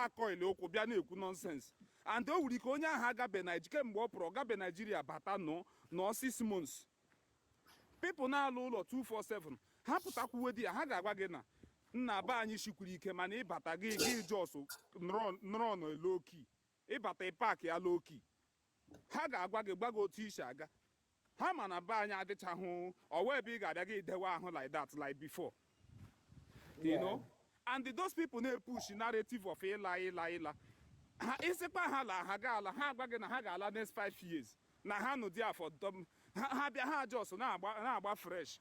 na-akọ ile okwu bịa na-ekwu nonsense and o wuri ike onye ahụ agabe Naịjirịa kemgbe ọ pụrụ ọ gabe Naịjirịa bata nọ 6 months people na-alụ ụlọ 247 ha pụtakwuwe di ya ha ga-agwa gị na nna be anyị shikwuru ike mana ịbata gị jos nọrọ n'eloki ịbata paakị ya loki ha ga-agwa gị gbago otu isi aga ha ma na be anyị adịchahụ ọwa ebe ị ga-abịa gị dewe ahụ like that like before you know and those people na-epush narrative of ịla ha ịsịkwa ha la ha ga-ala ha agwa gị na ha ga-ala next 5 years na ha nụ di afọ ha bịa ha jos na-agba fresh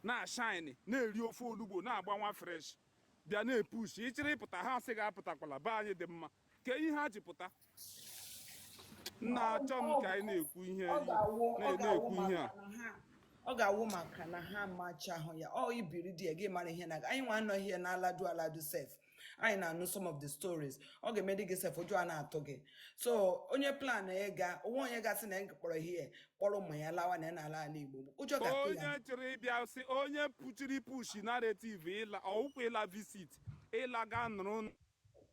na-shine na-eri ofe olugbo na-agba nwa fresh bịa na-epush ịchịrị ịpụta ha sị ga-apụtakwala be anyị dị mma ka ihe ha ji pụta na-achọ m ka anyị na-ekwu ihe a ọ ga-awụ maka na ha macha ahụ ya ọ ibiri di gị mara ihe na anyị nwa anọ ihe na aladu sef anyị na-anụ some of the stories ọ ga-eme dị gị sef ụjọ a na-atụ gị so onye plan ịga onwe onye gasị na kpọrọ ihe kpọrọ ụmụ ya lawa na n'ala Igbo ụjọ ga-atụ ya onye chịrị ịbịa sị onye puchiri push narrative ọwụkwa ịla visit ịla ga nụrụ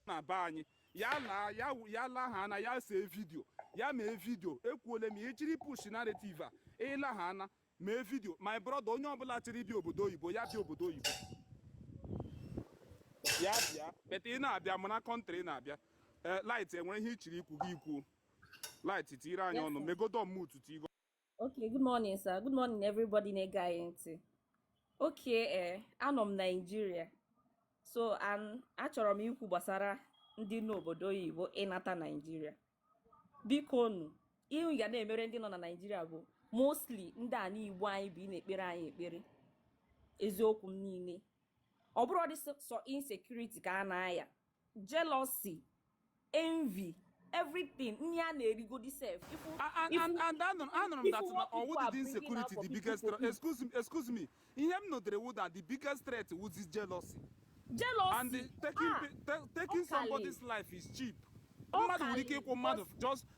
na be anyị ya la ha na ya see vidio ya mee vidio ekwuole m ịchịrị push narrative a ịla ha na mee vidio my brother onye ọbụla chịrị bịa obodo oyibo ya bịa obodo oyibo ya bịa beta ị na-abịa mana kọntrị na-abịa light enwere ihe ichiri ikwu gị ikwu light tiri anyị ọnụ megodo mmutu tigo. Okay, good morning sir, good morning everybody na-ege anyị ntị. Okay, anọ m Nigeria so achọrọ m ikwu gbasara ndị n'obodo oyibo ịnata Nigeria. Biko nụ ihe ga na-emere ndị nọ na Nigeria bụ mostly ndị a n'Igbo anyị bụ na-ekpere anyị ekpere eziokwu m niile ọ bụrụ dị so insecurity ka a na-aya jealousy envy everything ihe a na-erigo di self and anụrụ m that na ọwụ the insecurity the biggest excuse me ihe m notere wụ that the biggest threat wụ this jealousy and taking somebody's life is cheap. Mmadụ nwere ike ịkwụ mmadụ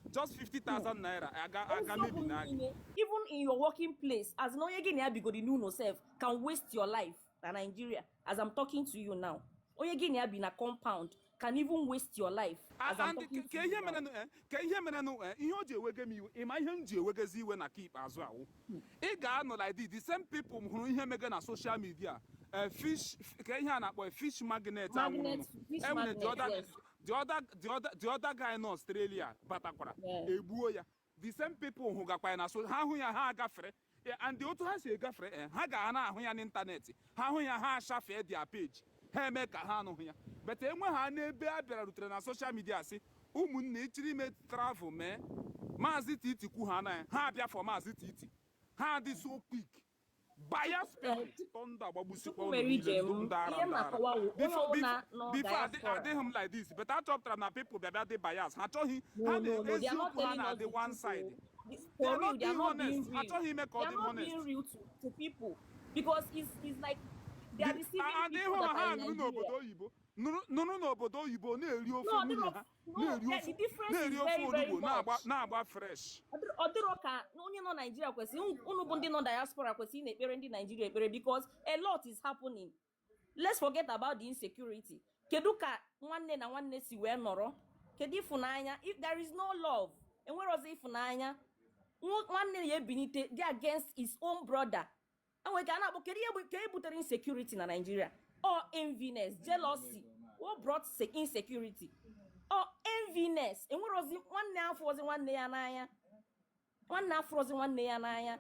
just 50,000 naira aga maybe na even in your working place as na onye gị na ya bigodi n'ụlọ self can waste your life na Nigeria as I'm talking to you now onye gị na ya bi na compound can even waste your life as I'm talking to you now. Ka ihe merenụ ihe o ji ewege m iwe ịma ihe m ji ewegezi iwe na ka ikpeazụ ahụ ị ga-anọ like the same people hụrụ ihe mege na social media fish ka ihe a na-akpọ fish magnet anwụrụ the other guy in Australia batakwara egbuo ya the same people hụ gakwa na so ha hụ ya ha agafere and otu ha si egafere ha ga na ahụ ya n'ịntanetị ha hụ ya ha ashafee their page ha eme ka ha anụhụ ya but enwe ha n'ebe a bịara rutere na social media si ụmụnne ichiri ime travel mee maazị Titi kwu ha na ha abịa for maazị Titi ha dị so quick bias spirit thunder gbagbusikwa ụlọ niile ndị ara before adịghị m like this but achọpụtara na people bịabịa dị bias ha achọghị ha na-eziokwu ha na-adị one side they are not being honest achọghị ime ka ọ dị honest to people because it's like they are deceiving people that are in Nigeria. Nụrụ n'obodo oyibo na-eri ofe nwunye ha na-eri ofe olugbo na-agba fresh. Ọ dịrọ ka onye nọ Nigeria kwesịrị unu bụ ndị nọ diaspora kwesịrị na-ekpere ndị Nigeria ekpere because a lot is happening. Let's forget about the insecurity. Kedu ka nwanne na nwanne si wee nọrọ? Kedu ịfụnanya? If there is no love, enwere ọzọ ịfụnanya. Nwanne ya ebinite dị against his own brother. Enwe ka na-akpọ kedu ihe ka ebutere insecurity na Nigeria? Or enviness, jealousy, what brought insecurity? Or enviness, and what was it? One now for one day and I, one now for one day and I.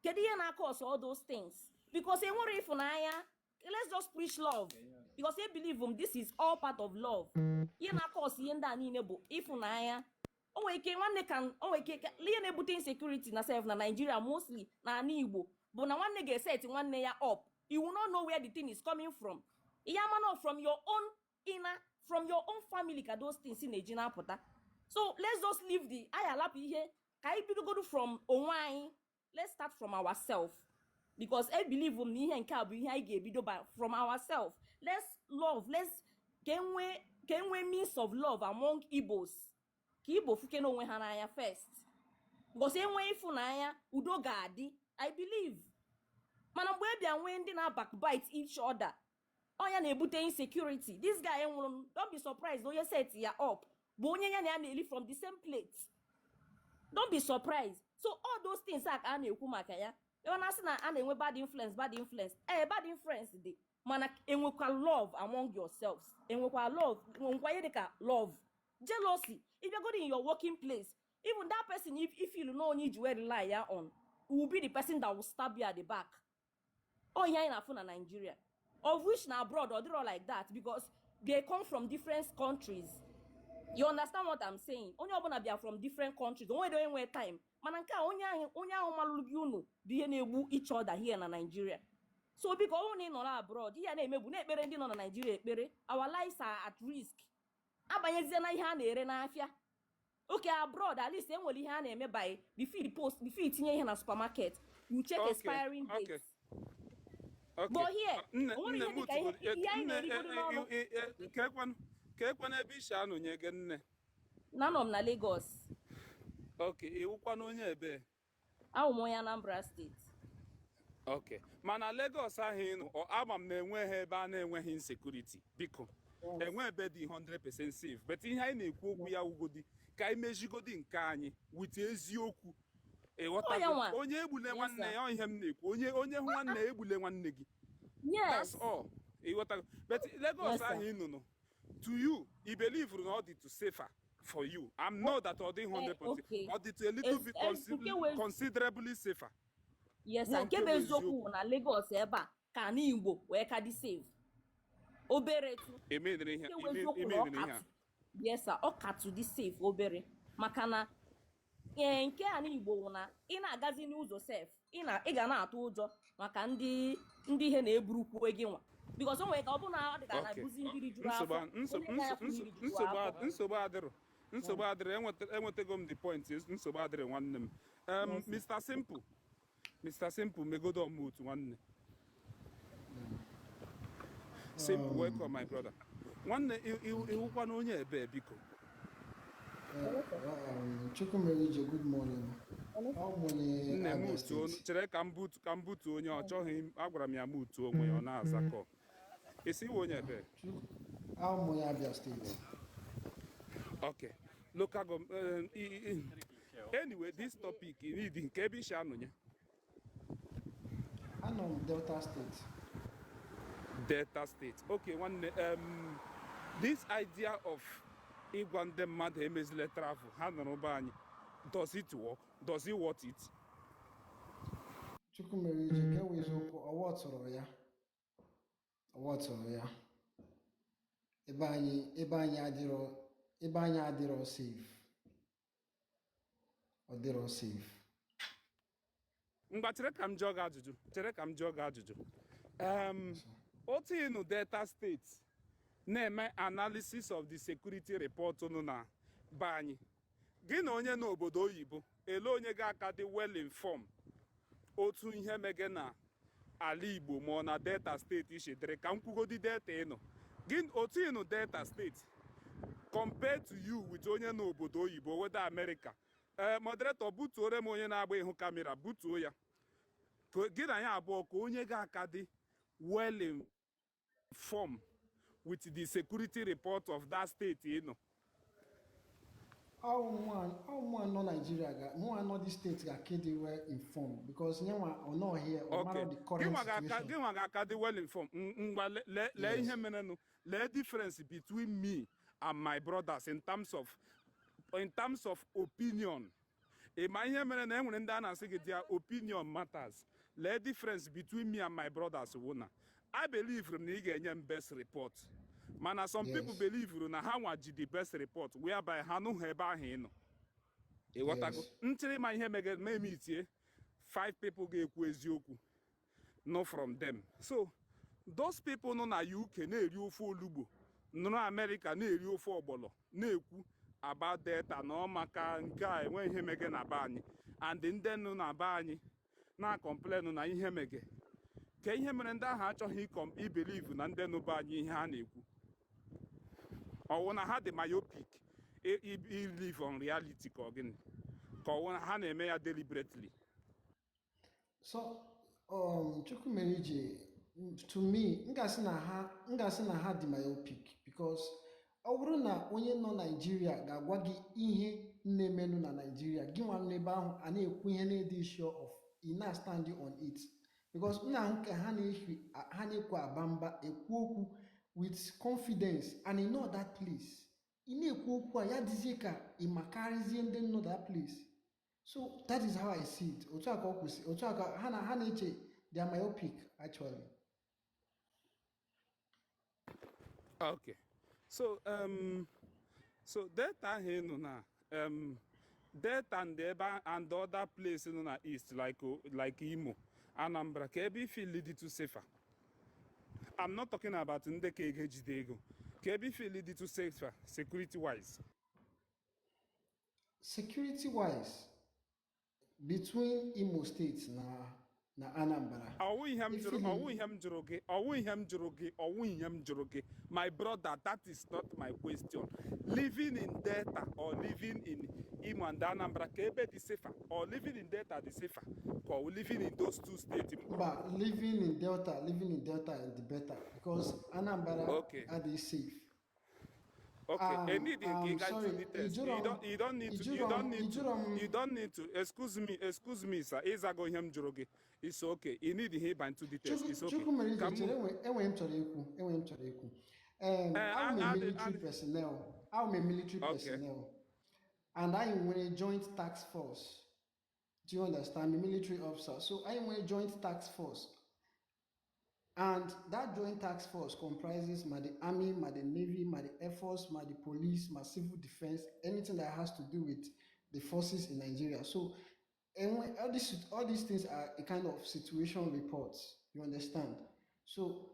Kediana cause all those things because they want if let's just preach love because they believe this is all part of love. You na cause yenda ni nebo if unaya. Oh, we can one can oh we can liene butin insecurity na self na Nigeria mostly na Igbo, but na one get set one layer up. You will not know where the thing is coming from. Iyamano from your own inner, from your own family, ka those things in a general pota. So let's just leave the ayalapi here. Can you go from Onwai? Let's start from ourselves. Because I believe me and Kabu here from ourselves. Let's love. Let's can we means of love among Igbos. Ki Igbo fukeno we hanaya first. Because enwe ifunaya udogadi. I believe. Mana mgbe bịa nwee ndị na backbite each other Onya na-ebute insecurity. This guy enwuru, don't be surprised onye set ya up bụ onye ya na ya na-eli from the same plate. Don't be surprised. So all those things a na-ekwu maka ya. Ị na-asị na a na-enwe bad influence. Bad influence dị, mana enwekwa love among yourselves. Enwekwa love, enwekwa ihe dịka love. Jealousy, if you're going in your working place, even that person, if you know onye you rely on, will be the person that will stab you at the back. Oh, here in Afuna, Nigeria, of which now abroad or they're all like that because they come from different countries. You understand what I'm saying? Only open be from different countries. Only don't wait time. Mananka only malugi unu be na-egbu each other here in Nigeria. So because only no abroad, here na emebu na ekpere ndị nọ na Nigeria ekpere, our lives are at risk. Abanyezie na ihe a na-ere n'afịa. Okay, abroad at least enwere ihe a na-eme by before itinye ihe na supermarket, you check expiring dates. Okay. But here, kekwana ebe ishi anụ nye gị nne. None of na Lagos. Okay, iwukwana onye ebe? Ahụ m onye Anambra State. Okay, mana Lagos ahụ ịnụ, ama m na-enweghị ebe a na-enweghị insecurity, biko. Enwe ebe dị 100% safe, but ihe anyị na-ekwu okwu ya ugodi ka anyị mejigodi nke anyị with eziokwu. Onye egbule nwanne ya ihe m na-ekwu, onye hụ nwanne ya egbule nwanne gị. Yes. That's all. But Lagos ahụ ịnụ, to you, you believe not it to safer for you. I'm not that all 100%, but it's a little bit considerably safer. Yes, and nke bụ eziokwu na Lagos ebe a ka na Igbo wee ka dị safe. Obere tu. Yes, sir. Ọ ka to dị safe obere. Maka na nke a na Igbo wụ na ị na-agazi n'ụzọ safe. Ị ga na-atụ ụjọ maka ndị ihe na-eburukwu gị nwa. Because o nwere ka ọ bụ na ọ dị ka na-ebuzi ndị rijuru afọ. Nsogbu adịrị enwetago m the point nsogbu adịrị nwanne m. Mr. Simple megodo ọmụotu nwanne. Simple, welcome my brother. Nwanne iwukwana onye ebe biko. Chukwumerije, good morning. Nne m chere ka m butu onye ọ chọghị, agwara m ya m butu onwe ya ọ na-azakọ. Isi iwe onye ebe? Onye Abia State. Okay. Local government. Anyway, this topic you need in Kebish Anunya. I know Delta State. Delta State. Okay, this idea of Igboland mad emezile travel, does it work? Does it worth it? Chukwumerije, ke wezoku awatoro ya. Ebe anyị adịrọ safe. Ọ dịrọ safe. Mgba chere ka m jụọ gị ajụjụ. Otu ịnụ Delta State na-eme analysis of the security report nụ na be anyị. Gị na onye n'obodo oyibo, ele onye ga-aka dị well informed otu ihe mege na ala Igbo ma ọ na Delta State ishedere ka m kwugodi Delta ịnụ. Gị otu ịnụ Delta State compared to you with onye n'obodo oyibo weda America. Moderator butuore m onye na-agba ihu kamera, butuo ya. Gị na ya abụọ ka onye ga-aka dị well informed with the security report of that state, All no Nigeria no this state ga kedi well informed because nyewa or not here or matter the current situation. Gị ga dị well informed. Le ihe menenu, le difference between me and my brothers in terms of opinion. Ma ihe mere na enwere ndị a na-asị gị their opinion matters. Le difference between me and my brothers wuna. I believe na ị ga-enye m best report. Mana some people believe na ha nwa ji the best report whereby ha nụ ha ebe ahụ ịnọ. Ịghọtago? Ntịrị ma ihe megere ma emitie 5 people ga-ekwu eziokwu. No from them. So those people nọ na UK na-eri ofe olugbo, nọ na America na-eri ofe ọgbọlọ, na-ekwu about data na ọmaka nke a enwe ihe mege na be anyị, and ndị nọ na be anyị na-complain na ihe mege. Ka ihe mere ndị ahụ achọghị ibelieve na ndị nọ be anyị ihe ha na-ekwu. Ọwụ na ha dị myopic, live on reality ka ọ gịnị? Ka ọwụ na ha na-eme ya deliberately. So, Chukwumerije, to me, ngasị na ha dị myopic because ọ bụrụ na onye nọ Nigeria ga-agwa gị ihe na-emenụ na Nigeria, gị nwa n'ebe ahụ a na-ekwu ihe na-ede sure of, ị na-stand on it because nna ahụ ka ha na-ekwu aba mba ekwu okwu with confidence and ị know that place. Ị na-ekwu okwu a ya dịzie ka ị makarịzie ndị nọ that place. So that is how I see it. Otu a ka ọ kwụsị, otu a ka ha na-eche they are myopic actually. Okay. So so Delta here no na Delta and Eba and other places in the east like Imo, Anambra, Kebi feel little safer. I'm not talking about Ndeke Ejidego. Kebi feel little safer security wise. Security wise, between Imo State na Anambra. My brother, that is not my question. Living in Delta or living in Imo and Anambra, Kebe the safer, or living in Delta the safer, or living in those two states. But living in Delta is the better because Anambra are the safe. Okay, sorry, you don't need to. Excuse me, sir. It's okay. You need to hear into details. It's okay. I'm a military personnel. And I am a joint task force. Do you understand? I'm a military officer, so I am a joint task force. And that joint task force comprises the Army, the Navy, the Air Force, the police, civil defense, anything that has to do with the forces in Nigeria. So, and all these things are a kind of situation reports. You understand? So,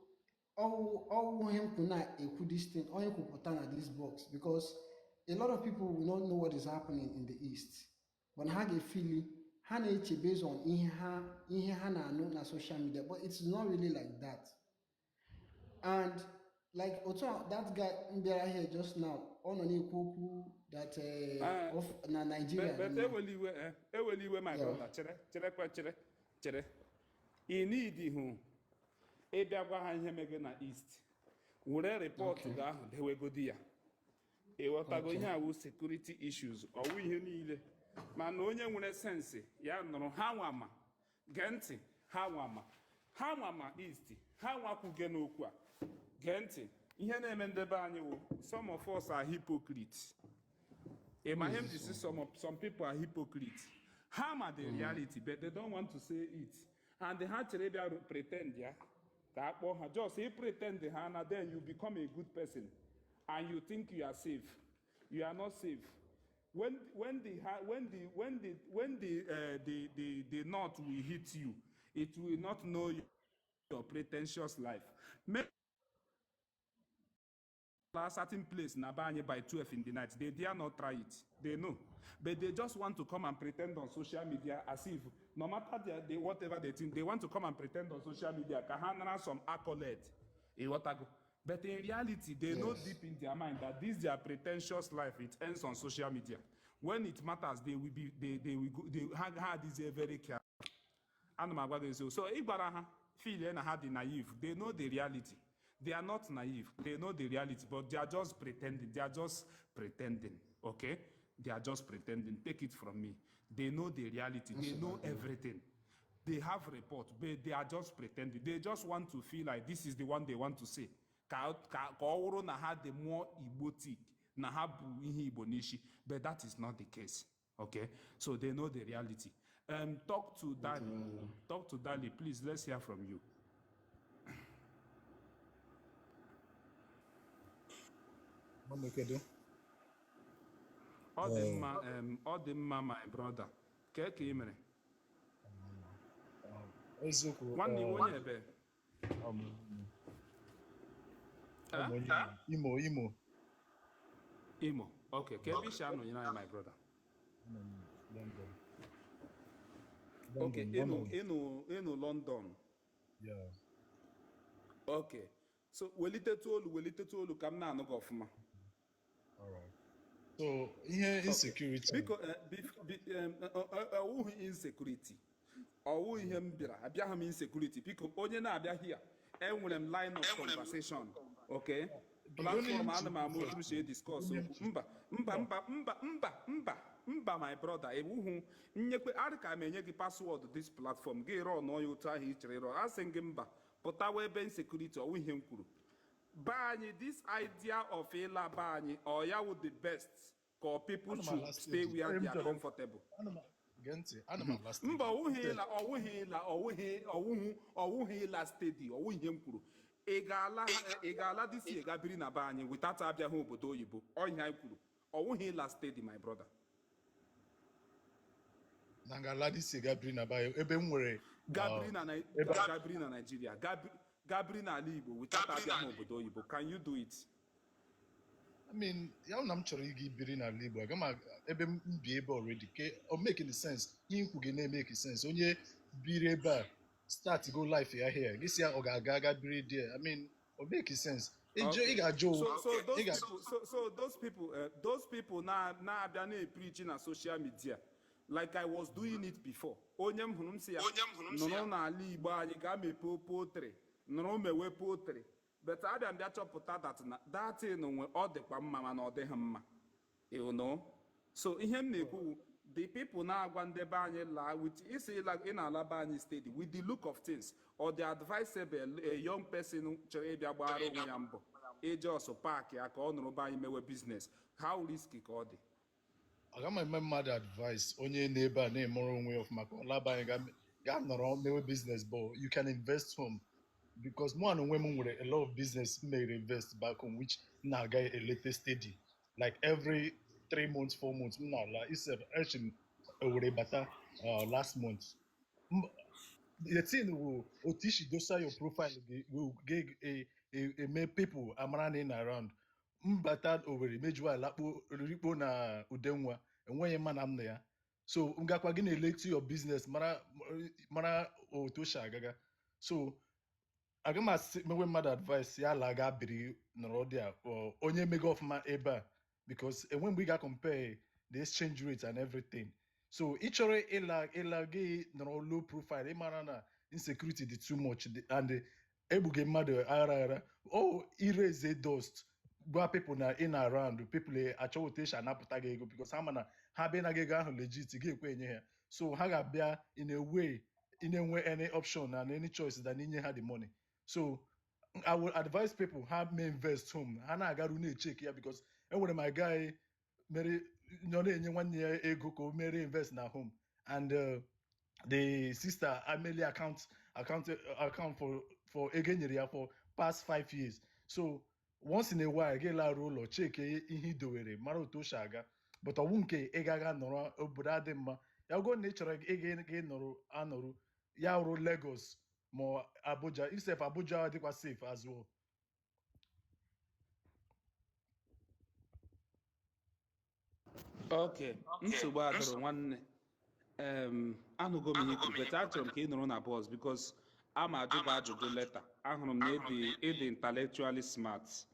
all him could not this thing, all him could put on this box because a lot of people will not know what is happening in the East. But how they feel it based on na social media, but it's not really like that. And like that guy Mbera here just now on Kuku that of Nigeria. But my brother, chere. You need who? Na East. Where report to that they will go there. Security issues or we here mana onye nwere sense ya nụrụ ha nwama gee ntị ha nwama East ha nwakwuge n'okwu a gee ntị ihe na-eme ndebe anyị wụ some of us are hypocrites. Him to see some people are hypocrites. Ha ma the reality but they don't want to say it and ha chere bịa pretend ya ka akpọ ha just pretend ha and then you become a good person and you think you are safe. You are not safe. When the knot will hit you, it will not know your pretentious life. Maybe a certain place in Abanye by 12 in the night, they dare not try it. They know, but they just want to come and pretend on social media as if no matter whatever they think, they want to come and pretend on social media. Kahana some accolade, but in reality, they know deep in their mind that this their pretentious life it ends on social media. When it matters, they will have this very careful. So if feel naive, they know the reality. They are not naive. They know the reality, but they are just pretending. They are just pretending. Okay? They are just pretending. Take it from me. They know the reality. They know everything. They have report, but they are just pretending. They just want to feel like this is the one they want to say. Ka na ha the more Igbotic. But that is not the case. Okay, so they know the reality. Talk to Dali, please. Let's hear from you. Odimma, my brother. Keke imere. Nwanne onye ebe. Imo. Okay. Kebi Shano, my brother. Okay. In London. Yeah. Okay. So welite tolu kam na go fuma. All right. So here insecurity. Because insecurity. Owu ihe mbira abia ha insecurity because onye na abia here enwere m line of conversation, okay? The only Platform ana issue m ama is otu m si discuss okwu. Mba my brother, ewuhu nyekwe adị ka m enye gị password this platform gị rụọ nọ ya otu ahụ ị chere ịrọ, asị gị mba pụtawa ebe insecurity ọwụ ihe m kwuru. Be anyị, this idea of ịla be anyị or ya wụ the best ka people Ana m should ala stay stage. where they are comfortable. Gee ntị, ana m ala stage. Mba ọwụghị ịla steady, ọwụ ihe m kwuru. Ị ga-ala disi ga biri na be anyị without abịaghị obodo oyibo, ọhịa anyị kwuru. Ọwụghị ịla steady my brother. Na ngala disi gabiri na bayo ebe m nwere Gabiri na Nigeria, gabiri na ala Igbo without abịaghị obodo oyibo. Can you do it? I mean, ya na m chọrọ ịga biri n'ala Igbo, aga m ebe m bi ebe already ke o making sense. Ihe nkwu gị na-make sense. Onye biri ebe a start go life ya here. Gị si ya ọ ga-aga biri there. I mean, o make sense. Ị ga-ajụ. So those people na-abịa na-epreach na social media like I was doing it before. Onye m hụrụ m si ya nọrọ n'ala Igbo anyị ga-emepe poultry, nọrọ mewe poultry. But abịa mbịa chọpụta that nwe ọ dịkwa mma mana ọ dịghị mma. You know? So ihe m na-ekwu, the people na-agwa ndị be anyị laa with isi ị na-ala be anyị steady with the look of things or the advisable a young person chọrọ ịbịa gbara onwe ya mbọ eje ọsọ paakị ya ka ọ nụrụ be anyị mewe business, how risky ka ọ dị? Aga m eme mmadụ advice onye na-ebe a na-emere onwe ya ọfụma ka ọ laba anyị ga-nọrọ mewe business but you can invest home. Because more and women with a lot of business may invest back home, which now get a latest steady. Like every 3 months, 4 months, it's actually already better last month. The thing will Otishi dosa your profile will get a make people running around. Mbata over major lapo ripo na udenwa and when your man am there. So ungakwa gina elect your business mara otosha gaga. So aga m asị mewe mmadụ advice ya la ga biri nọrọ dị a onye mega ọfụma ebe a because enwe mgbe ị ga-compare the exchange rate and everything. So ị chọrọ ịla gị nọrọ low profile ịmara na insecurity dị too much and egbughị mmadụ aghara erase dust gwa people na in around people achọwụta anapụta gị ego because ha mana ha bịa na gị ego ahụ legit ga-ekwe enye ha. So ha ga-abịa in a way ị na-enwe any option and any choice than inye ha the money. So I would advise people have may invest home. Hana agaru na check here because when my guy Mary enye 1 year ego ko Mary invest na home and the sister Amelie account for again for past 5 years. So once in a while get la roll or check ihe dowere mara oto shaga but owu nke ịgaga nọrọ obodo adị mma ya go nature ege nọrọ anọrọ ya rụ Lagos more Abuja, if Abuja they were safe as well. Okay, nsogbu adọrọ nwanne. Anụgo m ihe kwuru, but achọrọ m ka ị nọrọ na bọs because ama ajụ gị ajụjụ leta. Ahụrụ m na ịdị intellectually smart.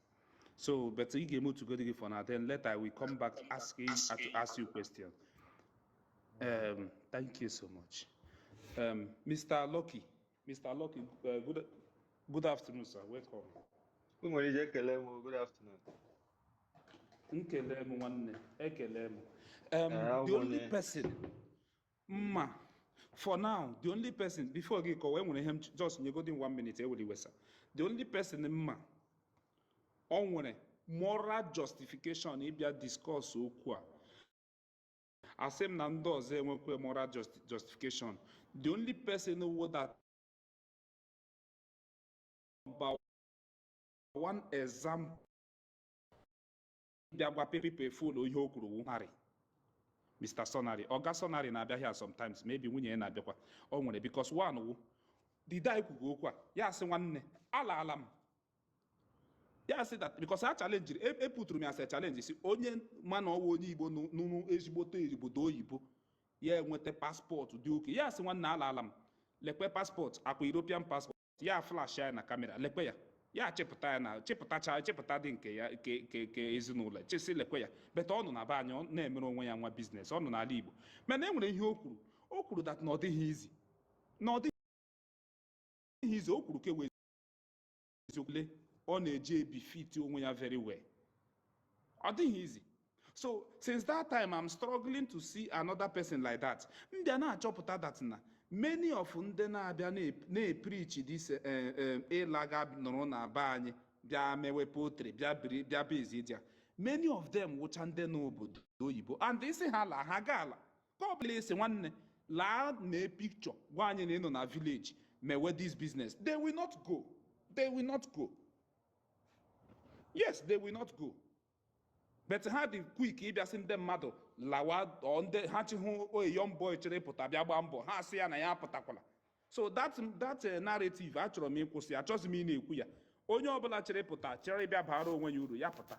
So, but ị ga-eme otu godi gị for now, then later I will come back to ask you question. Thank you so much. Mr. Lucky, good afternoon, sir. Welcome. Good morning, good afternoon. Nkele m nwanne, ekele m. The only person, for now, the only person, before I go, when him just you go in 1 minute, the only person, on moral justification, if you discuss okwu a. Asem na ndị ọzọ enwekwe moral justification. The only person who that about one example bịagwa people full ihe o kwuru narị Mr. Sonari. Oga Sonari na-abịa here sometimes, maybe nwunye ya na-abịakwa. O nwere because one wu the die kwugo okwu a ya sị nwanne ala m ya sị that because I challenge puturu m as a challenge si onye mana ọwa onye Igbo nụrụ ezigbote obodo oyibo ya enweta paspọtụ dị oke ya sị nwanne ala m lekwe paspọtụ akwa European passport ya flash ya na kamera lekwe ya chepụta ya na chepụta dị nke ya ke ezinụlọ chesi lekwe ya beta ọ nọ na be anyị ọ na-emere onwe ya nwa biznes ọ nọ n'ala Igbo mana e nwere ihe o kwuru that na ọ dịghị izi o kwuru kewe eziokwu ọ na-eji ebifit onwe ya very well. Ọ dịghị easy. So since that time I'm struggling to see another person like that. Mbịa na-achọpụta that na many of ndị na-abịa na-epreach this ịlaga nọrọ na be anyị bịa mewe poultry bịa bezie dia. Many of them wụcha ndị n'obodo oyibo and isi ha la ha gaala ka ọ bụla esi nwanne laa na picture gwa anyị na ị nọ na village mewe this business, they will not go. They will not go. Yes, they will not go. But ha dị quick ịbịa sị ndị mmadụ lawa ndị ha chi hụ a young boy chere pụta bịa gbaa mbọ ha sị ya na ya apụtakwala. So that narrative achọrọ m ịkwụsị, achọghị m ị na-ekwu ya. Onye ọbụla chere pụta chere ịbịa bara onwe ya uru ya pụta.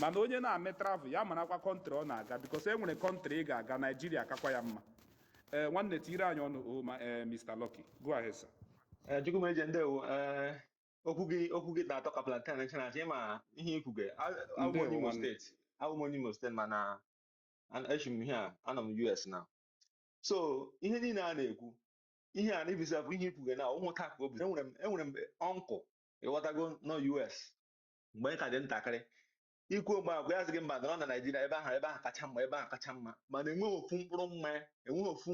Mana onye na-ame travel ya marakwa kọntrị ọ na-aga because e nwere kọntrị ị ga-aga Naijiria akakwa ya mma. Nwanne tiri anyị ọnụ Mr. Lucky. Go ahead, sir. Chukwumeje ndewo. Okwu gị na-atọ ka plantain na ma ihe ikwuge abụ m onye Imo steeti mana echi m ihe a anọ m US na. So ihe niile a na-ekwu ihe a na-ebisa bụ ihe ikwuge na ụmụ taa ka obi enwere m ọnkụ ịghọtago nọ US mgbe anyị ka dị ntakịrị ikwu mgbe agwa ya sị gị mba nọrọ na Naijiria ebe ahụ kacha mma mana enweghị ofu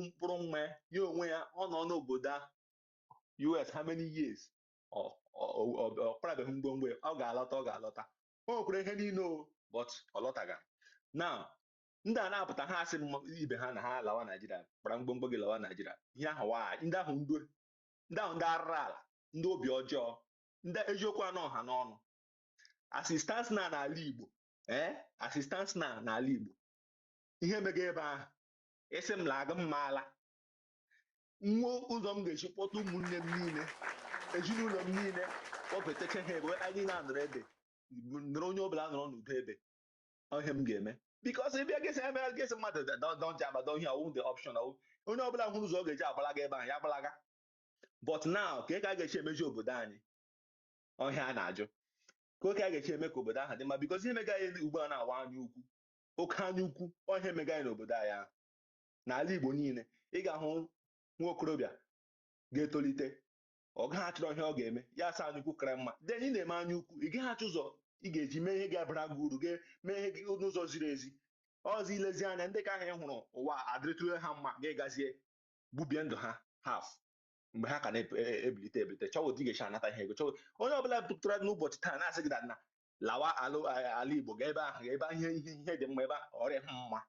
mkpụrụ mma ya onwe ya ọ nọ n'obodo US how many years ọ kparabeghị mgbe ọ ga-alọta o nwekwara ihe niile but ọ lọtaga. Now ndị a na-apụta ha asị ibe ha na ha lawa Naijiria kpara mgbomgbo gị lawa Naijiria ihe ahụ ndị ahụ ndị arụrụ ala ndị obi ọjọọ ndị eziokwu anọ ọha n'ọnụ asistans na n'ala Igbo asistans na n'ala Igbo ihe mega ebe ahụ isi m laga mmaala nwa ụzọ m ga-eji kpọta ụmụnne m niile ezinụlọ m niile kpọpụtacha ha ebe anyị na-anọrọ ebe nọrọ onye ọbụla nọrọ n'udo ebe ihe m ga-eme because ịbịa gesi mmadụ don't jab don't hear all the option onye ọbụla hụrụ ụzọ ọ ga-eji agbalaga ebe ahụ ya agbalaga. But now ka a ga-echi emeji obodo anyị ọhịa a na-ajụ ka oke a ga-echi eme ka obodo ahụ dị mma because ihe mega anyị ugbu a na-awa anya ukwu oke anya ukwu ọhịa mega anyị n'obodo anyị ahụ n'ala Igbo niile ị ga-ahụ nwa okorobịa ga-etolite ọ gaghị achọrọ ihe ọ ga-eme ya asa anya ukwu kara mma den ị na-eme anya ukwu ị gaghị achọ ụzọ ị ga-eji mee ihe ga-abara gị uru mee ihe gị n'ụzọ ziri ezi ọzọ ilezi anya ndị ka ahụ ị hụrụ ụwa adịrịtụle ha mma ga-egazie gbubie ndụ ha half mgbe ha ka na-ebilite chọwa ụdị ga-echi anata ihe ego chọwa onye ọbụla pụtara n'ụbọchị taa na-asị gị na lawa ala Igbo ga ebe ahụ ebe ihe dị mma ebe ọrịa mma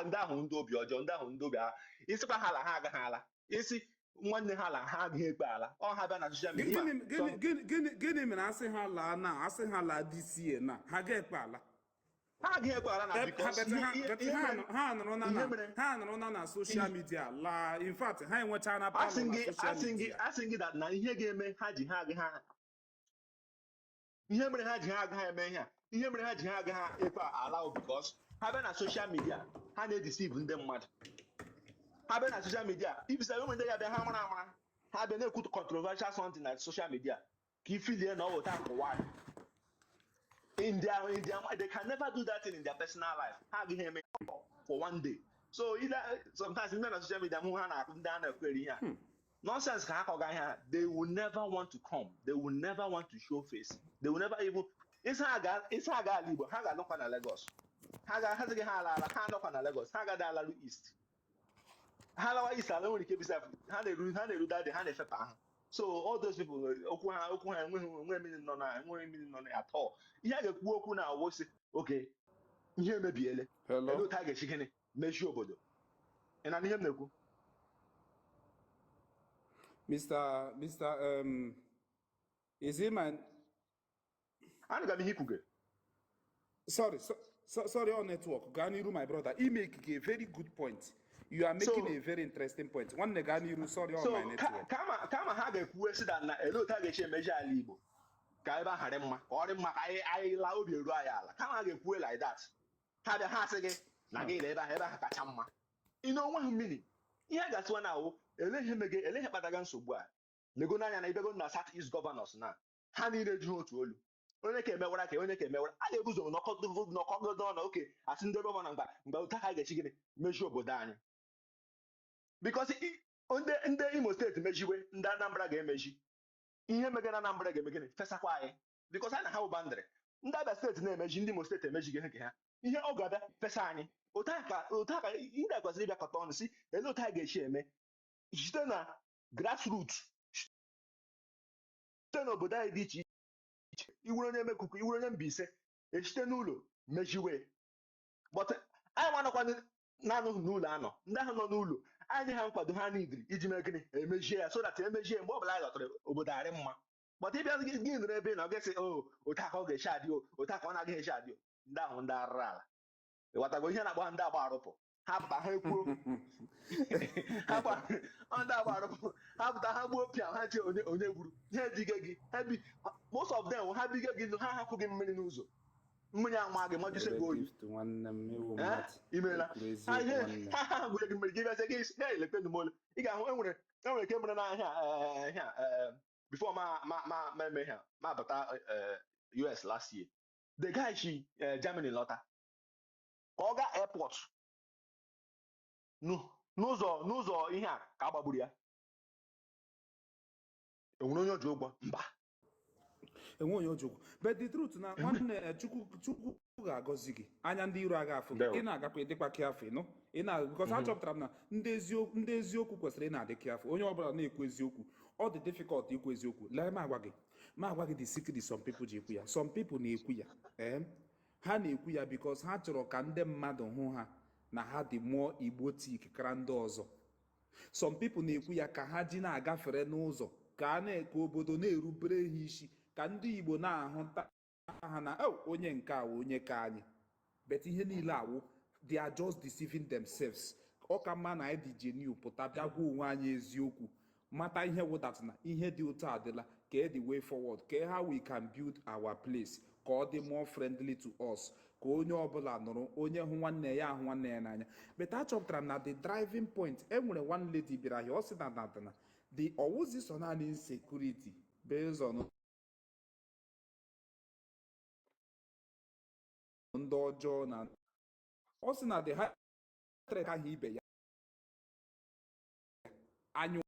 ndị ahụ ndị obi ọjọọ ndị ahụ ndị obi agha isikwa ha ala ha agaghị ala isi nwanne ha ala ha agaghị ekpe ala ọ ha bịa na soshal midia gịnị mere asị ha laa DCA na ha ga-ekpe ala ha agaghị ekpe ala na because ha nọrọ na soshal midia laa in fact ha enwechana palọ na soshal midia asị gị na ihe ga-eme ha ji ha agaghị ihe mere ha ji ha agaghị eme ihe mere ha ji ha agaghị ekpe ala because ha bịa na soshal midia ha na-edisiv ndị mmadụ ha bịa na soshal midia ibisa ụmụ ndị ya bịa ha mara amara ha bịa na-ekwu controversial something na soshal midia ka ifilie na ọ wụta nkụwa in their mind they can never do that thing in their personal life ha agaghị eme for one day. So sometimes ndị na soshal midia mụ ha na-akụ ndị a na-ekwere ihe a nonsense ka ha kọga ihe a they will never want to come, they will never want to show face, they will never even isi aga ala Igbo ha ga-alụkwa na Lagos ha ga-ahazighị ha ala ha nọkwa na Lagos ha ga alarụ East ha lawa East ala nwere ike bisa ha na-eru dade ha na-efepa ahụ. So all those people okwu ha enweghị mmiri nọ na atọ ihe a ga-ekwu okwu na awosi oke ihe emebiele elu otu a ga-echi gịnị mechie obodo ị na ihe m na-ekwu Mr. Is it my Ana m ihe ikwuge sorry on network gaa n'iru my brother you make a very good point. You are making a very interesting point. One Neganiru, sorry on my network. Kama ha ga-ekwu si na elu otu a ga-echi emeji ala Igbo ka ebe ahụ dị mma ka ọ dị mma ka anyị laa obi eru anyị ala kama ha ga-ekwu like that ha bịa ha sị gị na gị ebe ahụ kacha mma ị na onwe ha mmiri ihe a ga-asịwa na awụ ele ihe kpataga nsogbu a lego n'anya na ibego na South East Governors na ha niile ji otu olu onye ka emewara a ga-ebuzo nọkọgodo na oke asị ndị gọvanọ mgbe otu ha ga-echi gịnị mechie obodo anyị because ndị Imo steeti mejiwe ndị Anambra ga-emeji ihe mege na Anambra ga-eme gịnị fesakwa anyị because anyị na ha bụ bandịrị ndị Abia steeti na-emeji ndị Imo steeti emejighị nke ha ihe ọ ga-abịa fesa anyị otu a ka ị na-ekwesịrị ịbịakọta ọnụ si ele otu anyị ga-esi eme site na grassroots site n'obodo anyị dị iche iche iwere onye mekuku iwere onye Mbaise esite n'ụlọ mejiwe but anyị nwanọkwa na-anọghị n'ụlọ anọ ndị ahụ nọ n'ụlọ anyị nye ha nkwado ha n'idiri iji mee gịnị emejie ya so that emejie mgbe ọbụla anyị ghọtara obodo arị mma but ịbịa gị nụrụ ebe na ọ ga-esi otu aka ọ ga-echi adị otu aka ọ na-agaghị echi adị ndị ahụ ndị arụrụ ala ịghọtago ihe na-agba ndị agba arụpụ ha pụta ha ekwuo ndị agba arụpụ ha pụta ha gbuo pịa ha tie onye gburu ha ebige gị most of them ha bige gị ha hapụ gị mmiri n'ụzọ mmiri anwa gị majụsị gị oyi imeela ha gwere gị mmiri gị bịazie gị ha elekpe ndụmọdụ ị ga-ahụ enwere nke mere n'ahịa before ma eme ha ma bata US last year the guy shi Germany lọta ka ọ gaa airport n'ụzọ ihe a ka a gbagburu ya enwere onye oji ụgwọ mba enwe onye oji ụgwọ but the truth na nwanne chukwu ga-agọzi gị anya ndị iro agha afụ gị ị na-agakwa ịdịkwa kiafụ nọ ị na because achọpụtara m na ndị eziokwu kwesịrị ị na-adị kiafụ onye ọbụla na-ekwu eziokwu ọ dị difficult ikwu eziokwu lee ma agwa gị the secret some people ji ekwu ya some people na-ekwu ya ha na-ekwu ya because ha chọrọ ka ndị mmadụ hụ ha na ha dị mmụọ igbotik kara ndị ọzọ some people na-ekwu ya ka ha ji na-agafere n'ụzọ ka obodo na-erubere ha isi ka ndị Igbo na-ahụta ha na onye nke a onye ka anyị bet ihe niile awụ they are just deceiving themselves ọ ka mma na anyị dị genuine pụta bịa gwa onwe anyị eziokwu mata ihe wụdat na ihe dị otu adịla ka the way forward ka how we can build our place ka ọ dị more friendly to us ka onye ọbụla nụrụ onye hụ nwanne ya ahụ nwanne ya n'anya but achọpụtara m na the driving point enwere one lady bịara ahịa ọ sị na the ọwụzi so naanị insecurity based on ndị ọjọọ na ọ sị na the hatred ahụ ibe ya anya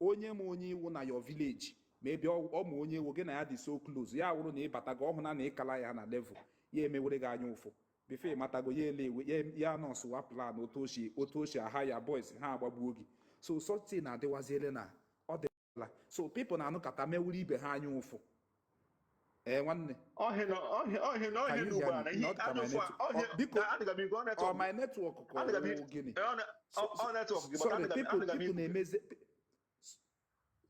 onye ma onye iwu na your village ma ebe ọ ma onye iwu gị na ya dị so close ya wụrụ na ịbata gị ọhụụ na ịkala ya na level ya emewere gị anya ụfụ before ịmatago ya elewe ya nọọsụ wa plan otu ochi aha ya boys ha agbagbuo gị so something na-adịwaziele na ọ dịla so people na-anụkata mewere ibe ha anya ụfụ nwanne biko my network ka gịnị sorry people na-emezi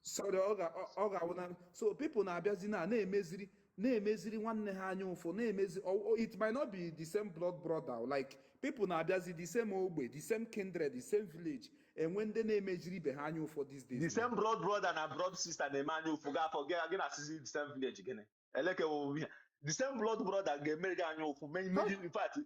sorry ọ ga-awụ na so people na-abịazi na-emeziri nwanne ha anya ụfụ na-emezi it might not be the same blood brother like people na-abịazi the same ogbe the same kindred the same village enwe ndị na-emeziri ibe ha anya ụfụ these days the same blood brother na blood sister na-eme anya ụfụ gafọ gị na asịzi the same village gịnị eleke obi ha the same blood brother ga-emere gị anya ụfụ meji in fact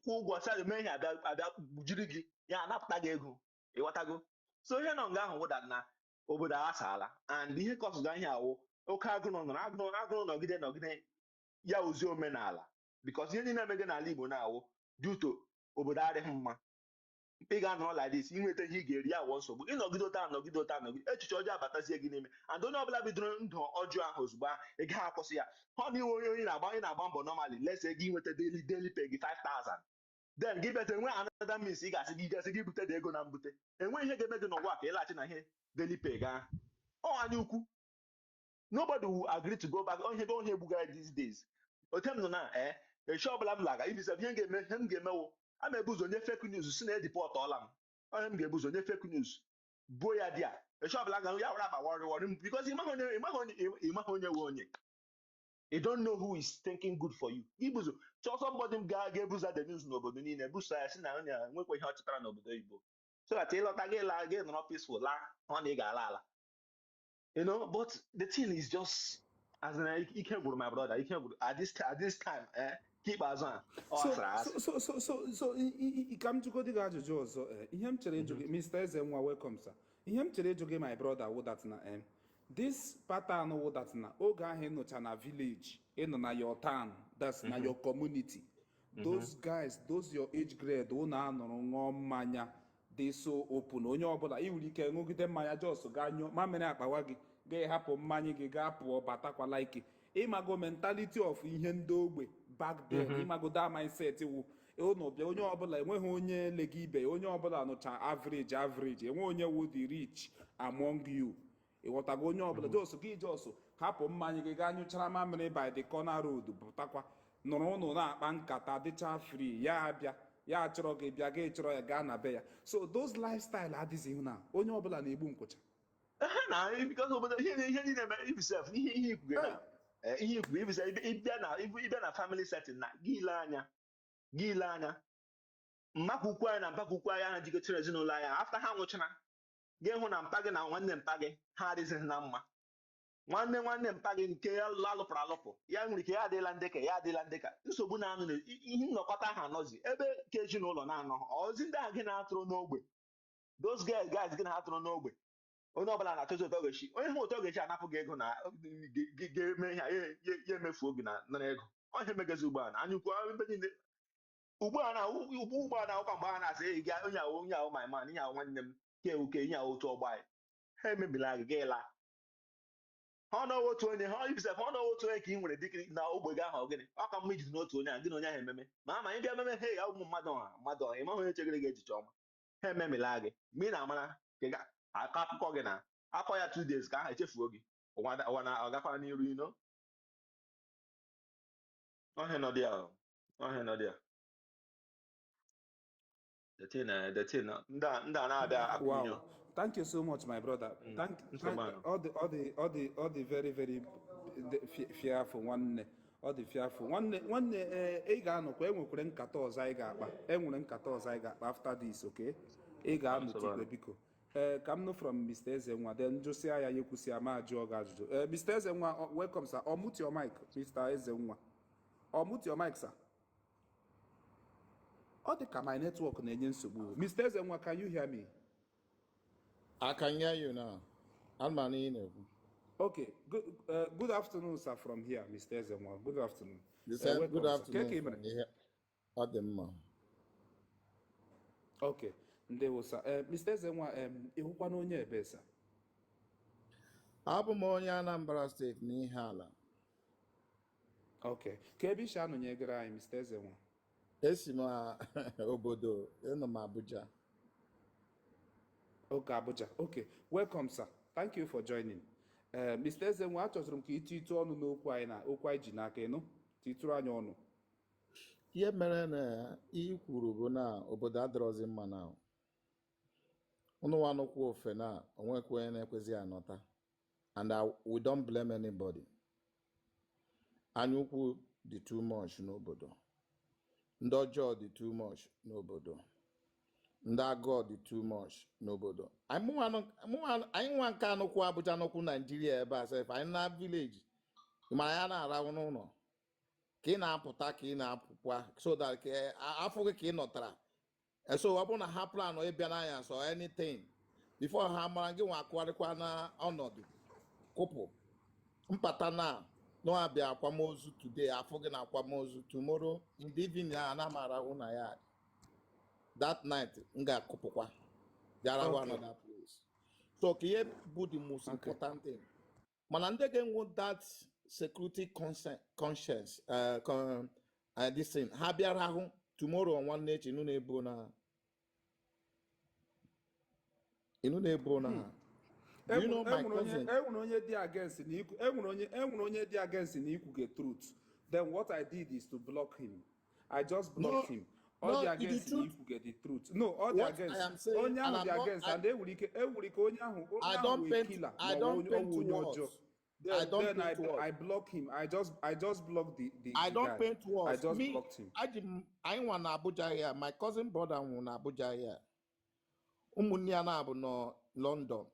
kwụ ụgwọ sa eme ihe abịa jiri gị ya anapụta gị ego ịghọtago so ihe nọ nga ahụ wụda na obodo asaala and ihe kọsụga ihe awụ oke agụrụ nọgide ya ozi omenala because ihe niile emege n'ala Igbo na-awụ duto obodo adịghị mma ị ga-anọrọ like this inweta ihe ị ga-eri awọ nsogbu ịnọgide ụta anọgide echiche ọjọọ abatazie gị n'ime and onye ọbụla bidoro ndụ ọjọọ ahụ ozugbo ị gaghị akwụsị ya ọ na iwe onye na-agba mbọ normally let's say gị nweta daily pay gị 5,000 then gị bịata enwe another means ị ga-asị gị bute dị ego na mbute enwe ihe ga-eme gị n'ụwa ka ịlaghachi na ihe daily pay gaa anya ukwu nobody will agree to go back onye egbuga these days otem nọ na echi ọbụla m laga ibisa ihe m ga-emewo a ma ebu ụzọ nye fake news si na edipọt ọla m onye m ga-ebu ụzọ nye fake news buo ya dị a echi ọbụla ga ya were aba wọrị m because ịmaghị onye we onye you don't know who is thinking good for you ibuzo chọọ somebody m ga-ebuza the news n'obodo niile buso ya si na onye nwekwa ihe ọ chọtara n'obodo oyibo so that ịlọta gị laa gị nọrọ peaceful laa ọ na ị ga-ala ala but the thing is just as in ike gwụrụ my brother ike gwụrụ at this time ka ikpeazụ a ọ sara asị so ka m jụgodị gị ajụjụ ọzọ ihe m chere ịjụ gị Mr. Ezenwa welcome sir ihe m chere ịjụ gị my brother wụ that na this pattern wụ that na oge ahụ ịnụcha na village ịnọ na your town that's na your community those guys those your age grade ụnụ anụrụ ṅụọ mmanya dị so open onye ọbụla ị nwere ike ṅụgide mmanya jos gaa nyụọ mamịrị akpawa gị ga-ehapụ mmanya gị gaa pụọ batakwala ike ịmago mentality of ihe ndị ogbe back then ịmago that mindset wụ ụnụ bịa onye ọbụla enweghị onye lega ibe onye ọbụla nụcha average enwe onye wụ the rich among you ịghọtago onye ọbụla jos hapụ mmanya gị gaa nyụchara mamịrị by the corner road pụtakwa nụrụ ụnụ na-akpa nkata dịcha free ya abịa ya chọrọ gị bịa gị chọrọ ya gaa na be ya so those lifestyle adịghịzi na onye ọbụla na-egbu nkwụcha na because obodo ihe niile eme ibisef ihe ikwuge na ihe ikwuge ibisa ịbịa na family setting na gị ile anya mmakukwu anyị na mpakwukwu anyị ahụ jikọtara ezinụlọ anyị after ha nwụchara gị hụ na mpa gị na nwanne mpa gị ha adịghịzi na mma nwanne mpa gị nke ya alụpụrụ alụpụ ya nwere ike ya adịla ndeka nsogbu na-anụ ihe nnọkọta ha anọzi ebe ka ezinụlọ na-anọ ozi ndị ahụ gị na-atụrụ n'ogbe those guys gị na-atụrụ n'ogbe onye ọbụla na-achọzi otu ogechi onye hụ otu ogechi anapụ gị ego na ga-eme ihe ya emefuo gị na ego onye megezi ugbo a na anyụkwu ebe niile ugbo a na ụkwa mgbe ha na-asị gị onye ahụ my man ihe ahụ nwanne m ke ihe ahụ otu ọgba anyị ha emebila gị gị laa ha nọwa otu onye ha ibisef ha nọwa otu onye ka ị nwere dịka na ogbe gị ahụ gịnị ọ ka mma ijide n'otu onye ahụ gị na onye ahụ ememe ma anyị bịa ememe he ya ụmụ mmadụ ọha ịma onye chegere gị echiche ọma ha ememila gị mgbe ị na-amara akọ akụkọ gị na akọ ya 2 days ka ahụ echefuo gị ụwa na ọgakwara n'iru ino ọhịa nọ dị ndị a na-abịa akụnyo. Thank you so much, my brother. All the very, very fearful one. All the fearful one. Ị ga-anọkwa enwekwere nkata ọzọ anyị ga-akpa. Enwere nkata ọzọ anyị ga-akpa after this, okay? Ị ga-anọchikwa biko. Ka m nụ from Mr. Ezenwa, then Josia ya yekwusi ama ajụ ọga ajụjụ. Mr. Ezenwa, welcome, sir. Unmute your mic, Mr. Ezenwa. Unmute your mic, sir. Ọ dị ka my network na-enye nsogbu. Mr. Ezenwa, can you hear me? I can hear you now. Okay. Good afternoon, sir, from here, Mr. Ezenwa. Good afternoon. Good afternoon from here. Okay. Ndewo, sir. Mr. Ezenwa, ịhụkwana onye ebe, sir? Abụ m onye Anambra State n'ihe ala. Okay. Ka ebe isi anọnyegara anyị, Mr. Ezenwa? Esi m obodo, nọ m Abuja. Okay, Abuja. Okay. Welcome, sir. Thank you for joining. Mr. Ezenwa, achọziri m ka ịtụ ọnụ n'okwu anyị na okwu anyị ji n'aka ịnụ. Titụrụ anyị ọnụ. Ihe mere na ihe kwuru bụ na obodo adịrọzi mma na ụnụ nwanụkwu ofe na onwekwe onye na-ekwezi anọta. And we don't blame anybody. Anyukwu dị too much n'obodo. Ndị ọjọọ dị too much n'obodo. Ndị agụọ dị too much n'obodo. Anyị nwa nke anụkwu Abuja n'okwu Nigeria ebe a sef anyị na village ma ya na-arahụ n'ụlọ ka ị na-apụta ka ị na-apụkwa so that afọ gị ka ị nọtara so ọ bụrụ na ha plan ịbịa n'anya so anything before ha mara gị nwa akụgharịkwa na ọnọdụ kụpụ mpata na abịa akwamozu today afọ gị na akwamozu tomorrow in the evening a na-amarahụ na ya that night m ga-akụpụkwa garahụ another place so ka ihe bụ the most important thing mana ndị ga-enwe that security conscience this thing ha bịara ahụ tomorrow nwanne echi inu na-ebo na ha enwere onye dị against na ikwu get truth. Then what I did is to block him. I just blocked him. All the against na ikwu get the truth. No, all the against. Onye ahụ dị against and enwere ike onye ahụ killer. I don't paint words. Then I block him. I just blocked the I don't guy. paint words. I just blocked him. I want Abuja here. My cousin brother won Abuja here. Ụmụnne ya na-abụ nọ London.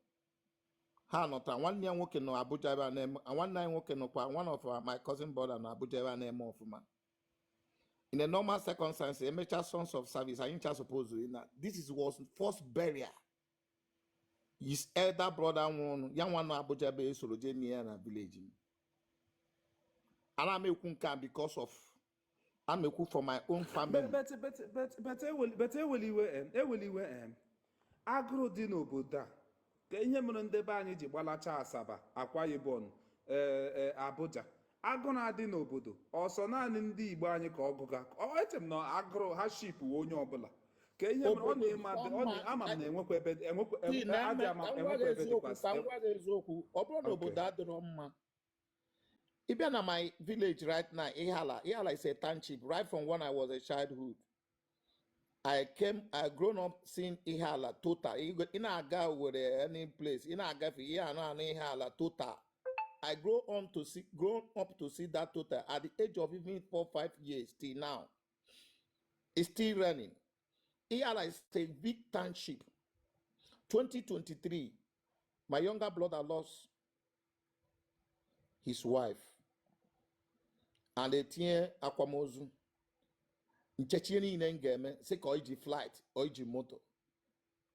Ha nọta nwanne ya nwoke nọ Abuja ebe a na-eme nwanne ya nwoke nọkwa one of my cousin brother nọ Abuja ebe a na-eme ọfụma. In a normal circumstance, amateur sons of service, I ain't just supposed to. This was first burial. His elder brother won young one Abuja be soloje near na village. And I'm a kunka because of I'm a cook for my own family. But agro di n'obodo a ka ihe mere ndị be anyị ji gbalacha Asaba, Akwa Ibom, Abuja. Agụ na-adị n'obodo ọsọ naanị ndị Igbo anyị ka ọgụga. Eche m na agụrụ ha ship onye ọbụla. Ka ihe mere ama m na enwekwa ebe dịkwasị. eziokwu ọ bụrụ na obodo adịrọ mma. If you're in my village right now, Ihala is a township. Right from when I was a childhood, I grown up seeing Ihala total. In a guy with any place, in a guy for Ihala total. I grown up to see that total at the age of even 4, 5 years till now. It's still running. Ihala is a big township. 2023, my younger brother lost his wife. And they tie akwamozu. Nchechi niile ngeme say ka oiji flight, oiji motor.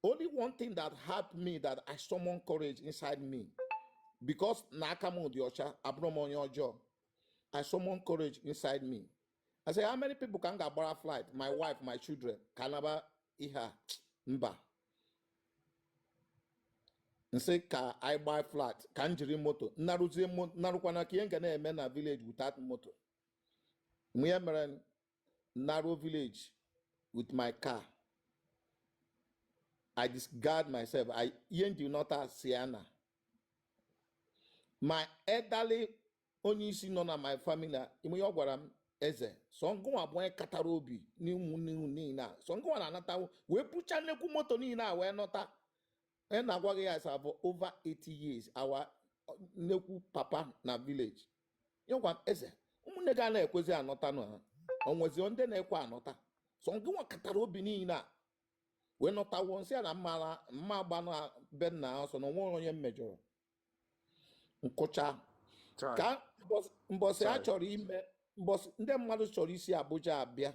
Only one thing that helped me that I summoned courage inside me, because na aka m dị ọcha, abụrụ m onye ọjọọ. I summoned courage inside me. I say, how many people can get a flight? My wife, my children, kanaba iha mba. Nse ka I buy flat, ka njiri motor. Narukwana ka yenga na-eme na village without motor. Mwemeran narrow village with my car. I discard myself. I do not Siana. My elderly only isi nọ na my family. Ime ya gwara m eze. So ngo abụọ katara obi n'ihu niile. So ngo na anata we pucha nnekwu moto niile a wee nọta. Na agwa gị ya for over 80 years. Our nnekwu papa na village. Ya gwara eze. Ụmụnne ga na-ekwezi anọta nọ ha. Onwezi ndị na-ekwe anọta. So ngị nwa katara obi niile a wee nọta wonsi na mma agba na be nna so na onwe onye mmejọrọ. Nkụcha ka mbọsị a chọrọ ime mbọsị ndị mmadụ chọrọ isi Abuja abịa.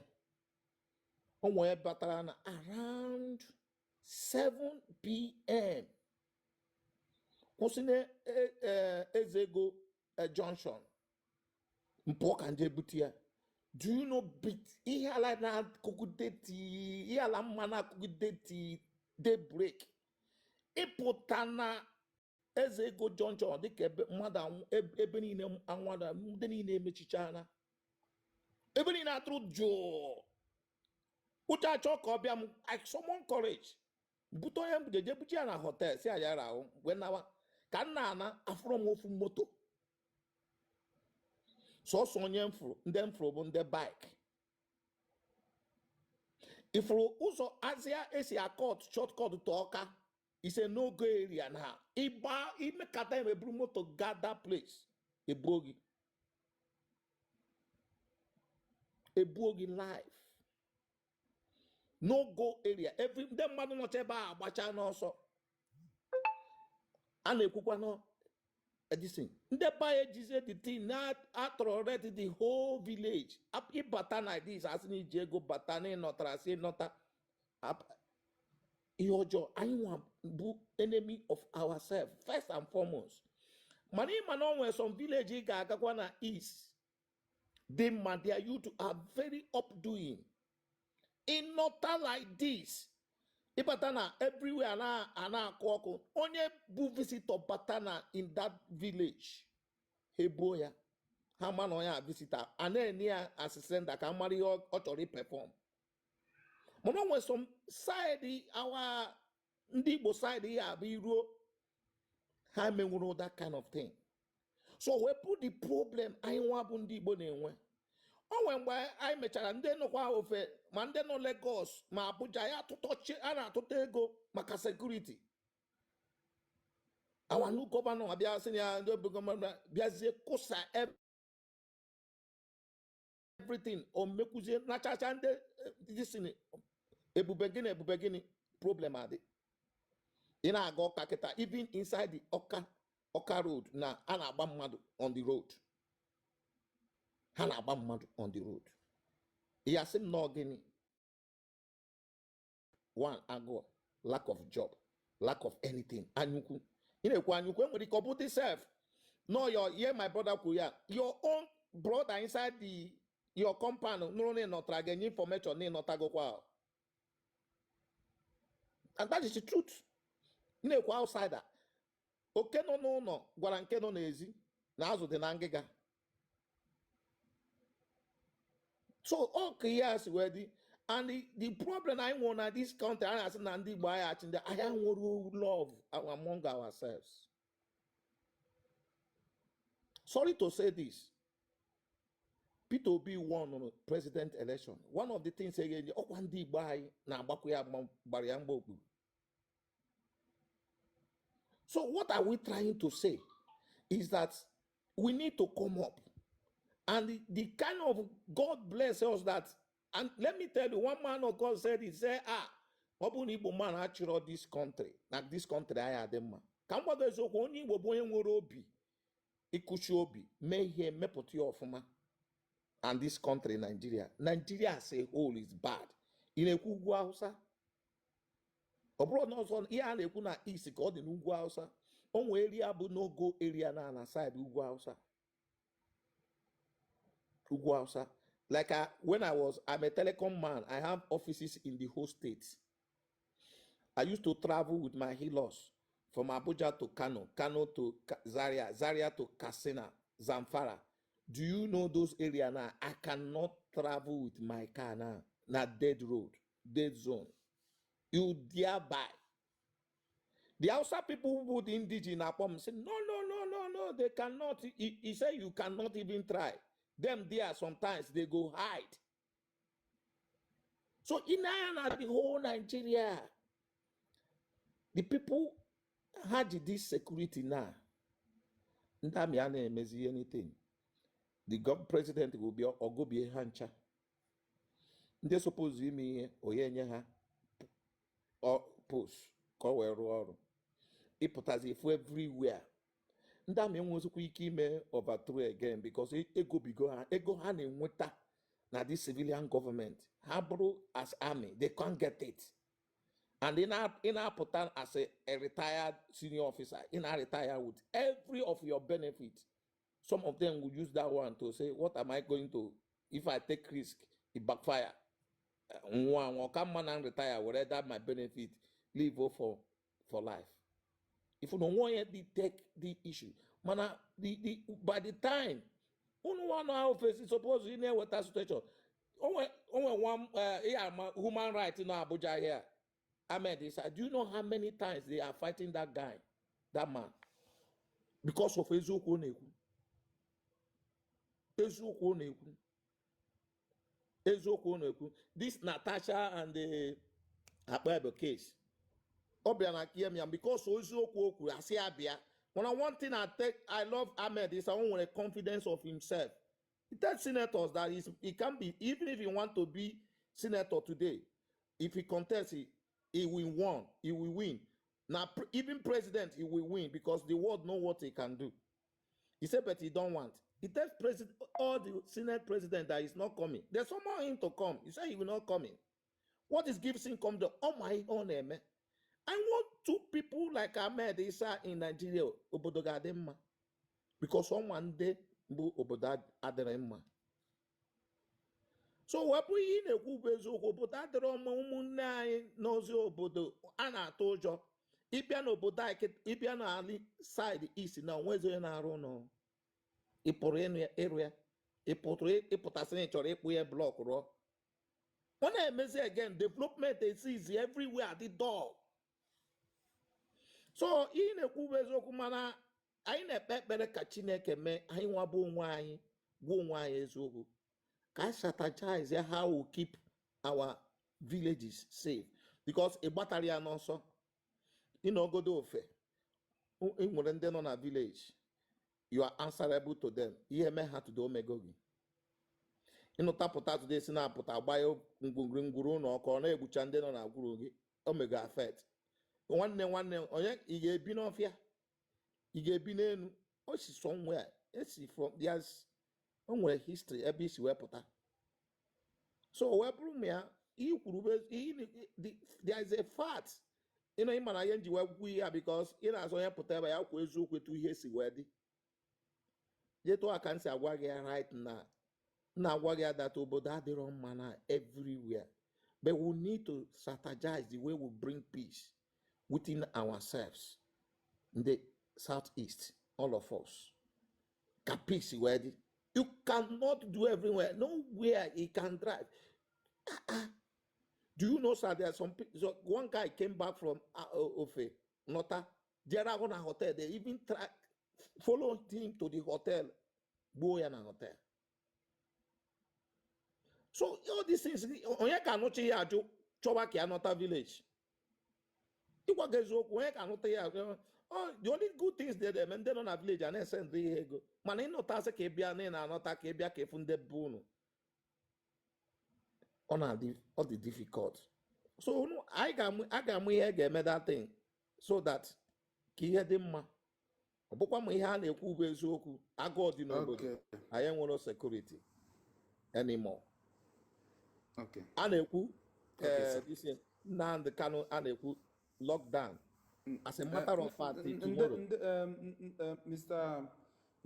Onwe batara na around 7 p.m. kwụsị na Ezego Junction. Mpọ ka ndị ebute ya. Do you know ihe ala na kugudeti, ihe ala mma na kugudeti daybreak. Ịpụta na Ezego Junction dịka ebe mmadụ ebe niile anwada ndị niile emechichana. Ebe niile atụrụ jụụ. Uche achọ ka ọ bịa m, I summon courage. Bute onye mbujeje bute ya na hotel si ayara ahụ wee nawa ka nna ana afụrụ m ofu moto. Sọsọ onye mfuru ndị mfuru bụ ndị bike. Ifuru ụzọ Azia esi akọt shortcut to Ọka ise no go area na ịgba imekata emeburu moto gather place ebuo gị live. No go area every ndị mmadụ nọcha ebe a agbacha n'ọsọ. A na-ekwukwa nọ Edison. Ndị baya ejizie the thing na atọrọ the whole village. Ịbata na this asị na iji ego bata na ịnọtara asị ịnọta. Ihe ọjọọ anyị nwa bụ enemy of ourselves first and foremost. Mana ịma na onwe some village ị ga-agakwa na east. They man, their youth are very updoing. In not like this. Ibatana everywhere ana akụ onye bụ visitor batana in that village. Heboya. Ha man onye visitor. Ane ya asisenda ka mari ọ chọrọ perform. Mama when some side our ndị Igbo side ya bụ iruo ha menwuru that kind of thing. So we put the problem anyị nwa bụ ndị Igbo na-enwe. Onwe mgbe anyị mechara ndị nọkwa ofe ma ndị nọ Lagos ma Abuja ya a na-atụta ego maka security. Our new governor abịa sị ya ndị gọvanọ bịazie kụsa everything o mekwuzie nachacha ndị disini ebube gịnị problem adị. Ị na-aga Ọka kịta even inside the Ọka road na a na-agba mmadụ on the road. Ha na-agba mmadụ on the road. Ya sị m na gịnị? One, agụọ, lack of job, lack of anything. Anyukwu. Ị na-ekwu anyukwu enwere ike ọ bụ the self. No, yeah, my brother kwuru ya. Your own brother inside your compound nụrụ na ịnọtara gị information na ịnọtagokwa. And that is the truth. na-ekwu outsider. Oke nọ n'ụlọ gwara nke nọ n'ezi na azụ dị na ngịga. So okay, yes, ready. And the problem I want at this country, I ask Nandi by acting that I want love among ourselves. Sorry to say this. Peter Obi won on president election. One of the things again, oh, one day by na Bariambo. So what are we trying to say is that we need to come up. And the kind of God bless us that, and let me tell you, one man of God said, he said, Obu Igbo man actually this country, like this country I had them. Kamba dezo only Igbo boy obi, ikushi obi, may he mepoti ofuma. And this country, Nigeria as a whole is bad. In a Ugwu Hausa, abroad not on here and a east called in Ugwu Hausa. On area but no go area na side Ugwu Hausa. Ugwu Hausa. Like when I'm a telecom man, I have offices in the whole states. I used to travel with my healers from Abuja to Kano, Kano to Zaria, Zaria to Katsina, Zamfara. Do you know those areas now? I cannot travel with my car now. Not dead road, dead zone. You thereby. The Hausa people who would indigenous say, no, they cannot. He said you cannot even try. Them there sometimes they go hide. So in the whole Nigeria, the people had this security now. Anything. The president will be or go be a hancha. They suppose you me or yenyaha or post call or it put as if everywhere. Ndame was quick email overthrow again because ego hand in winter. Now this civilian government, Habro as army, they can't get it. And in our portal as a retired senior officer, in our retire with every of your benefits. Some of them will use that one to say, what am I going to, if I take risk, it backfire. One come man and retire, whatever my benefit, leave for life. If you don't want to take the issue, man, by the time, one office is supposed to know what that situation. Only one human right in Abuja here. Ahmed, do you know how many times they are fighting that guy, that man? Because of Ezoku. This Natasha and the Abebe case. Because one thing I love Ahmed is I want a confidence of himself. He tells senators that he can be, even if he want to be senator today, if he contests, he will win. Now, even president, he will win because the world know what he can do. He said, but he don't want. He tells all the Senate president that he's not coming. There's someone him to come. He said he will not come in. What is gives him come to oh my own man? I want two people like Ahmed Isa in Nigeria, Obodogadema. Because someone day Obodad Aderema. So what we in a Gubezo Obodadroma knows Obodo Anna told you. Ipiano Bodak, Ipiano Ali side east now, where's the Narono? Iporene area, Ipotasen, block, raw. When I say again, development is easy everywhere at the door. So, in a Kubezokumana, I in a better Kachineke, I want wine, is over. Can strategize how we keep our villages safe because a battalion also, go do in on a village. You are answerable to them. You may have to do Omegogi. Tapota today, Sinapota, bio, Nguru, or Corner, Buchandon on a Gurugi, Omega effect. One name, oh, yeah, he gave been off here. He gave been in, oh, she's somewhere. It's from there's somewhere history, a bit weapota. So, Webrumia, there is a fact. Him and I end we are because as I put over, I will zook with 2 years already. Yet I can say right now. Now, that Oboda they run manner everywhere. But we need to strategize the way we bring peace. within ourselves in the southeast, all of us. Capisci, ready? You cannot do everywhere. Nowhere he can drive. Do you know, sir, there are some people, so one guy came back from Ofe, Nota, there are on a hotel. They even followed him to the hotel, Boyana Hotel. So all these things, onye cannot see a Chobaki Anota village. It was onye cannot hear. Oh, the only good things they and then on a village and then send the ego. Man, ain't not as a Kebia and not a Kebia Kefunde Bono. On all the difficult. So no, I got me again that thing so that Kia de ma. Obokwa mo ihe a na-ekwu bụ eziokwu. Agod n'obodo. I ain't want no security anymore. Okay. A na-ekwu this is now the Kano a na-ekwu lockdown. As a matter of fact, tomorrow.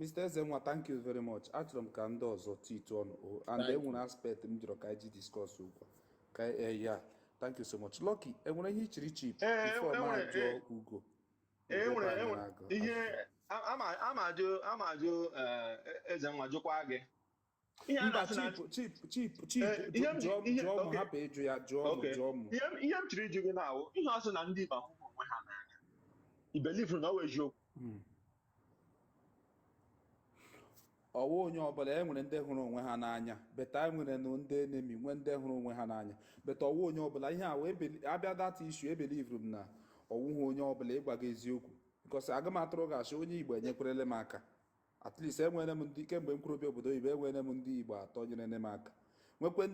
Mr. Ezenwa, thank you very much. Achọrọ m ka ndị ọzọ tito ọnụ and enwere aspect m jụrụ ka anyị ji discuss ugwu. Yeah, thank you so much. Lucky, enwere ihe ichiri chip before ma jụọ Ugo. Ihe amajụ Ezenwa jụkwa gị. Mba, chip, jụọ m hapụ ịjụ ya, jụọ m. Ihe m chiri ịjụ gị na-awụ ihe ọ sị na ndị Igbo ahụhụ onwe ha n'anya. I believe na ọ wụ eziokwu. Ọwụ onye ọbụla enwere ndị hụrụ onwe ha n'anya beta enwere ndị enemy nwe ndị hụrụ onwe ha n'anya beta ọwụ onye ọbụla ihe a wee abịa data issue ebelieve m na ọwụghị onye ọbụla ịgwaga eziokwu because aga m atụrụ gachi onye Igbo enyekwerele m aka at least enwere m ndị kemgbe m kwurobịa obodo oyibo enwere m ndị Igbo atọ nyere m aka nwekwe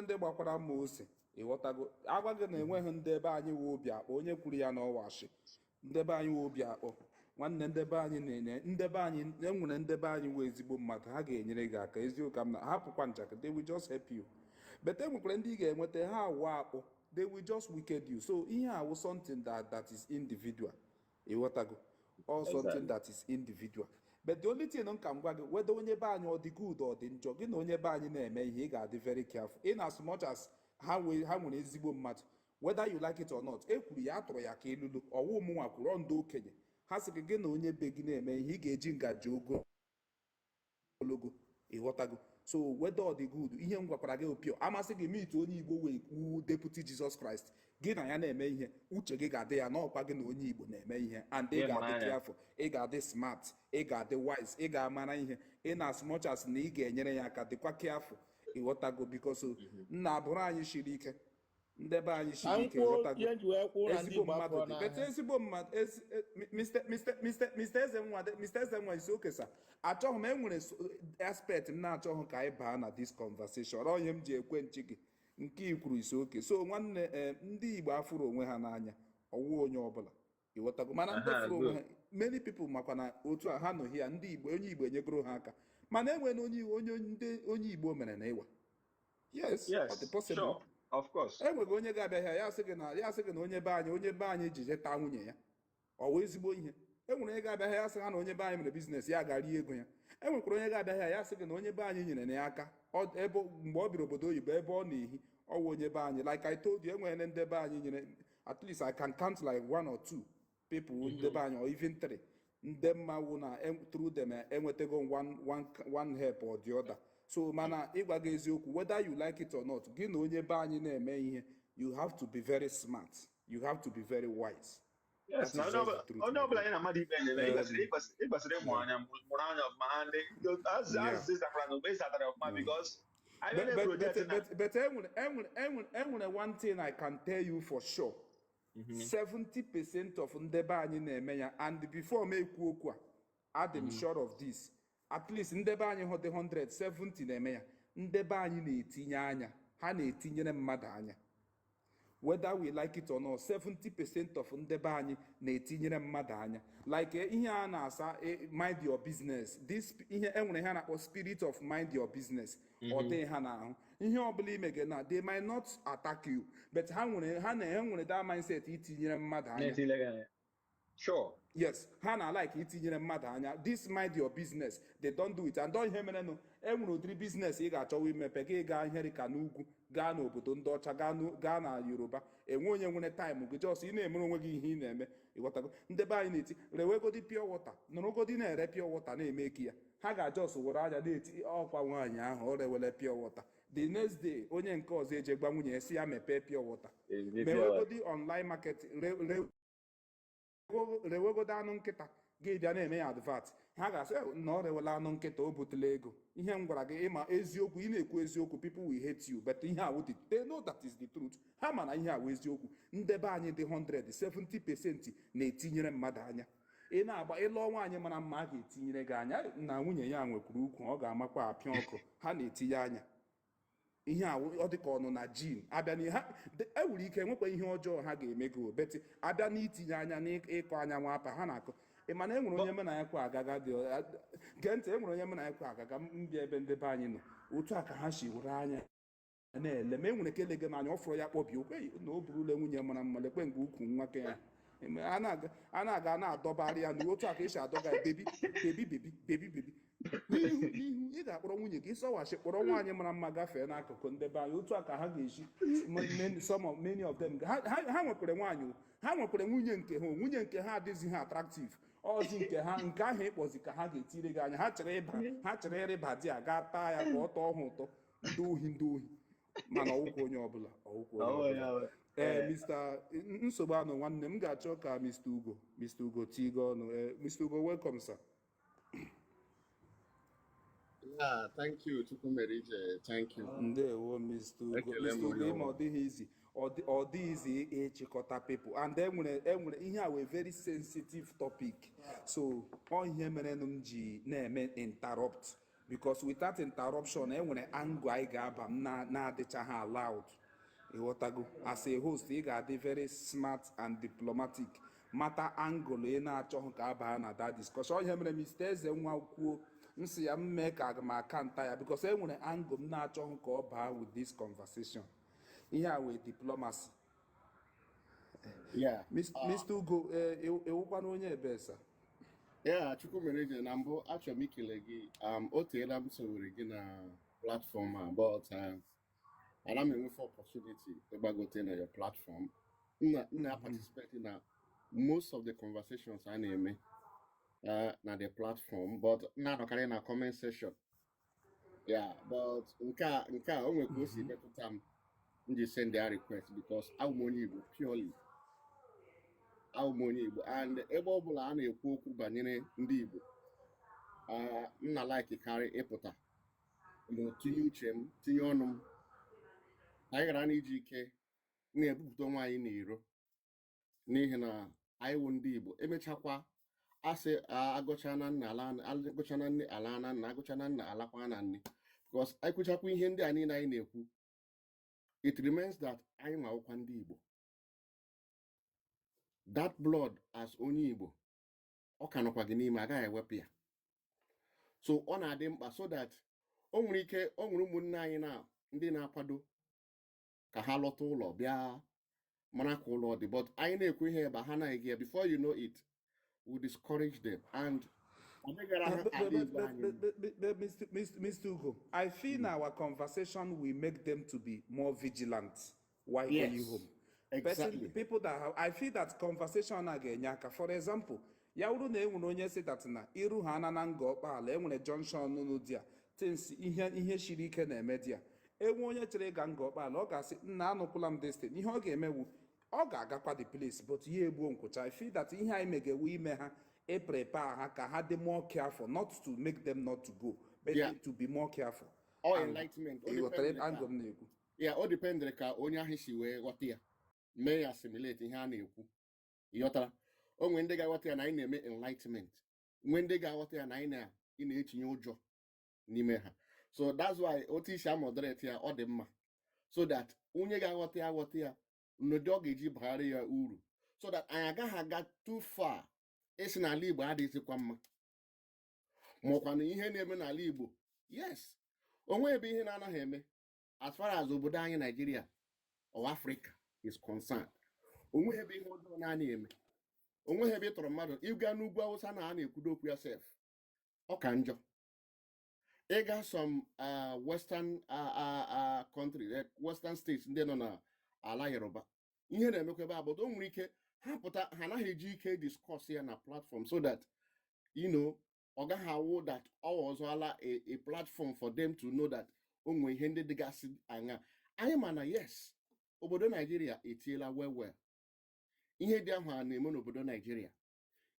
ndị gbakwara mma ose ịghọtago agwa gị na enweghị ndị ebe anyị wee obi akpọ onye kwuru ya n'ọwashi ndị be anyị wee obi akpọ nwanne ndebe anyị na-enye ndebe anyị enwere ndebe anyị wee ezigbo mmadụ ha ga-enyere gị aka eziokwu m na hapụkwa njakịrị they will just help you but enwekwara ndị ị ga-enweta ha awụ akpọ they will just wicked you so ihe awụ something that is individual ịghọtago or something that is individual but the only thing nka m gwa gị whether onye be anyị ọ dị good ọ dị njọ gị na onye be anyị na-eme ihe ị ga-adị very careful in as much as ha nwere ezigbo mmadụ whether you like it or not e kwuru ya atụrụ ya ka elulu ọwụ ụmụnwa kwuru ndị okenye ha sị gị na onye be gị na-eme ihe ị ga-eji ngaji ogologo ịghọtago so whether ọ dị good ihe m gwakwara gị opio amasị gị meet onye Igbo wee kwuo deputy Jesus Christ gị na ya na-eme ihe uche gị ga-adị ya n'ọkwa gị na onye Igbo na-eme ihe and ị ga-adị careful ị ga-adị smart ị ga-adị wise ị ga-amara ihe in as much as na ị ga-enyere ya aka dịkwa careful ịghọtago because nna abụrụ anyị shiri ike ndị be anyị shiri ike ịghọtago ezigbo mmadụ dị bete ezigbo mmadụ Mr. Ezenwa isi okesa achọghị m enwere aspect m na-achọghị ka anyị baa na this conversation onye m ji ekwe nchi gị nke ikwuru isi oke so nwanne ndị Igbo afụrụ onwe ha n'anya ọwụ onye ọbụla ịghọtago mana ndị fụrụ onwe ha many people makwa na otu a ha nọghị ya ndị Igbo onye Igbo enyegoro ha aka mana enwere onye Igbo mere na ịwa yes ọ dị possible. Sure. Of course. Enweghị onye ga-abịa ya ya sị gị na onye be anyị ji jeta nwunye ya ọ wụ ezigbo ihe enwere onye ga-abịa ya sị ha na onye be anyị mere biznes ya ga-rie ego ya enwekwara onye ga-abịa ya sị gị na onye be anyị nyere na ya aka ebe mgbe ọ biri obodo oyibo ebe ọ na-ehi ọwụ onye be anyị like I told you enwere ndị be anyị nyere at least I can count like 1 or 2 people ndị be anyị or even 3 ndị mma wụ na through them enwetago one help or the other so mana ịgwa gị eziokwu whether you like it or not gị na onye be anyị na-eme ihe you have to be very smart you have to be very wise. Yes, na onye ọbụla anyị na mmadụ ibe na-eme ịkwesịrị ịmụ anya mụrụ anya ọfụma ndị azụzụ zakwara na mgbe ịzatara ọfụma because but enwere one thing I can tell you for sure 70% of ndị be anyị na-eme ya and before m ekwu okwu a adị m sure of this at least ndebe anyị hụ dị 170 na-eme ya ndebe anyị na-etinye anya ha na-etinyere mmadụ anya whether we like it or not 70% of ndebe anyị na-etinyere mmadụ anya like ihe a na-asa mind your business this ihe enwere ha na-akpọ spirit of mind your business ọ dị ha n'ahụ ihe ọbụla ime gị na they might not attack you but ha nwere that mindset itinyere mmadụ anya. Sure. Yes, ha na like itinyere mmadụ anya this mind your business they don't do it and don't ihe merenụ enwere ụdịrị business ị ga-achọwa imepe gị gaa ihe dị ka n'ugwu gaa n'obodo ndị ọcha gaa na yoruba enwe onye nwere taịmụ gị jọs ị na-emere onwe gị ihe ị na-eme ịghọtago ndị be anyị na-eti rewegodi pure water nọrọgodi na-ere pure water na-eme eki ya ha ga-ajọs were anya na-eti ọkwa nwaanyị ahụ o rewele pure water the next day onye nke ọzọ eje gwa nwunye ya si ya mepee pure water mewegodi online market rewegodi anụ nkịta gị bịa na-eme ya advat ha ga-asị na ọ rewela anụ nkịta o butela ego ihe m gwara gị ịma eziokwu ị na-ekwu eziokwu people will hate you but ihe awụ they know that is the truth ha ma na ihe awụ eziokwu ndebe anyị dị 100 70% na-etinyere mmadụ anya ị na-agba ịlụọ nwaanyị mara mma a ga-etinyere gị anya na nwunye ya nwekwuru ukwu ọ ga-amakwa apịa ọkụ ha na-etinye anya ihe ọ dị ka ọnụ na jin abịa na ha enwere ike nwekwa ihe ọjọọ ha ga-eme gị obeti abịa n'itinye anya n'ịkọ anya nwapa ha na-akọ ịma na enwere onye mena ya kwa agaga dị gee ntị enwere onye mena ya kwa agaga mbịa ebe ndị be anyị nọ otu a ka ha si were anya na-ele ma enwere kele gị n'anya ọ fụrụ ya kpọbi okwe na o burule nwunye mara mma lekwe nke ukwu nwa ke ya a na-aga na-adọbarị ya na otu a ka esi adọga ya bebi n'ihu ị ga-akpọrọ nwunye gị ịsọwachi kpọrọ nwaanyị mara mma gafee n'akụkụ ndebe anyị otu a ka ha ga-eji many of them ha nwekwara nwaanyị ha nwekwara nwunye nke ha adịghị ha attractive ọzi nke ahụ ịkpọzi ka ha ga-etiri gị anya ha chere ịrịba di a gaa taa ya ka ọ tọọ ha ụtọ ndị ohi mana ọwụkwa onye ọbụla nsogbu anụ nwanne m ga-achọ ka Mr. Ugo tigo ọnụ Mr. Ugo welcome sir. Yeah, thank you, Chukwumerije. Thank you. Ndewo, Mr. Ugo, ma ọ dịghị izi ọ dịghịzi ịchịkọta people and enwere ihe a wee very sensitive topic so ọ ihe mere m ji na-eme interrupt because without interruption enwere angle anyị ga-aba m na-adịchaghị allowed ịghọtago as a host ị ga-adị very smart and diplomatic mata angle ị na-achọghị ka abaa na that discussion ihe mere Mr. Eze nwa kwuo nsị ya mmee ka aga m akanta ya because enwere angle m na-achọghị ka ọ baa with this conversation ihe a wee diplomacy. Yeah. Mr. Ugo ewukwana onye ebesa. Yeah, Chukwumerije na mbụ achọrọ m ikele gị o teela m sowere gị na platform a but ana m enwefe opportunity ịgbagote na your platform na participate na most of the conversations a na-eme na the platform but na-anọkarị na comment section. Yeah, but nke a o nwere ka o si metụta m ji send their request because abụ m onye Igbo purely abụ m onye Igbo and ebe ọ bụla a na-ekwu okwu banyere ndị Igbo m na like karị ịpụta tinye uche m tinye ọnụ m anyị gara n'iji ike na-ebupụta nwaanyị n'iro n'ihi na anyị wụ ndị Igbo emechakwa asị agụcha na nna agụcha na nne ala na nna agụcha na nna alakwa na nne because anyị kwụchakwa ihe ndị a niile anyị na-ekwu it remains that anyị ma ọkwa ndị Igbo that blood as onye Igbo ọ ka nọkwa gị n'ime agaghị ewepụ ya so ọ na-adị mkpa so that o nwere ụmụnne anyị na ndị na-akwado ka ha lọta ụlọ bịa mara ka ụlọ dị but anyị na-ekwu ihe ebe ha na-ege ya before you know it we discourage them and Mr. Ugo, I feel our conversation will make them to be more vigilant while going home. Exactly. People that have, I feel that conversation again, for example, ya wuru na enwere onye si that na iru ha na nga ọkpala enwere junction nunu dia things ihe shiri ike na-eme dia enwe onye chere ga nga ọkpala ọ ga-asị nna anụkwula m destiny ihe ọ ga-emewu ọ ga-agakwa the place but ya egbuo nkwụcha. I feel that ihe anyị megewu ime ha prepare ha ka ha dị more careful not to make them not to go but to be more careful. Enlightenment ọ dependere ka onye ahụ si wee ghọta ya mee ya assimilate ihe a na-ekwu ịghọtara onwe ndị ga-aghọta ya na anyị na-eme enlightenment nwe ndị ga-aghọta ya na anyị na-etinye ụjọ n'ime ha so that's why otu isi amoderate ya ọ dị mma so that onye ga-aghọta ya n'ụdị ọ ga-eji bagharị ya uru so that anyị agaghị aga too far esi n'ala Igbo adịghịzikwa mma maọkwa na ihe na-eme n'ala Igbo yes onwe ebe ihe na-anaghị eme as far as obodo anyị Nigeria or Africa is concerned onwe ebe ihe ọjọọ na-anaghị eme onwe ebe ịtọrọ mmadụ ịga n'ugwu Awụsa na a na-ekwudo okwu ya sef ọ ka njọ ega some western country western states ndị nọ na ala Yoruba ihe na-emekwa ebe a but o nwere ike ha pụta ha anaghị eji ike discuss ya na platform so that ọ gaghị awụ that ọ ọzọala a platform for them to know that o nwere ihe ndị dịgasị anya anyị ma na yes obodo Naijiria etiela well ihe dị ahụ a na-eme n'obodo Naijiria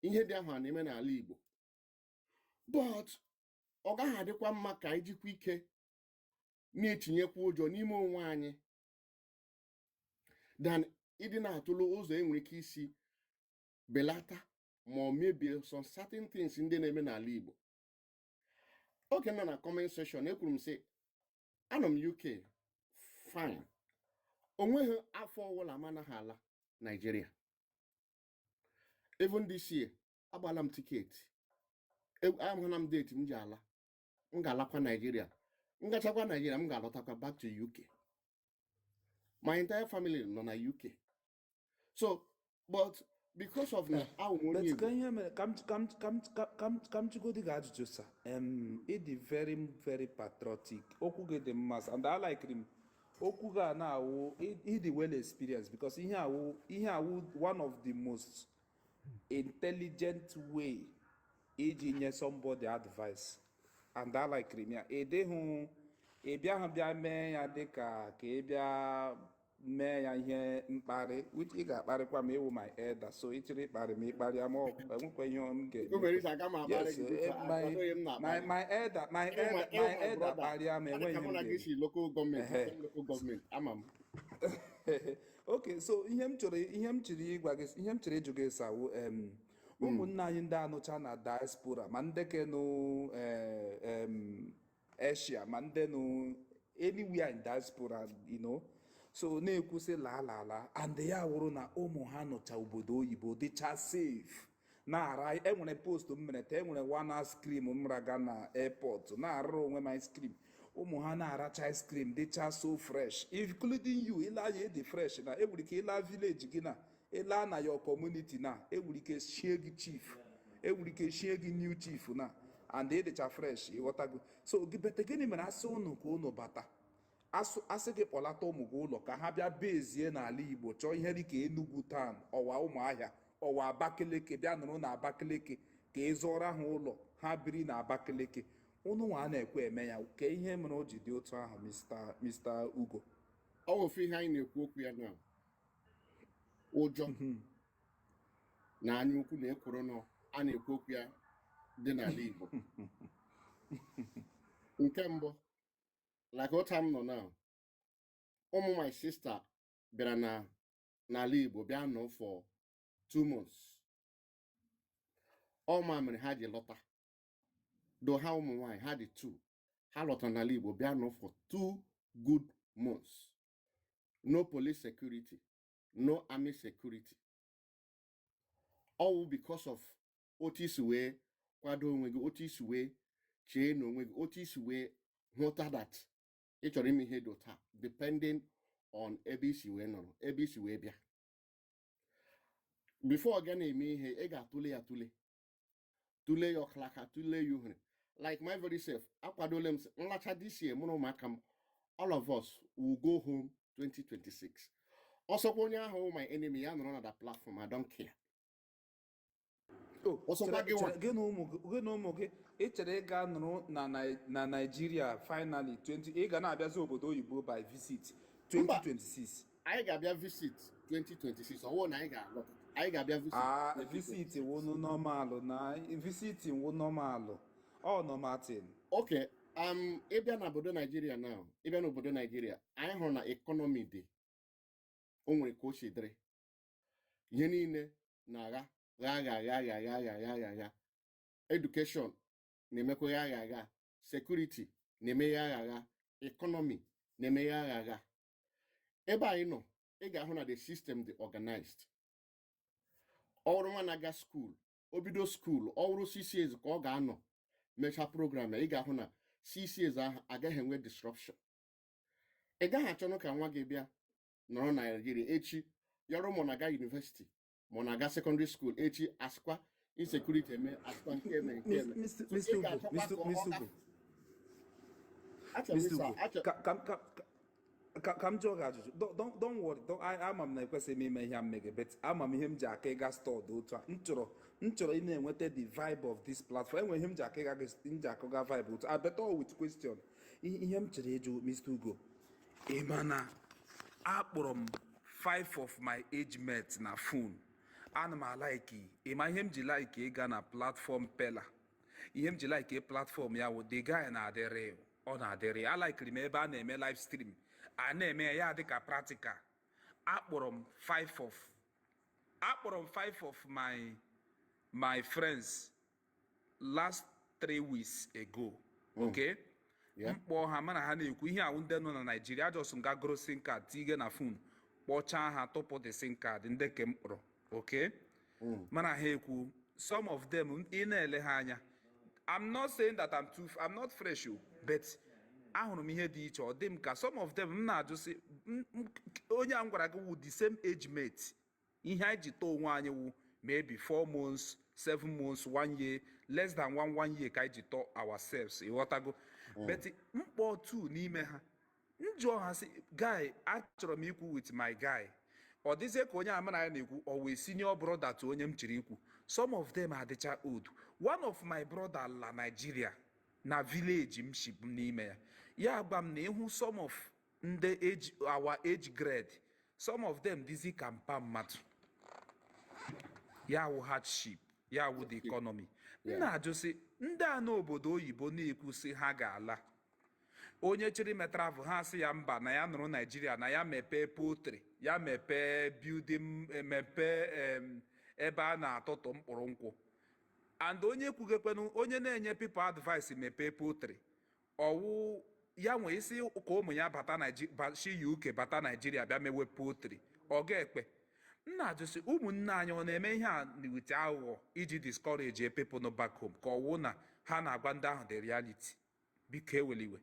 ihe dị ahụ a na-eme n'ala Igbo but ọ gaghị adịkwa mma ka anyị jikwa ike na-etinyekwa ụjọ n'ime onwe anyị dan ịdị na-atụlụ ụzọ enwere ike isi belata ma ọ mebie some certain things ndị na-eme n'ala Igbo. Oge nọ na comment section ekwuru m sị anọ m UK fine onweghị afọ ọbụla m anaghị ala Nigeria even this year agbala m tiketi ahụla m date m ji ala m ga-alakwa Nigeria m gachakwa Nigeria m ga-alọtakwa back to UK. My entire family nọ na UK so but because of na but kam chigodi ga ajụjụ sa it is very very patriotic okwu gị dị mma and I like him okwu ga na-awụ he dị well experienced because ihe awụ one of the most intelligent way iji nye somebody advice and I like him ya edeghụ ịbịa ha bịa mee ya dịka ka ị bịa mee ya ihe mkparị which ị ga-akparịkwa ma ewu my elder so ịchịrị ịkparị ma ịkparịa ma enwekwa ihe m ga-eme my elder kparịa ma enweghị m okay so ihe m chọrọ ịjụ gị sawo ụmụnne anyị ndị anụcha na diaspora ma ndị kenụ Asia ma ndị nụ anywhere in diaspora so na-ekwusị la and ya wụrụ na ụmụ ha nọcha obodo oyibo dịcha safe na-ara enwere post m mere ta enwere one ice cream m raga na airport na-arụrụ onwe m ice cream ụmụ ha na-aracha ice cream dịcha so fresh including you ịla ya dị fresh na enwere ike ịla village gị na ịla na your community na enwere ike shie gị chief enwere ike shie gị new chief na and ịdịcha fresh ịghọtago so bete gịnị mere asị ụnụ ka ụnụ bata asị gị kpọlata ụmụ gị ụlọ ka ha bịa bezie n'ala Igbo chọọ ihe dịka Enugu town ọwa Ụmụahịa ọwa Abakaliki bịa nụrụ na Abakaliki ka ị zụọrọ ha ụlọ ha biri na Abakaliki ụnụ nwa na-ekwe eme ya ka ihe mere o ji dị otu ahụ Mr. Ugo ọ ofe ihe anyị na-ekwu okwu ya na ụjọ na anya ukwu na ekworo nọ a na-ekwu okwu ya dị n'ala Igbo nke mbụ like what time nọ now ụmụ my sister bịara n'ala Igbo bịa nọ for 2 months ọma mere ha ji lọta do ha ụmụ nwaanyị ha dị 2 ha lọtara n'ala Igbo bịa nọ for 2 good months no police security no army security all because of otu isi wee kwado onwe gị otu isi wee chee n'onwe gị otu isi wee hụta that ị chọrọ ime ihe dị ụta depending on ebe isi wee nọrọ ebe isi wee bịa before ga na-eme ihe ị ga-atụle ya tụle ya ọklaka tụle ya uhere like my very self akwadole m nlacha this year mụrụ ụmụaka m all of us will go home 2026 ọsọkwa onye ahụ my enemy ya nọrọ na that platform I don't care gị na ụmụ gị ị chere ịga nụrụ na Nigeria finally ị ga na-abịazi obodo oyibo by visit 2026 anyị ga-abịa visit 2026 ọwụ na anyị ga-alọta anyị ga-abịa visit wụ normalụ na visit wụ normalụ ọ normatin okay ịbịa na obodo Nigeria now ịbịa na obodo Nigeria anyị hụrụ na economy dị o nwere ka o si dịrị ihe niile na-agha gha education na-emekwa gha security na-eme gha economy na-eme gha ebe anyị nọ ị ga-ahụ na the system dị organized ọrụ nwa na-aga school obido school ọrụ 6 years ka ọ ga-anọ mechaa program ị ga-ahụ na 6 years ahụ agaghị enwe disruption ị gaghị achọnụ ka nwa gị bịa nọrọ na Nigeria echi yọrọ mụ na-aga university mụ na-aga secondary school echi asịkwa insecurity eme asịkwa nke eme Mr. Ugo Mr. Ugo, ka m jụọ gị ajụjụ. Don't worry, ama m na ekwesịghị m ime ihe m mege, but ama m ihe m ji aka ịga store dị otu a. M chọrọ ị na-enweta the vibe of this platform. Enwere ihe m ji aka ga vibe otu a. Better with question. Ihe m chere ịjụ Mr. Ugo, ị ma na akpọrọ m 5 of my age mates na phone. Ana m alaiki, ị ma ihe m ji like ịga na platform Pella. Ihe m ji like platform ya wụ the guy na-adị real. Ọ na-adị real. Alikiri m ebe a na-eme live stream. A na-eme ya dịka practical. Akpọrọ m 5 of my friends last 3 weeks ago. Okay? Mkpọ ha mana ha na-ekwu ihe awụ ndị nọ na Nigeria just nga goro sim card tige na phone kpọchaa ha tụpụ the sim card ndị ke mkpọrọ. Okay? Mana ha ekwu some of them ị na-ele ha anya. I'm not saying that I'm not fresh, but ahụrụ m ihe dị iche. Ọ dị m ka some of them m na-ajụ sị onye a m gwara gị wụ the same age mate. Ihe anyị ji tọọ onwe anyị wụ maybe 4 months, 7 months, 1 year, less than 1 year ka anyị ji tọọ ourselves. Ịghọtago? But mkpọ 2 n'ime ha njụọ ha sị guy, achọrọ m ikwu with my guy. Ọ dịzie ka onye amara ya na-ekwu ọ wee senior brother to onye m chiri ikwu. Some of them adịcha old. One of my brother la Nigeria na village m ship n'ime ya. Ya gba m na ịhụ some of ndị our age grade, some of them dịzi ka mpa mmadụ. Ya wụ hardship, ya wụ the economy. M na-ajụ sị ndị a n'obodo oyibo na-ekwu sị ha ga-ala. Onye chịrị me travel ha sị ya mba na ya nụrụ Nigeria na ya mepee poultry, ya mepee building, mepee ebe a na-atụtụ mkpụrụ nkwụ. And onye kwugekwenu onye na-enye people advice mepee poultry ọwụ ya nwee isi ka ụmụ ya shi UK bata Nigeria bịa mewe poultry ọ ga-ekpe. M na-ajụsị ụmụnne anyị ọ na-eme ihe a with aghụghọ iji discourage people no back home ka ọwụ na ha na-agwa ndị ahụ the reality. Biko eweliwe.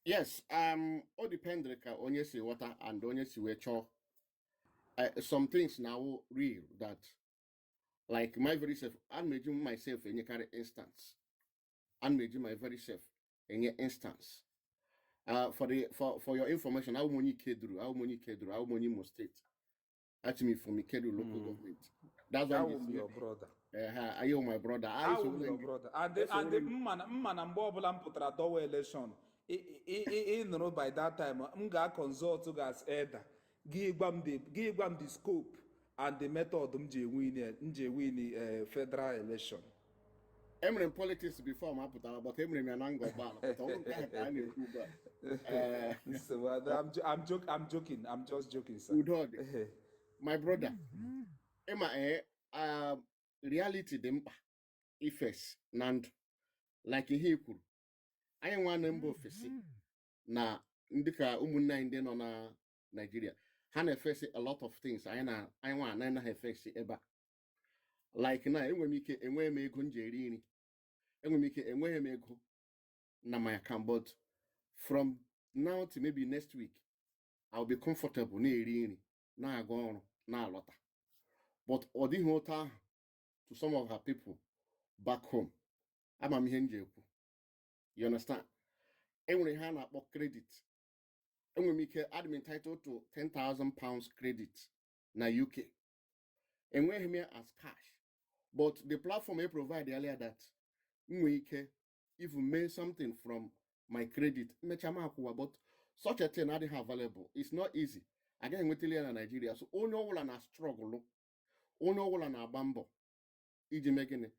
Yes, all depends ka onye si wata and onye si wee chọọ. Some things now real that like my very self, I'm making myself any kind of instance. I'm making my very self any instance. For your information, how many Kedru, how many Imo State. Actually, from Kedru local government. That's why I your brother. I am my brother. I am your brother. And the man and Bob Lamputra do election. In by that time, I'm gonna consult to gas elder. Give them the scope and the method win federal election. I'm in politics before my put but I'm in an angle I'm joking. I'm just joking, sir. My brother, reality them effects nand like he could. I am one number of na ndika umunna inde no na Nigeria. Han face a lot of things. I want na have face eba. Like na enwe m ego njeri nri. Enwe m ego na my account, but from now to maybe next week I'll be comfortable na eri nri na aga ọrụ na alọta. But ọ dịghị otu ahụ to some of her people back home. Ama m ihe nje ekwu. You understand? Enwere ha na-akpọ credit. Enwere m ike I'm entitled to £10,000 credit na UK. Enweghị m as cash. But the platform I provide earlier that nwere ike even make something from my credit. Mechama akwụwa, but such a thing adịghị available. It's not easy. Agaghị enwetali ya na Nigeria. So onye ọbụla na struggle, onye ọbụla na-agba mbọ iji mee gịnị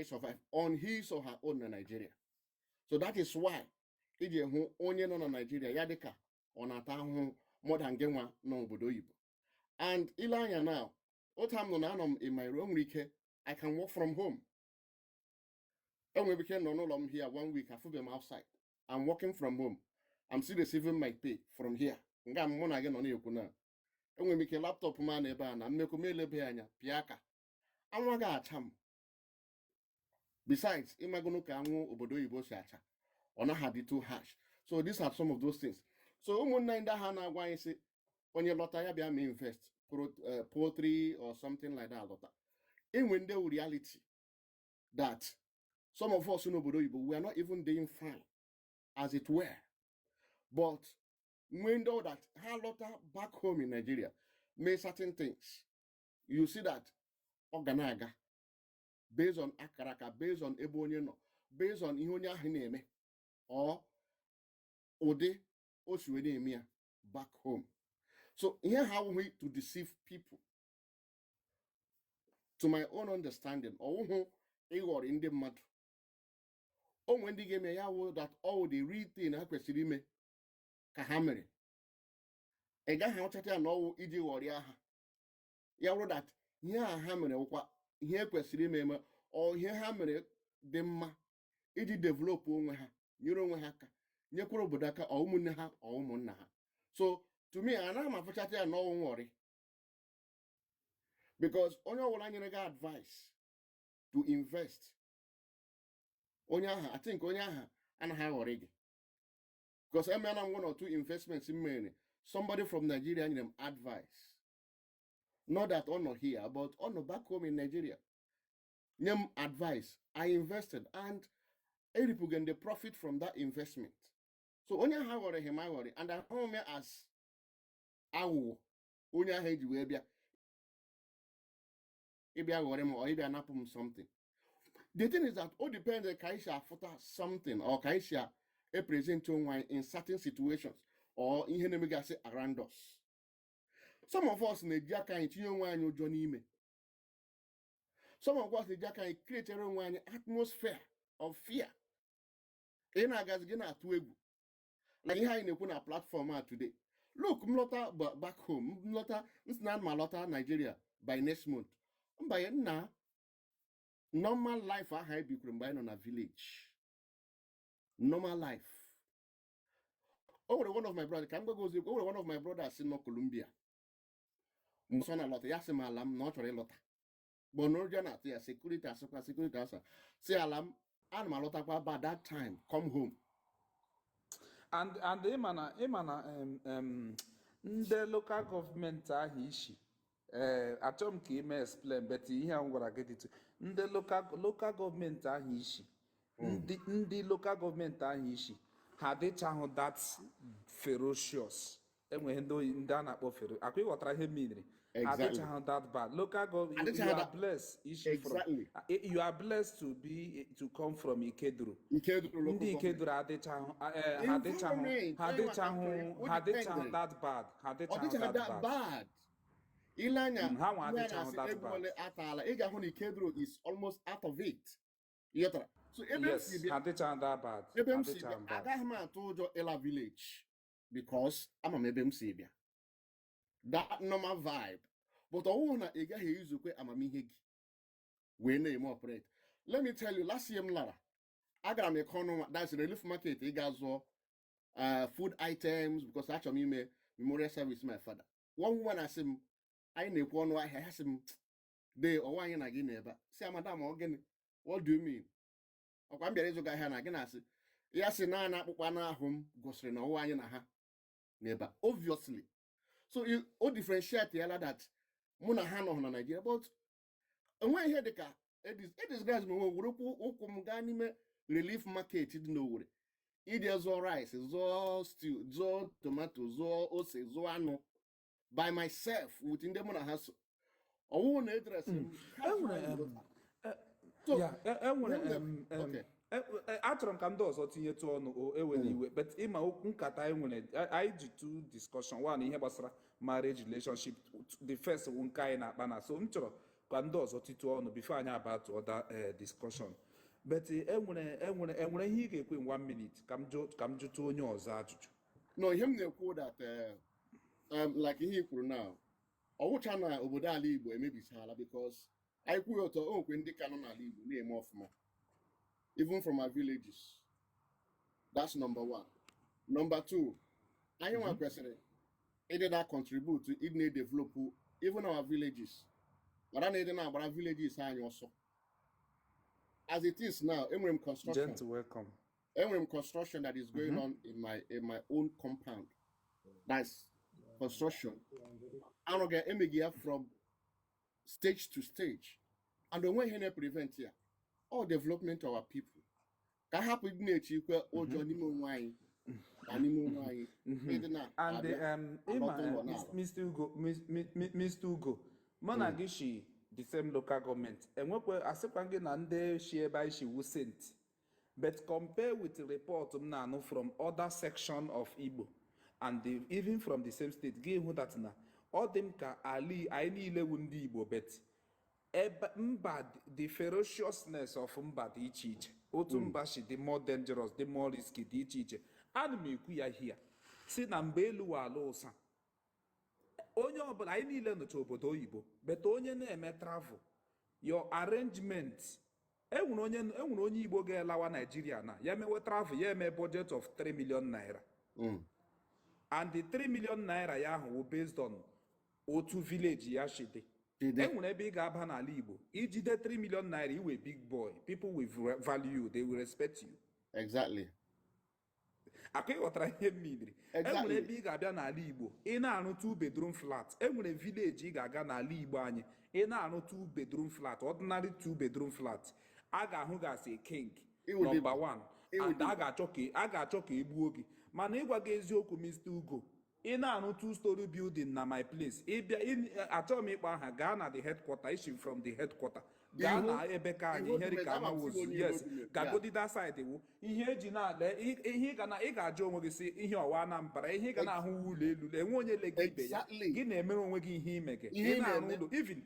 survive on his or her own na Nigeria. So that is why iji hụ onye nọ na Nigeria ya dịka ọ na-ata ahụhụ more than gị nwa n'obodo oyibo. And ile anya now, otu am nọ na anọ m in my room ike, I can work from home. Enwere ike nọ n'ụlọ m here 1 week, afụbe m outside. I'm working from home. I'm still receiving my pay from here. Nga mụ na gị nọ na-ekwu na enwere ike laptop m na ebe a na mmekọ m elebe anya pịa aka anwa ga-acha m. Besides, imagine ka anwụ obodo oyibo si acha, ọ naghị adị too harsh. So these are some of those things. So ụmụnne ndị ha na-agwa anyị sị onye lọta ya bịa ma invest poultry or something like that lọta. Enwe ndị reality that some of us n'obodo oyibo we are not even doing fine. as it were. But when though that Halota back home in Nigeria made certain things, you see that Oganaga, based on Akaraka, based on Ebonyeno, based on Ihonya Hineme, or Ode Oshuenemia back home. So here how we to deceive people. To my own understanding, or who in the mud. Oh, when they gave me a that all the real thing I question me, Kahamere. A guy how chatty and all iji warrior. Yawo that here hammer what here question me or here hammer them iji develop onwe ha, nyere onwe ha ka, nyekwara obodo aka or ụmụnne ha or ụmụnna ha. So to me, I am a chatty and no worry. Because only one I get advice to invest. I think Onyaha and how already. Because I'm one or two investments in many. Somebody from Nigeria need them advice. Not that honor here, but honor back home in Nigeria. Them advice. I invested and people get the profit from that investment. So Onyaha worry him, I worry. And I home as Awo. Onyaha head you ebia. Ebia worry or ebia napum something. The thing is that all depends on Kaisha after something or Kaisha a present in certain situations or in Henemigase around us. Some of us in the Jaka in Tiyon Johnny me. Some of us in the Jaka create a own atmosphere of fear. In a gazgina to egu. Like here in a platform today. Look, Mlota back home, Mlota, it's not Malota, Nigeria by next month. By now. Normal life I have been combined on a village. Normal life. Oh, one of my brothers, one of my brothers in Colombia. Musona lot, yasim alam, not a lot. But no jana, security, say alam, and malota by that time, come home. And emana the local government ishi. Achọm ka ime explain but ihe a m gwara gị dịtụ ndị local gọọmenti ahụ isi ndị local gọọmenti ahụ isi ha adịchahụ that ferocious enweghị ndị a na-akpọ fero akwa ịghọtara ihe mmiri ha adịchahụ that bad local government you are blessed isi from you are blessed to come from Ikeduru ndị Ikeduru adịchahụ ha adịchahụ that bad ha adịchahụ that bad. Ilanya, Ikedro is almost out of it. So yes, that bad. I told you Ella village because I'm a Mebem Sabia. That normal vibe. But I want to get his I'm a mihig. When they operate. Let me tell you, last year, Lara, I got a corner that's a relief market. I got food items because actually, memorial service my father. One woman I said, I know one why I has him day or why in again never. Say, Madame, again, what do you mean? I'm the guy again. I say, yes, Nana, Wana home, goes no why in a ha. Never, obviously. So you all differentiate the other that Mona hand on Nigeria, but when I hear the car, it is guys no relief market, you know. It is all rice, it's all stew, it's all tomatoes, all ose, it's all no. By myself within the Mona house. I won't address him. Achọrọ m ka ndị ọzọ tinyetụ ọnụ ewere iwe but ịma okwu nkata anyị ji two discussion one ihe gbasara marriage relationship the first nke anyị na-akpa na so m chọrọ ka ndị ọzọ titụ ọnụ before anyị about other discussion but enwere ihe ị ga-ekwe in 1 minute ka m jụtụ onye ọzọ ajụjụ. No, him na-ekwu that like ihe kwuru now ọwụcha na obodo ala Igbo emebisala because anyị kwughị ọtọ okwe ndị ka nọ n'ala Igbo na-eme ọfụma even from our villages. That's number one. Number two, anyị nwa kwesịrị ịdị that contribute to ịdị develop even our villages. Mara na ịdị na-agbara villages anyị ọsọ. As it is now, enwere m construction. Gentle welcome. Enwere m construction that is going on in my own compound. That's construction. And again, emeghe from stage to stage. And the way he prevent here, all development of our people. ka hapụ ịdị na-echikwe ụjọ n'ime onwe anyị na n'ime onwe anyị ịdị and na-abịa alọta ụlọ n'ala. Mr. Ugo mụ na gị shi the same local government enwekwe asịkwa gị na ndị shi ebe anyị shi wu sent but compare with the report m na-anụ from other section of Igbo and even from the same state gị hụ that na ọ dị m ka anyị niile wu ndị Igbo but mba the ferociousness of mba dị iche iche otu mba shi dị more dangerous dị more risky dị iche iche ana m ekwu ya hia si na mgbe elu ala ụsa onye ọbụla anyị niile nọcha obodo oyibo but onye na-eme travel your arrangement enwere onye Igbo ga-elawa Nigeria na ya mewe travel ya eme budget of 3 million naira and the 3 million naira ya ahụ wụ based on otu village ya shide enwere ebe ị ga-aba n'ala Igbo ijide 3 million naira iwe big boy people will value you, they will respect you. Exactly. Akụ ịghọtara ihe mmiri enwere ebe ị ga-abịa n'ala Igbo ị na-arụ 2 bedroom flat enwere village ị ga-aga n'ala Igbo anyị ị na-arụ 2 bedroom flat ordinary 2 bedroom flat a ga-ahụ gị as a king number 1 and a ga-achọ ka egbuo gị mana ịgwa gị eziokwu Mr. Ugo ị na-arụ 2-story building na my place ịbịa achọghị m ịkpọ aha gaa na the headquarter issue from the headquarter gaa na ebe ka anyị ihe dị ka amawozu yes gagodida side wu ihe eji na-ale ihe ị ga-ajụ onwe gị si ihe ọwa Anambra ihe ị ga na-ahụ ụlọ elu enwe onye lega ibe ya gị na-emere onwe gị ihe imege ị na-arụ ụlọ even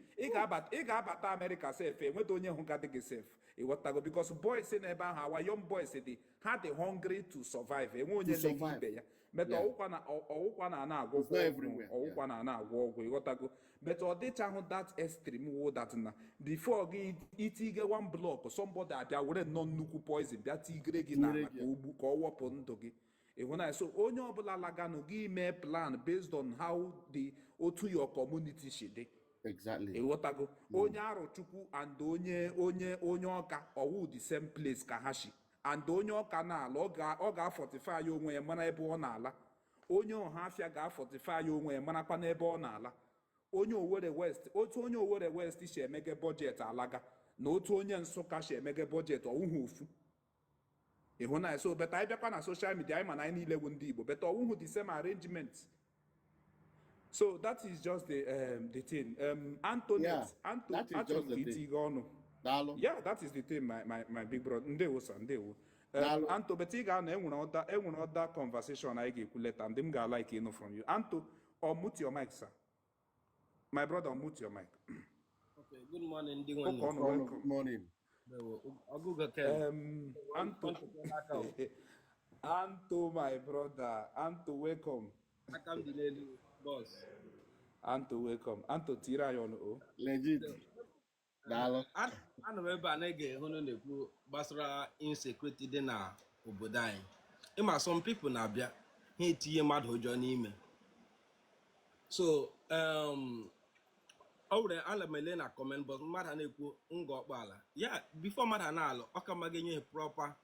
ị ga-abata America sef enweta onye hụ gadị gị sef ịghọtago because boys n'ebe ahụ awa young boys dị ha dị hungry to survive enwe onye lega ibe ya meta ọwụkwa na ana-agwọ ọgwụ ịghọtago meta ọ dịchahụ that extreme wo that na before gị itige 1 block somebody abịa were nnọọ nnukwu poison bịa tigere gị na ka ọ wepụ ndụ gị ịhụnanya so onye ọbụla laganụ gị mee plan based on how the otu your community shi dị ịghọtago onye Arochukwu and onye Ọka ọwụ the same place ka ha shi and onye Ọka na-ala ọ ga-afọtify ya onwe ya mara ebe ọ na-ala onye Ọhafịa ga-afọtify ya onwe ya marakwa n'ebe ọ na-ala onye Owerri West otu onye Owerri West si emege budget alaga na otu onye Nsụka si emege budget ọwụhụ ofu ịhụnanya so beta anyị bịakwa na social media anyị ma na anyị niile bụ ndị Igbo beta ọwụhụ the same arrangement so that is just the thing Antoinette achọrọ m ka itinye ọnụ yeah that is the thing my big brother ndewo sir ndewo Anto beta ị ga-anọ enwere other conversation anyị ga-ekwu leta ndị m ga-like ịnụ from you Anto mute your mic sir my brother mute your mic. Okay, good morning Good morning. Anto my brother Anto welcome. Boss. Anto welcome. Anto tiri anyị ọnụ o. Legit. Daalụ. Ana m ebe a na-ege hụnụ na-ekwu gbasara insecurity dị na obodo anyị. Ịma some people na-abịa ha etinye mmadụ ụjọ n'ime. So ọ were ala m ele na comment but mmadụ na-ekwu ngọ ọkpala ya before mmadụ na-alụ ọ ka maga nye proper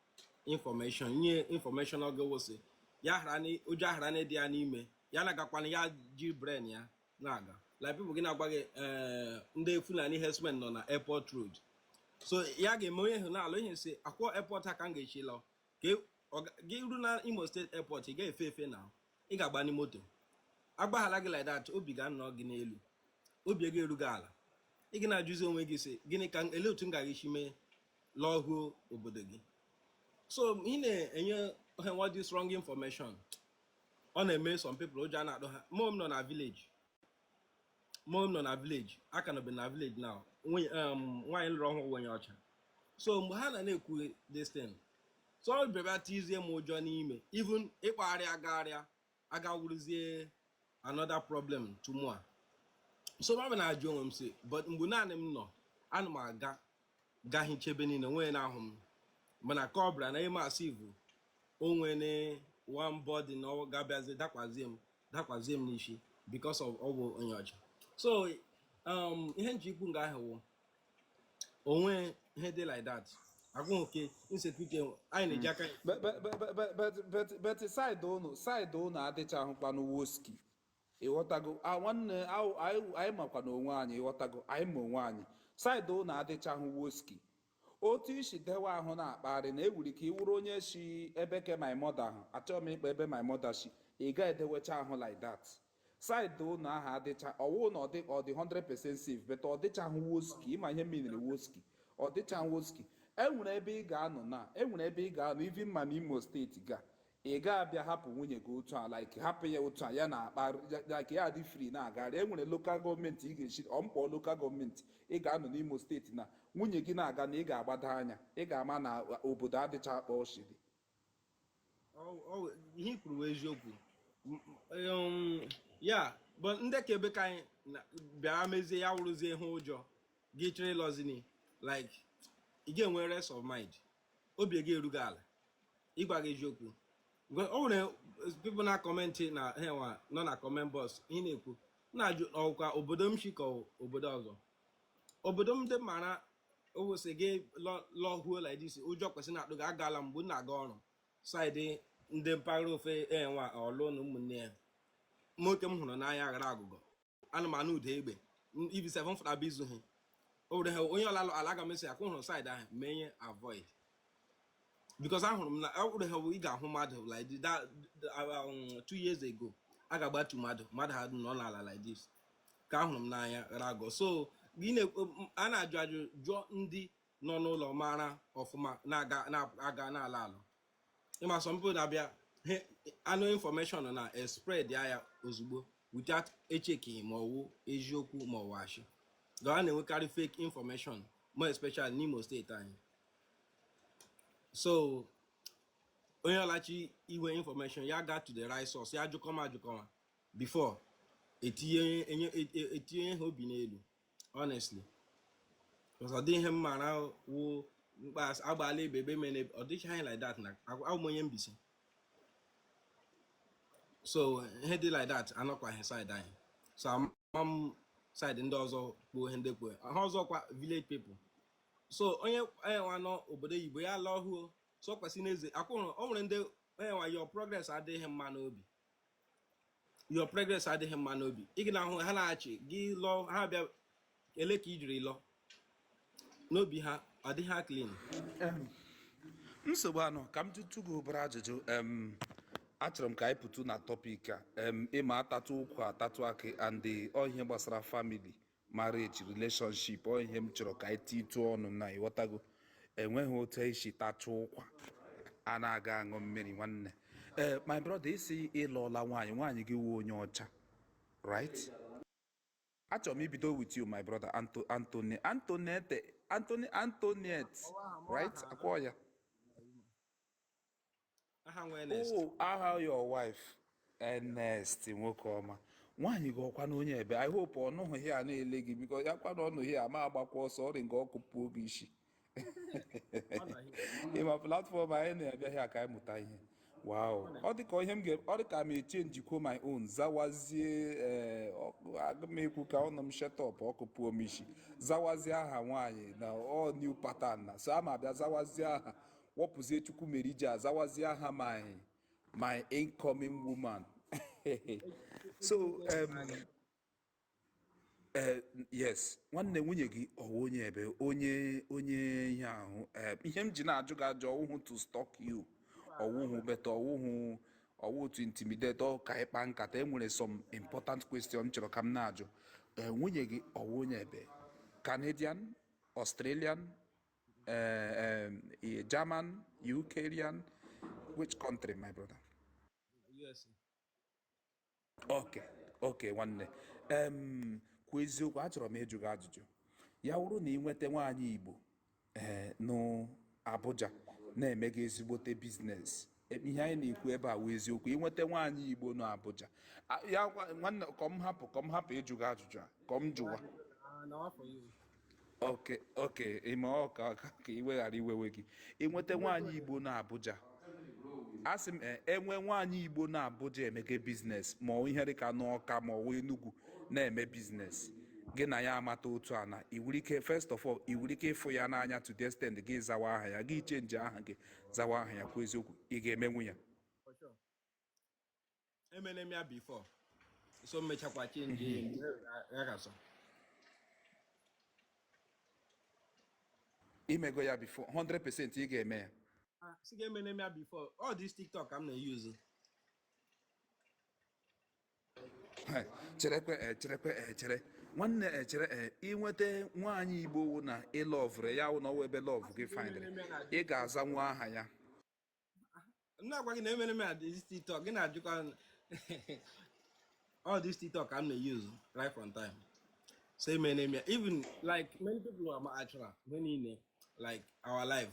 information nye information ọ ga-ewose ya ụjọ ahara na dị ya n'ime ya na-agakwana ya ji brain ya na-aga like people gị na-agwa gị ndị Fulani herdsmen nọ na airport road so ya ga-eme onye hụ na-alụ ihe si akwọ airport aka m ga-echi lọ ka gị ru na Imo State airport ị ga-efe efe na ị ga-agba n'ime moto agbaghala gị like that obi ga-anọ gị n'elu obi ego erughị ala ị gị na-ajụzi onwe gị sị gịnị ka ele otu m ga-esi mee lọhuo obodo gị so ị na-enye nwa dị strong information ọ na-eme some people ụjọ na-adọ ha mom nọ na village aka nọbe na village now nwaanyị lụrụ ọhụụ onye ọcha so mgbe ha na-ekwu this thing so ọ bịara tizie m ụjọ n'ime even ịkpagharị agawuruzie another problem to more so m na-ajụ onwe m si but mgbe naanị m nọ ana m aga hichebe niile nwee na ahụ m mana ka ọ bịara na ime asivu onwe na one body na ọ ga-abịazi dakwazie m n'isi because of ọgwụ onye ọcha so ihe nchikwu nga ahụ onwe ihe dị like that agwụghị insecurity anyị na-eji aka but side unu adịchahụkwanụ woski ịghọtago nwanne anyị makwa na onwe anyị ịghọtago anyị ma onwe anyị side unu adịchahụ woski otu isi dewa ahụ na-akpagharị na ewuri ka ị wụrụ onye si ebe ke my mother ahụ achọghị m ịkpa ebe my mother si ị ga-edewecha ahụ like that side ụnụ ahụ adịcha ọwụ na ọ dị 100% safe but ọ dịchaghị woski ịma ihe mmiri woski ọ dịcha woski enwere ebe ị ga-anọ na enwere ebe ị ga-anọ even ma n'Imo steeti ga ị ga-abịa hapụ nwunye gị otu a like hapụ ya otu a ya na akpa like ya dị free na-agagharị enwere lokal gọọmenti ị ga-echi ọmkpọ lokal gọọmenti ị ga-anọ n'Imo steeti na nwunye gị na-aga na ị ga-agbado anya ị ga-ama na obodo adịcha akpa oshiri ihe kwuru eziokwu ya bụ ndị ka ebe ka anyị bịara mezie ya wụrụzie ihe ụjọ gị chịrị ịlọzini like ị ga-enwe rest of mind obi gị erughị ala ịgwa gị eziokwu o nwere people na kọmentị na henwa nọ na comment box ihe na-ekwu na-ajụ ọkwa obodo m shi ka obodo ọzọ obodo m dị mara owosi gị lọhuo like this ụjọ kwesịrị na-atụ gị agala mgbe m na-aga ọrụ saịdị ndị mpaghara ofe enwa ọlụ na ụmụnne ya nwoke m hụrụ n'anya aghara agụgọ anụmanụ ụda egbe ibi 7 fụta bụ izu ha o were ha onye ọla ala ga mesi akwụ hụrụ saịdị ahụ menye avoid because ahụrụ m na ọwụrụ ha ị ga-ahụ mmadụ like that 2 years ago a ga-agbatu mmadụ ha nọ n'ala like this ka ahụrụ m n'anya rago so a na-ajụ ajụ jụọ ndị nọ n'ụlọ mara ọfụma na-aga n'ala ala ịma sọmpụ na-abịa anụ information na spread ya ozugbo without echeki ma ọwụ eziokwu ma ọwụ ashị ga na-enwekarị fake information more especially n'Imo steeti anyị so onye ọlachi iwe information ya ga to the right source ya ajụkọma before etinye ha obi n'elu honestly because ọ dị ihe mmara wụ mkpa agbala ebebe mene ọ dịghị anyị like that na abụ onye mbisi so ihe dị like that anọkwaghị side anyị so amam side ndị ọzọ kpuo ihe ndị kpuo ha ọzọkwa village people so onye nwa nọ obodo oyibo ya lọhuo so kwesị n'eze akwụrụ o nwere ndị onye nwa your progress adịghị mma n'obi ị gị na-ahụ ha na-achị gị lọ ha bịa ele ka ijiri lọ n'obi ha ọ dịghị ha clean nsogbu anọ ka m jụtụ gị obere ajụjụ achọrọ m ka anyị pụtụ na tọpik a ịma atatụ ụkwụ atatụ akị and ihe gbasara family marriage relationship ihe m chọrọ ka anyị titụ ọnụ na ịghọtago enweghị otu isi tatụ ụkwa a na-aga aṅụ mmiri nwanne my brother isi ịlụọla nwaanyị gị wuo onye ọcha right achọrọ m ibido with you my brother Antoniette right akwọ ya aha your wife Ernest nwoke ọma nwaanyị gị ọkwa na onye ebe I hope ọ nụghị ihe na-ele gị biko ya kwa na ọnụ ihe ma agbakwa ọsọ ọrị nga ọkụ pụọ gị isi ịma platfọm anyị na-abịaghị aka anyị mụta ihe wow ọ dịka ihe ọ dịka m echenjikwo my own zawazie aga m ekwu ka ọnụ m shetọp ọkụ pụọ m isi zawazie aha nwaanyị na all new pattern na so ama abịa zawazie aha wọpụzie chukwu mere iji azawazie aha my incoming woman so yes nwanne nwunye gị ọwụ onye ebe onye ihe ahụ ihe m ji na-ajụ gị ajụ ọwụhụ to stalk you ọwụhụ beta ọwụ to intimidate ọ ka ịkpa nkata enwere some important question m chọrọ ka m na-ajụ nwunye gị ọwụ onye ebe Canadian, Australian, German, UKian, which country my brother? USA. Okay nwanne kwa eziokwu achọrọ m ịjụ gị ajụjụ ya wụrụ na ị nweta nwaanyị Igbo n'Abuja na-eme gị ezigbote biznes ihe anyị na-ekwu ebe a wụ eziokwu ị nweta nwaanyị Igbo n'Abuja ya nwanne ka m hapụ ịjụ gị ajụjụ a ka m jụwa okay ime ọka ka ị weghara iwewe gị ị nweta nwaanyị Igbo n'Abuja asị m enwe nwaanyị Igbo na-Abuja emege biznes ma ọ ihe dịka n'Ọka ma ọ Enugu na-eme biznes gị na ya amata otu a na iwere ike first of all iwere ike ịfụ ya n'anya to the extent gị zawa aha ya gị chenji aha gị zawa aha ya kwa eziokwu ị ga-emenwu ya emene m ya before so mmechakwa chenji ya gasọ imego ya before 100% ị ga-eme ya. See, game enemy before all this TikTok I'm not using. Chere nwanne chere inweta nwaanyị Igbo na ịlọvụrụ ya na ọwa ebe lọvụ gị findịrị ị ga-aza nwa aha ya. I'm not going to enemy at this TikTok. You know, all this TikTok I'm not using right from time. Say my name, even like many people are actually many like our life.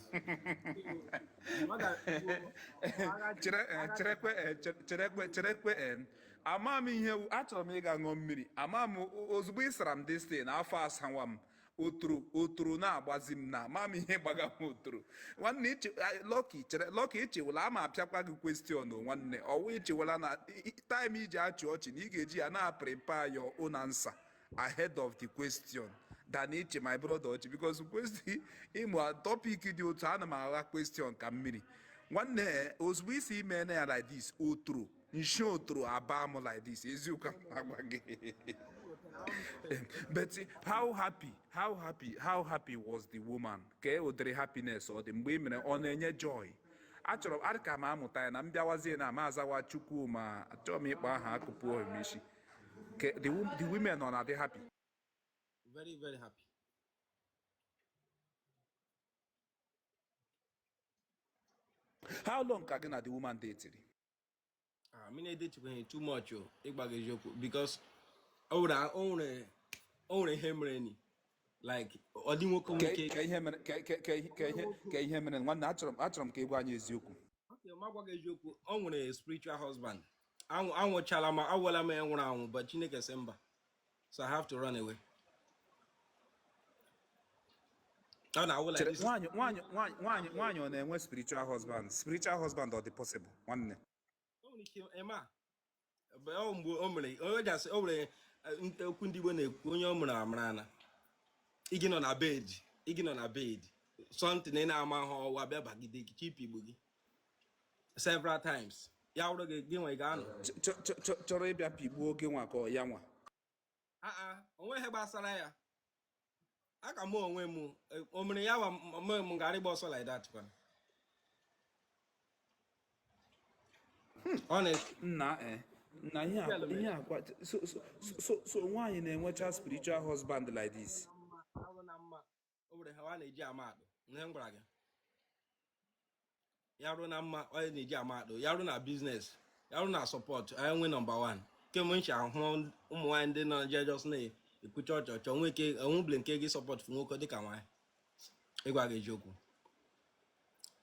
Cherekwe ama m ihe achọrọ m ịga ṅụọ mmiri ama m ozugbo ị sara m destin afọ asanwa m otoro na-agbazi m na ama m ihe gbaga m otoro nwanne Lucky ichewela ama apịakwa gị kwestion nwanne ọwụ ichewela na taịm iji achị ọchị na ị ga-eji ya na prepare your own answer ahead of the question than iche my brother ọchị because kwesị ịmụ topic dị otu ana m agha question ka mmiri nwanne ozugbo isi ime na ya like this otoro nshi otoro aba m like this eziokwu agwa gị. But how happy was the woman? Ka e wetere happiness ọ dị mgbe ị mere ọ na-enye joy. Achọrọ ka m amụta ya na mbịawazie na ma azawa Chukwu ma achọrọ m ịkpọ aha akụpụ ohimishi. The women are they happy? Very, very happy. How long ka gị na the woman dated? I mean, I date too much, because only him any like ka ihe mere nwanne achọrọ m ka ị gwa anyị eziokwu. Okay, my eziokwu o nwere spiritual husband. Anwụchala ma awụla m enwụrụ anwụ but Chineke sị mba. So I have to run away. Nwaanyị ọ na-enwe spiritual husband ọ dị possible nwanne. Mgbe o mere o nwere okwu ndị Igbo na-ekwu onye o mere amara na igi nọ na bed something ị na-ama ha ọwa bịa bagide gị chip igbo gị several times ya wụrụ gị nwe ga-anọ chọrọ ịbịa pigbuo oge nwa ka ọ ya nwa onwe ihe gbasara ya aka m onwe m o mere ya wa m gara ịgba ọsọ like that kwa honest na ihe akwa so nwaanyị na-enwecha spiritual husband like this. O nwere ha na-eji amadụ ihe m gwara gị ya rụ na mma onye na-eji amadụ ya rụ na biznes ya rụ na support anyị nwe nọmba 1 kemgbe nchi ahụ ụmụ nwaanyị ndị nọ jejọs na-ekwucha ọchọchọ onwebile nke gị support fụ nwoke dịka nwaanyị ịgwa gị eziokwu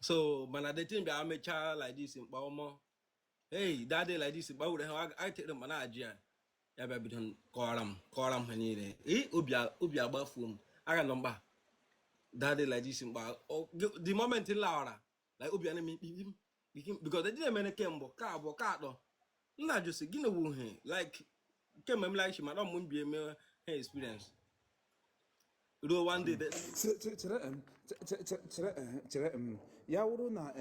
so mana the thing bịa mechaa like this mkpa ọmọ hey that day like this mkpa were ha anyị tere mma na-ajị ya bịa bido kọọrọ m ha niile obi agbafuo m aga nọ mkpa that day like this the moment in Laura like obi anemi because they didn't make kembo ka abo ka atọ nna just gị na wo he like kemem like she madam mo bi eme experience do one day chere ya wuru na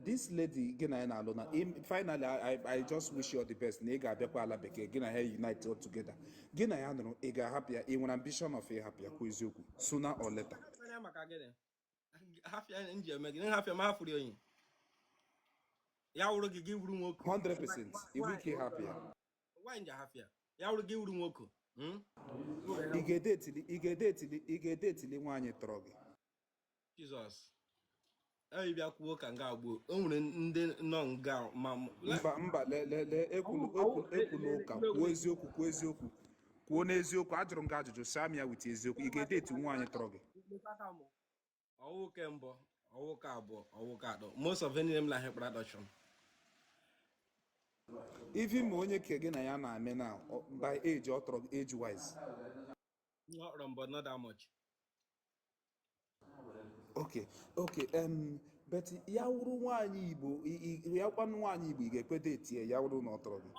this lady gị na ya na-alụ na finally I just wish you all the best na ị ga-abịakwa ala bekee gị na ha unite all together gị na ya nụrụ ị ga-ahapụ ya ị nwere ambition of ịhapụ ya kwa eziokwu sooner or later. Hafia nje eme gị hafia ma hafuri onye ya wuru gị wuru nwoke 100% iwu ike ịhapụ ya why nje hafia ya wuru gị wuru nwoke ị ga-edetili nwaanyị tọrọ gị Jesus anyị bịa kwuo ka nga agbo o nwere ndị nọ nga ma mba ekwulu ụka kwuo eziokwu kwuo n'eziokwu ajụrụ m gị ajụjụ sam ya wit eziokwu ị ga-edeti nwaanyị tọrọ gị ọwụke mbụ ọwụke abụọ ọwụke atọ most of them la hekpara adoption even ma onye ke gị na ya na-ame na by age ọ tọrọ gị age wise not wrong but not that much. Okay but ya wuru nwaanyị Igbo ya kwanụ nwaanyị Igbo ị ga-ekweta etie ya wuru na ọ tọrọ gị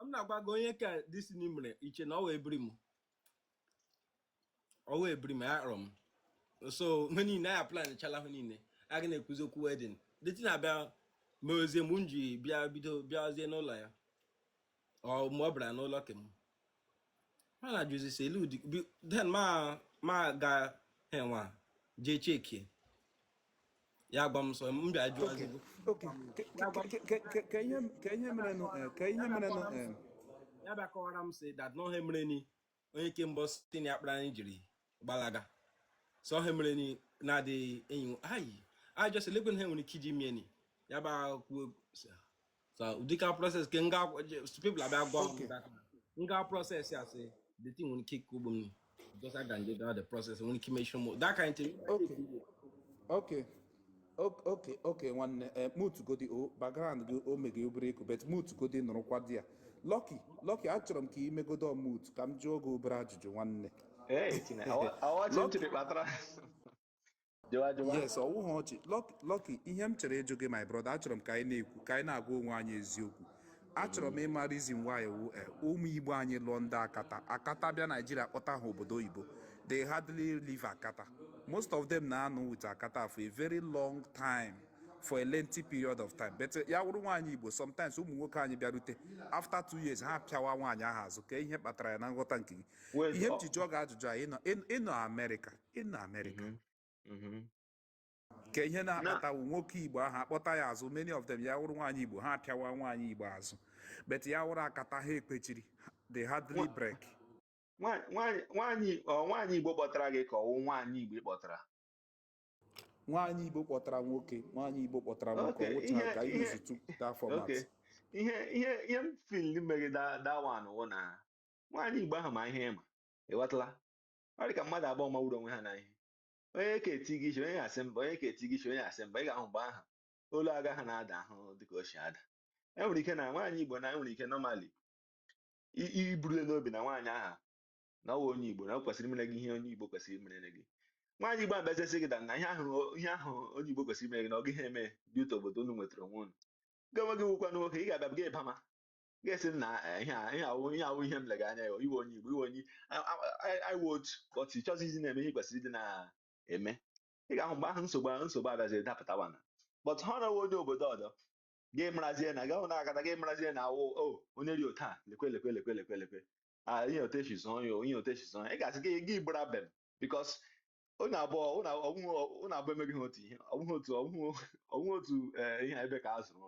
m na-agwa gị onye ka disney mere iche na ọwa ebiri m ya kpọrọ m so ihe niile ya plan chala hụ niile a ga na-ekwuzi okwu wedding dịtị na-abịa meozie m nji bịazie n'ụlọ ya ọ bịara n'ụlọ kem ma na juzi selud then ma ga henwa jee chekie ya gwa m sọ m bịa jụọ Okay, azịgo okay. ya gwa m Ka ihe merenụ ka ihe merenụ ya bịa kọwara m sị that no he mere ni onye ke mbọ site na akpara anyị jiri gbalaga so he mere ni na-adịghị enyi I just lekwe na he nwere ike iji mie ni ya ba kwuo so ụdịka process ke nga people abịa gwa m nga process ya sị the thing nwere ike ikugbu m because I can get the process nwere ike ime more that kind of thing. Okay, nwanne mute godi o background gị o mege obere eku but mute godi nụrụkwa di ya Lucky achọrọ m ka ị megodo mute ka m jụọ gị obere ajụjụ nwanne. Yes, ọwụghị ọchị. Lucky, ihe m chere ịjụ gị my brother, achọrọ m ka anyị na-ekwu ka anyị na-agwa onwe anyị eziokwu. Achọrọ m ịma reason why ụmụ Igbo anyị lụọ ndị akata bịa Nigeria kpọta ha obodo oyibo, they hardly leave Akata. Most of them na-anọ with Akata for a very long time, for a lengthy period of time. But ya wụrụ nwaanyị Igbo, sometimes ụmụ nwoke anyị bịarute after 2 years ha pịawa nwaanyị ahụ azụ ka ihe kpatara ya na nghọta nke gị. Ihe m ji jụọ gị ajụjụ a ịnọ Amerịka ka ihe na-akpatawu nwoke Igbo ahụ akpọta ya azụ, many of them ya wụrụ nwaanyị Igbo ha pịawa nwaanyị Igbo azụ, but ya wụrụ Akata ha ekpechiri, they hardly break. nwaanyị Igbo kpọtara gị ka ọwụ nwaanyị Igbo kpọtara Nwaanyị Igbo kpọtara nwoke, nwaanyị Igbo kpọtara nwoke, ọwụcha ka anyị use that format. ihe m feel megide that one wụ na nwaanyị Igbo ahụ ma ihe ịma ịghọtala, ọ dị ka mmadụ abụọ mawuru onwe ha na ihe, onye ka eti gị onye asị mba, onye ka eti gị onye asị mba, ị ga-ahụ mgbe ahụ olu aga ha na-ada ahụ dịka o si ada. Enwere ike na nwaanyị Igbo na enwere ike normally iburule n'obi na nwaanyị aha na ọwa onye Igbo na o kwesịrị imere gị ihe onye Igbo kwesịrị imere gị. Nwaanyị Igbo abịazịsị gị na ihe ahụ onye Igbo kwesịrị imere gị na ọ gịghị eme dị ụtọ obodo unu nwetara onwe unu ga-enwe gị nwekwa nwoke, ị ga-abịa gị ịbama ga-esi na ihe awụ ihe m lega anya ya iwe onye Igbo iwe onye iwot but ị chọzizi na-eme ihe kwesịrị ịdị na-eme. Ị ga-ahụ mgbe ahụ nsogbu abịaziri dapụtawana, but ha na onye obodo ọdọ gị marazie na gahụ na-agata gị marazie na awụ onye ri otu a lekwe ihe otechizọ ya onye otechizọ ya, ị ga-asị gị gbara bem bikos onye abụọ emeghị ha otu ihe ọbụghị otu ihe ebe ka a zụrụ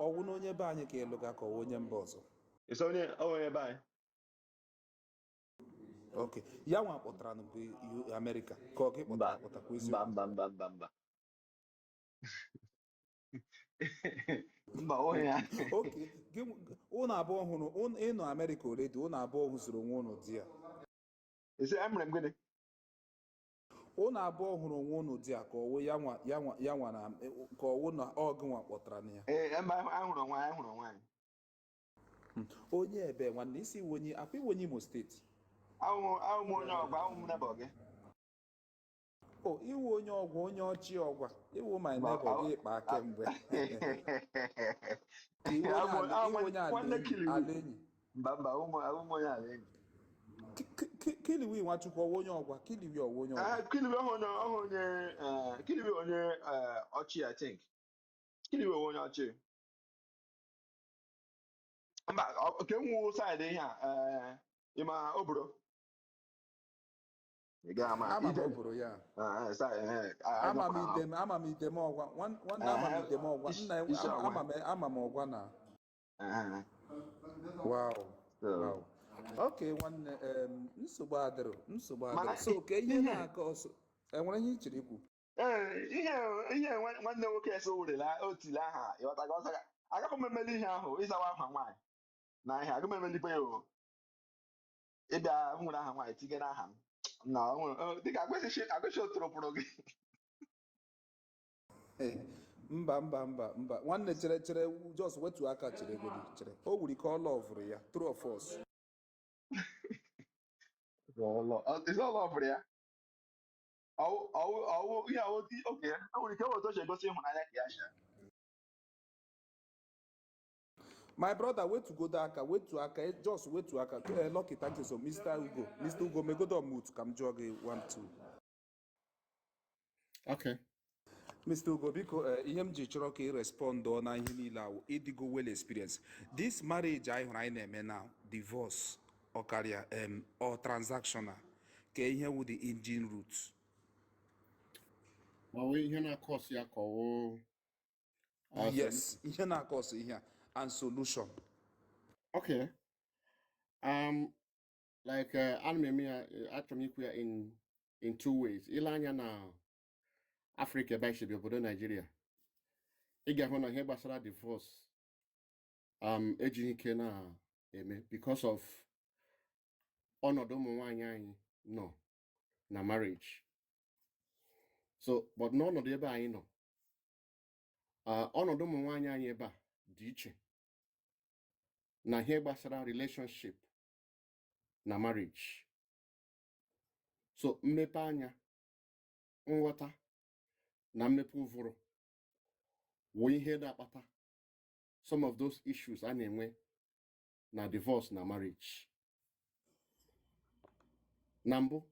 ọwụ na onye be anyị ka ịlụga ka ọwụ onye mba ọzọ. ịsọ onye be anyị. Okay, ya nwa kpọtara na bụ Amerịka ka ọ gị kpọtakwa eziokwu? Mba onye ya. Okay, ụnụ abụọ hụrụ ịnọ Amerịka oredi, ụnụ abụọ hụziri onwe ụnụ di ya. Emere m gịnị? Ụnụ abụọ hụrụ onwe ụnụ di ya ka ọwụ ya nwa na ka ọwụ na ọgụ nwa kpọtara na ya. Ebe ahụrụ nwaanyị. Onye ebe nwanne isi iwe onye Imo steeti. Ahụ m onye ọgwa, ahụ m nebọ gị. Iwu onye ọgwa, onye ọchị ọgwa, iwu my neighbor gị kpa kemgbe. Ala enyi. Mba, ụmụ onye ala enyi. Kiliwi Nwachukwu ọwụ onye ọgwa, Kiliwi ọwụ onye ọgwa. Kiliwi onye ọchị, I think. Kiliwi onye ọchị. Mba, oke nwu saịdị ihe a ịma oboro. Ama m oboro ya. Ama m idem ọgwa, nwanne ama m idem ọgwa, nna ama m ọgwa na. Wow. Okay, nwanne nsogbu adịrọ. So ka ihe na-aka ọsọ enwere ihe ichere ikwu? Ihe nwanne nwoke ese werela otile aha ịghọtaga ọsọ agakọ m emeli ihe ahụ ịzawa aha nwaanyị na ihe agụ m emelikwa ya ịbịa nwere aha nwaanyị tinye n'aha m na dịka agụchi otụrụpụrụ gị. Mba nwanne chere just wetu aka chere chere o wuri ka ọ lọvụrụ ya true of us. Is all over ya. Ihe oke nwere ike otu oche egosi ịhụnanya ka ya sha. My brother, wetu aka, just wetu aka. Lucky, thank you so Mr. Ugo, me go do mute, come jog 1 2. Okay. Mr. Ugo, because EMG chọrọ ka respond na ihe niile ahụ ịdịgo well experience. This marriage I na-eme now, divorce or career or transactional, ka ihe wu the engine route. Well, we here na course ya call Yes, ihe na-akọsụ ihe a and solution. okay. Like anime actually in two ways. Ilanya na Africa ebe should be obodo Nigeria. Ị ga-ahụ na ihe gbasara divorce ejighị ike na-eme because of ọnọdụ ụmụ nwaanyị anyị nọ na marriage. So, but n'ọnọdụ ebe anyị nọ, ọnọdụ ụmụ nwaanyị anyị ebe a dị iche na ihe gbasara relationship na marriage. So, mmepe anya, nghọta na mmepe ụvụrụ wụ ihe na-akpata some of those issues a na-enwe na divorce na marriage. Na mbụ,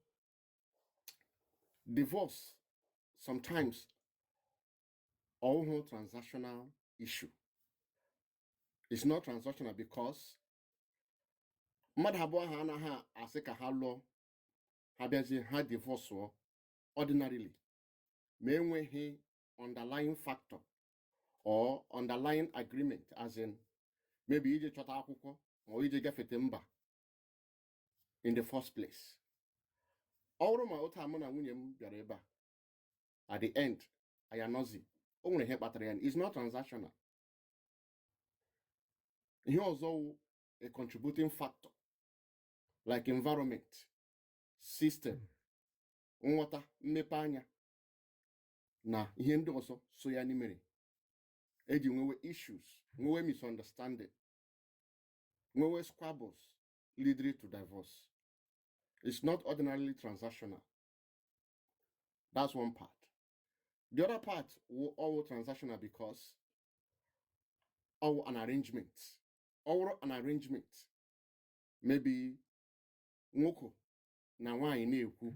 divorce sometimes also transactional issue. It's not transactional because mmadụ abụọ ha anaghị asị ka ha lụọ ha bịazie ha divorce ordinarily ma enweghị underlying factor or underlying agreement, as in maybe ije chọta akwụkwọ or ije gafete mba in the first place. Ọ bụrụ ma otu mụ na nwunye m bịara ebe a at the end anyị anọzi o nwere ihe kpatara ya, it's not transactional. Ihe ọzọ wụ a contributing factor like environment, system, nghọta, mmepe anya na ihe ndị ọzọ so ya n'imere eji nwewe issues, nwewe misunderstanding, nwewe squabbles leading to divorce. It's not ordinarily transactional. That's one part. The other part will all transactional because all an arrangement. Or an arrangement. Maybe nwoke na nwaanyị na-ekwu.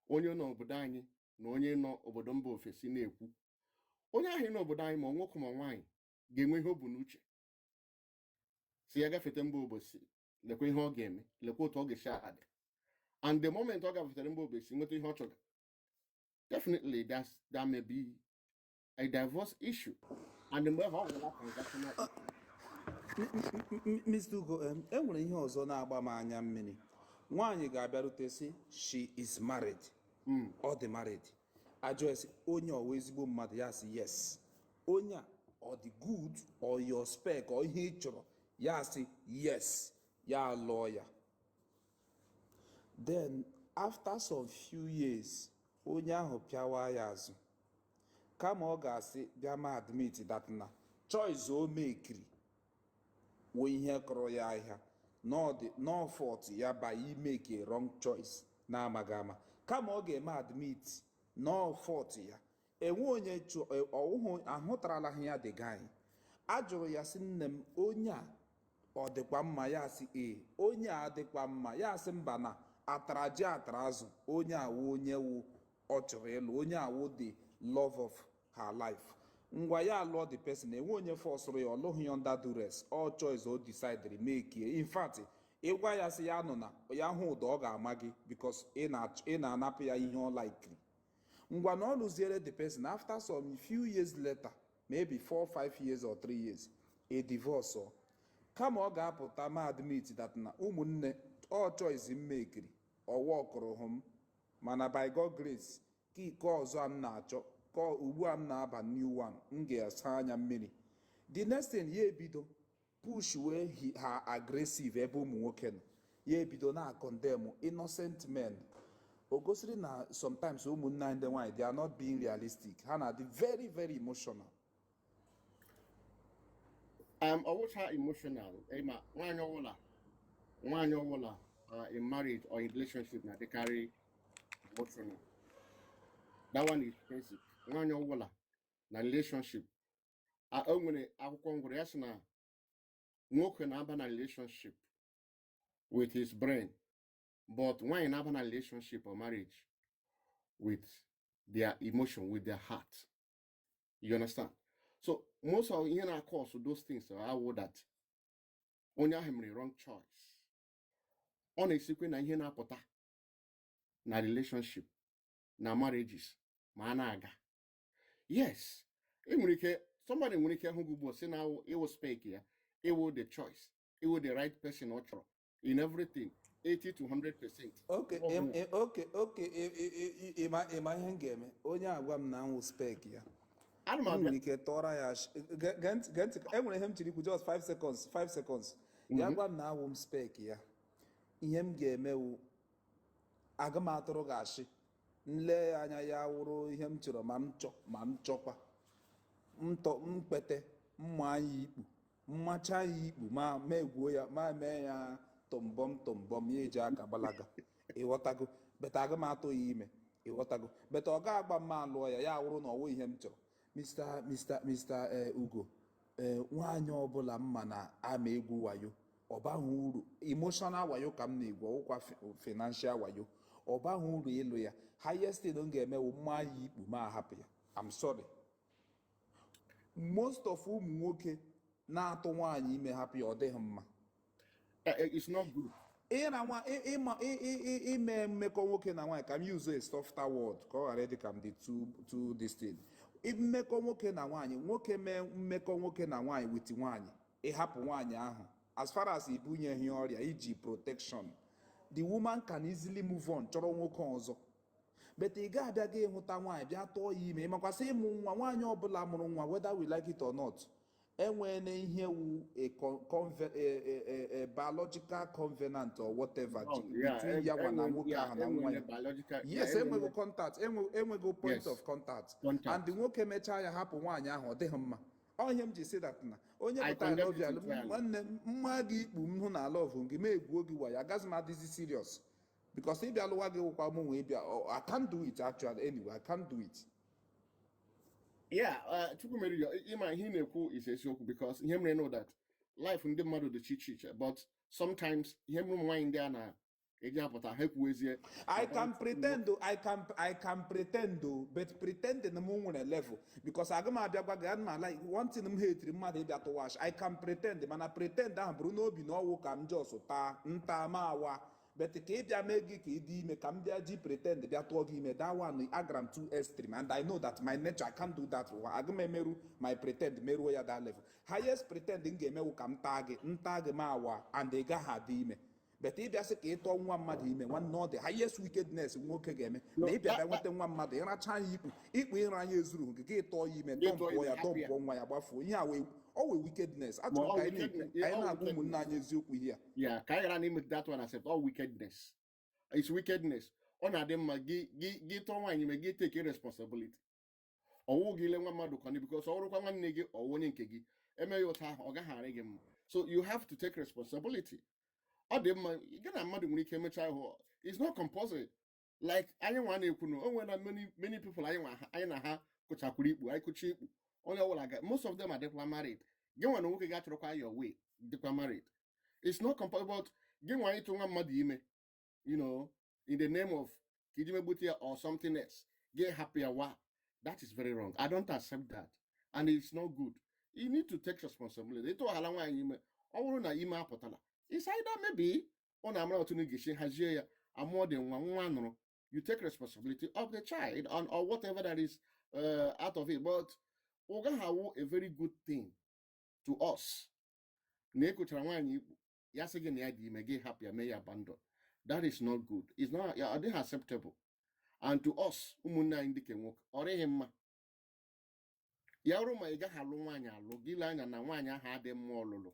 Onye nọ obodo anyị na onye nọ obodo mba ofesi na-ekwu. Onye ahụ nọ obodo anyị ma nwoke ma nwaanyị ga-enwe ihe o bu n'uche. Si ya gafete mba ofesi, lekwa ihe ọ ga-eme, lekwa otu ọ ga-esi adị. And the moment ọ gafetere mba ofesi nweta ihe ọ chọrọ, definitely that may be a divorce issue. And the more transactional Mr. Ugo, enwere ihe ọzọ na-agba m anya mmiri. Nwaanyị ga-abịarute sị she is married. Ọ dị married. Ajụ esi onye ọwa ezigbo mmadụ ya sị yes. Onye a ọ dị good or your spec or ihe ị chọrọ ya sị yes. Ya lụọ ya. Then after some few years onye ahụ pịawa ya azụ. Kama ọ ga-asị bịa ma admit that na choice o mekiri wo ihe kọrọ ya ahịa no fault ya by make a wrong choice na amaghị ama. Kama ọ ga-eme admit no fault ya, enwe onye ọwụhụ ahụtarala ya the guy. Ajụrụ ya sị nne m onye a ọ dịkwa mma ya sị onye a dịkwa mma ya sị mba na atara ji atara azụ onye awụ onye wụ ọ chọrọ ịlụ onye awụ the love of her life. Ngwa ya alụọ the person enwe onye fọsụrụ ya ọlụghị ya under duress all choice o decide make. In fact ịgwa ya sị ya nọ na ya hụ ụda ọ ga-ama gị because ị na-anapụ ya ihe ọ likely. Ngwa na ọ lụziere the person after some few years later, maybe 4, 5 years or 3 years, a divorce or kama ọ ga-apụta ma admit that na ụmụnne all choice m mekiri ọwa ọkụrụ hụ m mana by God grace ka ike ọzọ m na-achọ ka ugbu a m na-aba new one m ga-asa anya mmiri. The next thing ya ebido push wee ha aggressive ebe ụmụ nwoke nọ ya ebido na condemn innocent men. O gosiri na sometimes ụmụnne ndị nwaanyị they are not being realistic. Ha na-adị very very emotional. Ọwụcha emotional ma nwaanyị ọwụla in marriage or in relationship na adịkarị emotional. That one is basic. Nwaanyị ọwụla na relationship o nwere akwụkwọ ngwere ya sị na nwoke na-aba na relationship with his brain but nwaanyị na-aba na relationship or marriage with their emotion, with their heart. You understand? So most of ihe na-cause those things are that onye ahụ mere wrong choice. Ọ na-esikwe na ihe na-apụta na relationship na marriages ma a na-aga. Yes, enwere ike somebody nwere ike hụ gị ugbu a sị na iwu spek ya, iwu the choice, iwu the right person ọ chọrọ in everything 80 to 100%. Okay, ịma ihe m ga-eme onye agwa m na nwụ spek ya Ana m m nwere abịa. ike tọrọ ya gee ntị enwere ihe m chiri ikwu just 5 seconds ya gwa m na awụ m spek ya ihe m ga-eme wụ aga m atụrụ gị ashị nle anya ya wụrụ ihe m chọrọ ma m chọkwa mkpete mma anya ikpu mmacha ya ikpu ma egwuo ya ma mee ya tọmbọm ya eji aka gbalaga ịghọtago beta aga m atụ ya ime ịghọtago beta ọ ga-agba mma alụọ ya ya wụrụ na ọwụ ihe m chọrọ Mr. Ugo nwaanyị ọbụla mma na ama egwu wayo ọbaghị uru emotional wayo ka m na-egwu ọwụkwa financial wayo ọbaghị uru ịlụ ya highest thing m ga-emewu mma ya ikpu ma ahapụ ya I'm sorry most of ụmụ nwoke na-atụ nwaanyị ime hapụ ya ọ dịghị mma It's not good. ime mmekọ nwoke na nwaanyị ka m use a softer word ka ọ ghara ịdị ka m dị too distant mmekọ nwoke na nwaanyị nwoke mee mmekọ nwoke na nwaanyị wit nwaanyị ịhapụ nwaanyị ahụ as far as ibunyeghị ọrịa iji protection the woman can easily move on chọrọ nwoke ọzọ but ị ga-abịa gị ịhụta nwaanyị bịa tụọ ya ime ịmakwasị ịmụ nwa nwaanyị ọbụla mụrụ nwa whether we like it or not enwere ihe wu a biological covenant or whatever between ya na nwoke ahụ na nwa ya yes enwego contact enwego point of contact and the nwoke mechaa ya hapụ nwaanyị ahụ ọ dịghị mma ọ ihe m ji si that na onye pụtara love ya nwanne mma gị ikpu m hụ na love gị ma egwuo gị wa ya agaghị m adịzi serious because ịbịa lụwa gị ụkwa mụ nwe ịbịa I can't do it actually anyway I can't do it. Yeah, Chukwumeri, ịma ihe ị na-ekwu is eziokwu because ihe mere know that life ndị mmadụ dị iche iche but sometimes ihe mere ụmụ nwaanyị ndị a na-eji apụta ha ekwuwezie I can pretend but pretending m nwere level because aga m abịa gwa gị ana m ala one thing m hatiri mmadụ ịbịa tụwash I can pretend mana pretend ahụ bụrụ n'obi na ọwụ ka m jos nta ma awa but ka ị bịa mee gị ka ị dị ime ka m bịa ji pretend bịa tụọ gị ime that one agram too extreme and I know that my nature I can't do that aga m emerụ my pretend meruo ya that level highest pretend m ga-emewu ka m taa gị ma awa and ị gaghị adị ime but ịbịa sị ka ị tụọ nwa mmadụ ime nwanne ọ dị highest wickedness nwoke ga-eme na ịbịa bịa nweta nwa mmadụ ịracha anya ikpu ịra anya ezuru gị gị tụọ ya ime dọmpụọ ya dọmpụọ nwa ya gbafuo ihe a wee wickedness achọrọ ka anyị na-agwa ụmụnne anyị eziokwu ihe a yeah ka anyị ghara na-eme that one accept all wickedness it's wickedness ọ na-adị mma gị tụọ nwaanyị ime gị take responsibility ọwụ gị ile nwa mmadụ kọni because ọ bụrụkwa nwanne gị ọwụ onye nke gị emeghị otu ahụ ọ gaghị arị gị mma so you have to take responsibility ọ dị mma gị na mmadụ nwere ike emechaa ahụ it's not compulsory like anyị nwa na-ekwu na o nwere many people anyị na ha kụchakwuru ikpu anyị kụcha ikpu onye ọbụla ga most of them adịkwa married gị nwa na nwoke ga-achọrọkwa your way dịkwa married it's not compulsory but gị nwa ịtụ nwa mmadụ ime you know in the name of ka iji megbute ya or something else get happy wa that is very wrong I don't accept that and it's not good you need to take responsibility ịtụ ọhala nwaanyị ime ọ bụrụ na ime apụtala it's either maybe ọ na-amara otu ga-esi hazie ya amụọ dị nwa nụrụ you take responsibility of the child or whatever that is out of it but ọ gaghị awụ a very good thing to us na ekochara nwaanyị ikpu ya sị gị na ya dị ime gị hapụ ya mee ya abandon that is not good it's not ọ dịghị acceptable and to us ụmụnne anyị dịka nwoke ọ dịghị mma ya bụrụ ma ị gaghị alụ nwaanyị alụ gị lee anya na nwaanyị ahụ adị mma ọlụlụ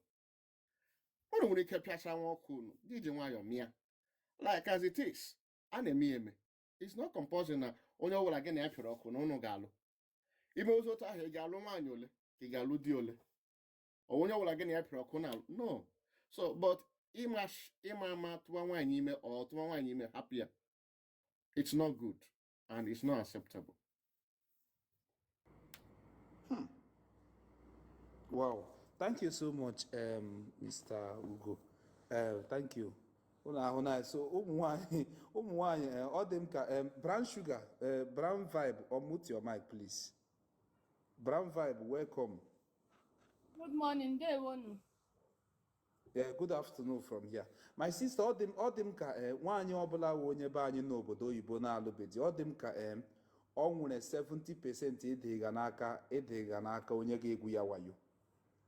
ụnụ nwere ike pịacha nwa ọkụ unu gị ji nwayọọ mịa like as it is a na-eme eme it's not compulsory na onye ọbụla gị na ya pịara ọkụ na ụnụ ga-alụ ime ozi otu ahụ ị ga-alụ nwaanyị ole ka ị ga-alụ di ole ọ onye ọbụla gị na ya pịara ọkụ na alụ no so but ịma ama tụwa nwaanyị ime ọ tụwa nwaanyị ime hapụ ya it's not good and it's not acceptable. Wow, thank you so much, Mr. Ugo. Thank you. So ụmụ nwanyị ọ dị m ka brown sugar brown vibe unmute your mic please. Brown vibe, welcome. Good morning, Dewonu. Yeah, good afternoon from here. My sister, ọ dị m ka nwaanyị ọbụla wụ onye be anyị n'obodo oyibo na-alụbeghị ọ dị m ka ọ nwere 70% edega n'aka onye ga-egwu ya wayo.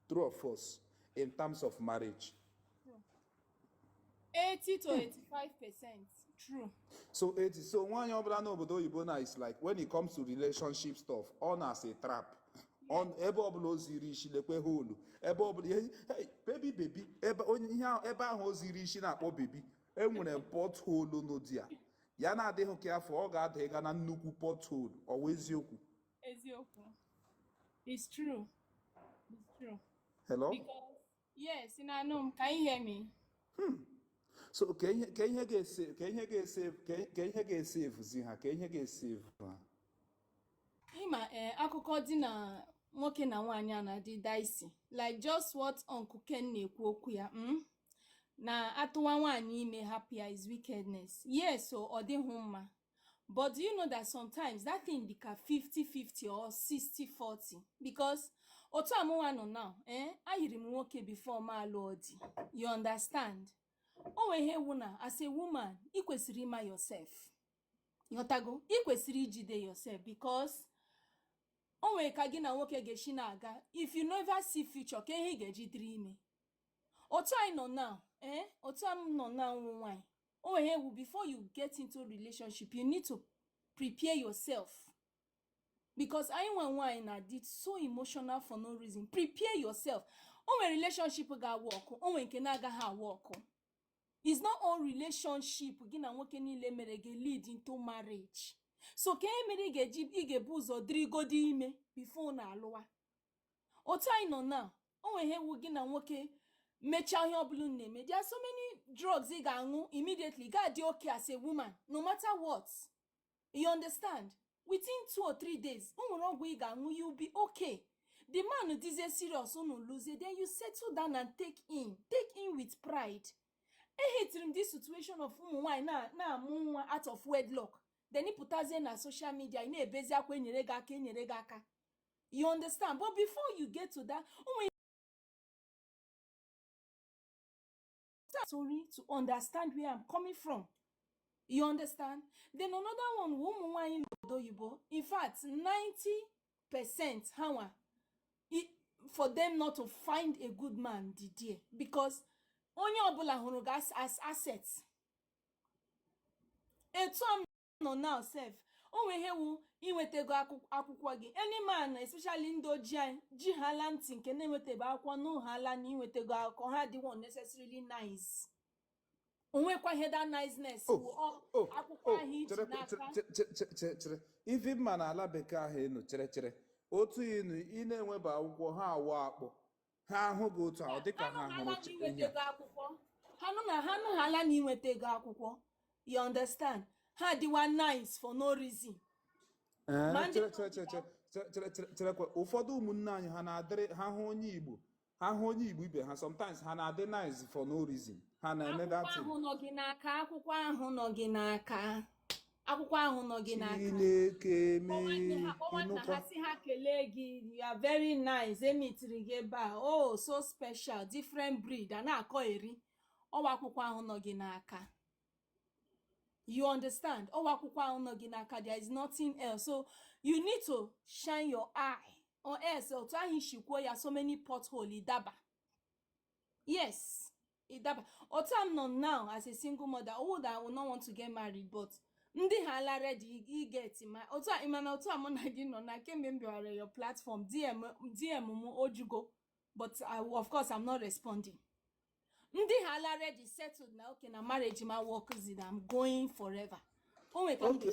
True or false in terms of marriage? 80 to 85%. True. So nwaanyị ọbụla n'obodo oyibo na is like when it comes to relationship stuff, ọ na as a trap. On ebe ọbụla o ziri isi lekwe holu, ebe ọbụla hey baby ebe ahụ o ziri isi na-akpọ baby enwere pothole n'ụdị ya na-adịghị ka afọ ọ ga-ada na nnukwu pothole. Ọ eziokwu? Eziokwu. It's true. It's true. Hello? Because yes, can you hear me? So ka ihe ga-esave ha? Ịma akụkọ dị na nwoke na nwaanyị a na-adị dicey, like just what Uncle Ken na-ekwu okwu ya na atụwa nwaanyị ime hapụ ya is wickedness. Yes, so ọ dịghị mma, but do you know that sometimes that thing dịka 50-50 or 60-40 because otu amụwa nọ now ayiri m nwoke before m alụ ọdị. You understand? O nwere ihe ewu na as a woman ị kwesịrị ịma yourself. Yotago, ị kwesịrị ijide yourself because o nwere ka gị na nwoke ga-eshi na-aga. If you never see future, ka ihe ị ga-ejidere ime. Otu anyị nọ now, otu am nọ now nwanyị. O nwere ewu before you get into relationship, you need to prepare yourself. Because anyị nwaanyị na-adị so emotional for no reason. Prepare yourself. O nwere relationship ga-work, o nwere nke na-agaghị work. It's not all relationship gị na nwoke niile mere gị lead into marriage. So ka mere ị ga-ebu ụzọ dịrịgodi ime before na alụwa. Otu anyị nọ na o nwere ewu gị na nwoke mechaa ihe ọbụla na-eme. There are so many drugs ị ga-aṅụ immediately ga dị okay as a woman no matter what. You understand? Within 2 or 3 days o nwere ọgwụ ị ga-aṅụ, you be okay. The man dize serious unu lose, then you settle down and take in with pride. I hate this situation of ụmụ na-amụ nwa out of wedlock. Then he putazie na social media, ị na-ebezi akwa enyere gị aka. You understand? But before you get to that, sorry to understand where I'm coming from. You understand? Then another one, ụmụ nwaanyị oyibo, in fact 90% hawa for them not to find a good man there because onye ọbụla hụrụ gị as assets. Etu am nọ now self o nwere ihe wu inwetego akwụkwọ gị. Any man especially ndị ojii ji hala ntị nke na-enwetebe akwụkwọ n'ụhala na inwetego akụkọ ha dị unnecessarily nice. Onwekwa ihe that niceness akwụkwọ ahụ iji n'aka. Ife mma na ala bekee ahụ enu chere otu ị na-enweba akwụkwọ ha awa akpọ ha ahụ gị otu ahụ dịka ha hụrụ ihe ha nụ hala na inwetego akwụkwọ. You understand? Ha dịwa nice for no reason. Cherekwa ụfọdụ ụmụnne anyị ha hụ onye Igbo ibe ha sometimes ha na-adị nice for no reason. Ha na-eme that thing. Akwụkwọ ahụ nọ gị n'aka. Akwụkwọ ahụ nọ gị n'aka. Chineke mee ha si ha kelee gị, you are very nice. Emitiri gị ebe a, oh so special, different breed, a na-akọ eri. Ọwa akwụkwọ ahụ nọ gị n'aka. You understand? Ọwa akwụkwọ ahụ nọ gị n'aka. There is nothing else. So you need to shine your eye, or else otu ahụ shikwuo ya so many pothole idaba. Yes, idaba. Otu am nọ now as a single mother, oh that I will not want to get married, but ndị ha ala ready get ma otu a imana otu a mụ na gị nọ na kemgbe m bịara your platform DM m ojugo, but of course I'm not responding. Ndị ha ala ready settled na okay na marriage ma work zid I'm going forever. Okay.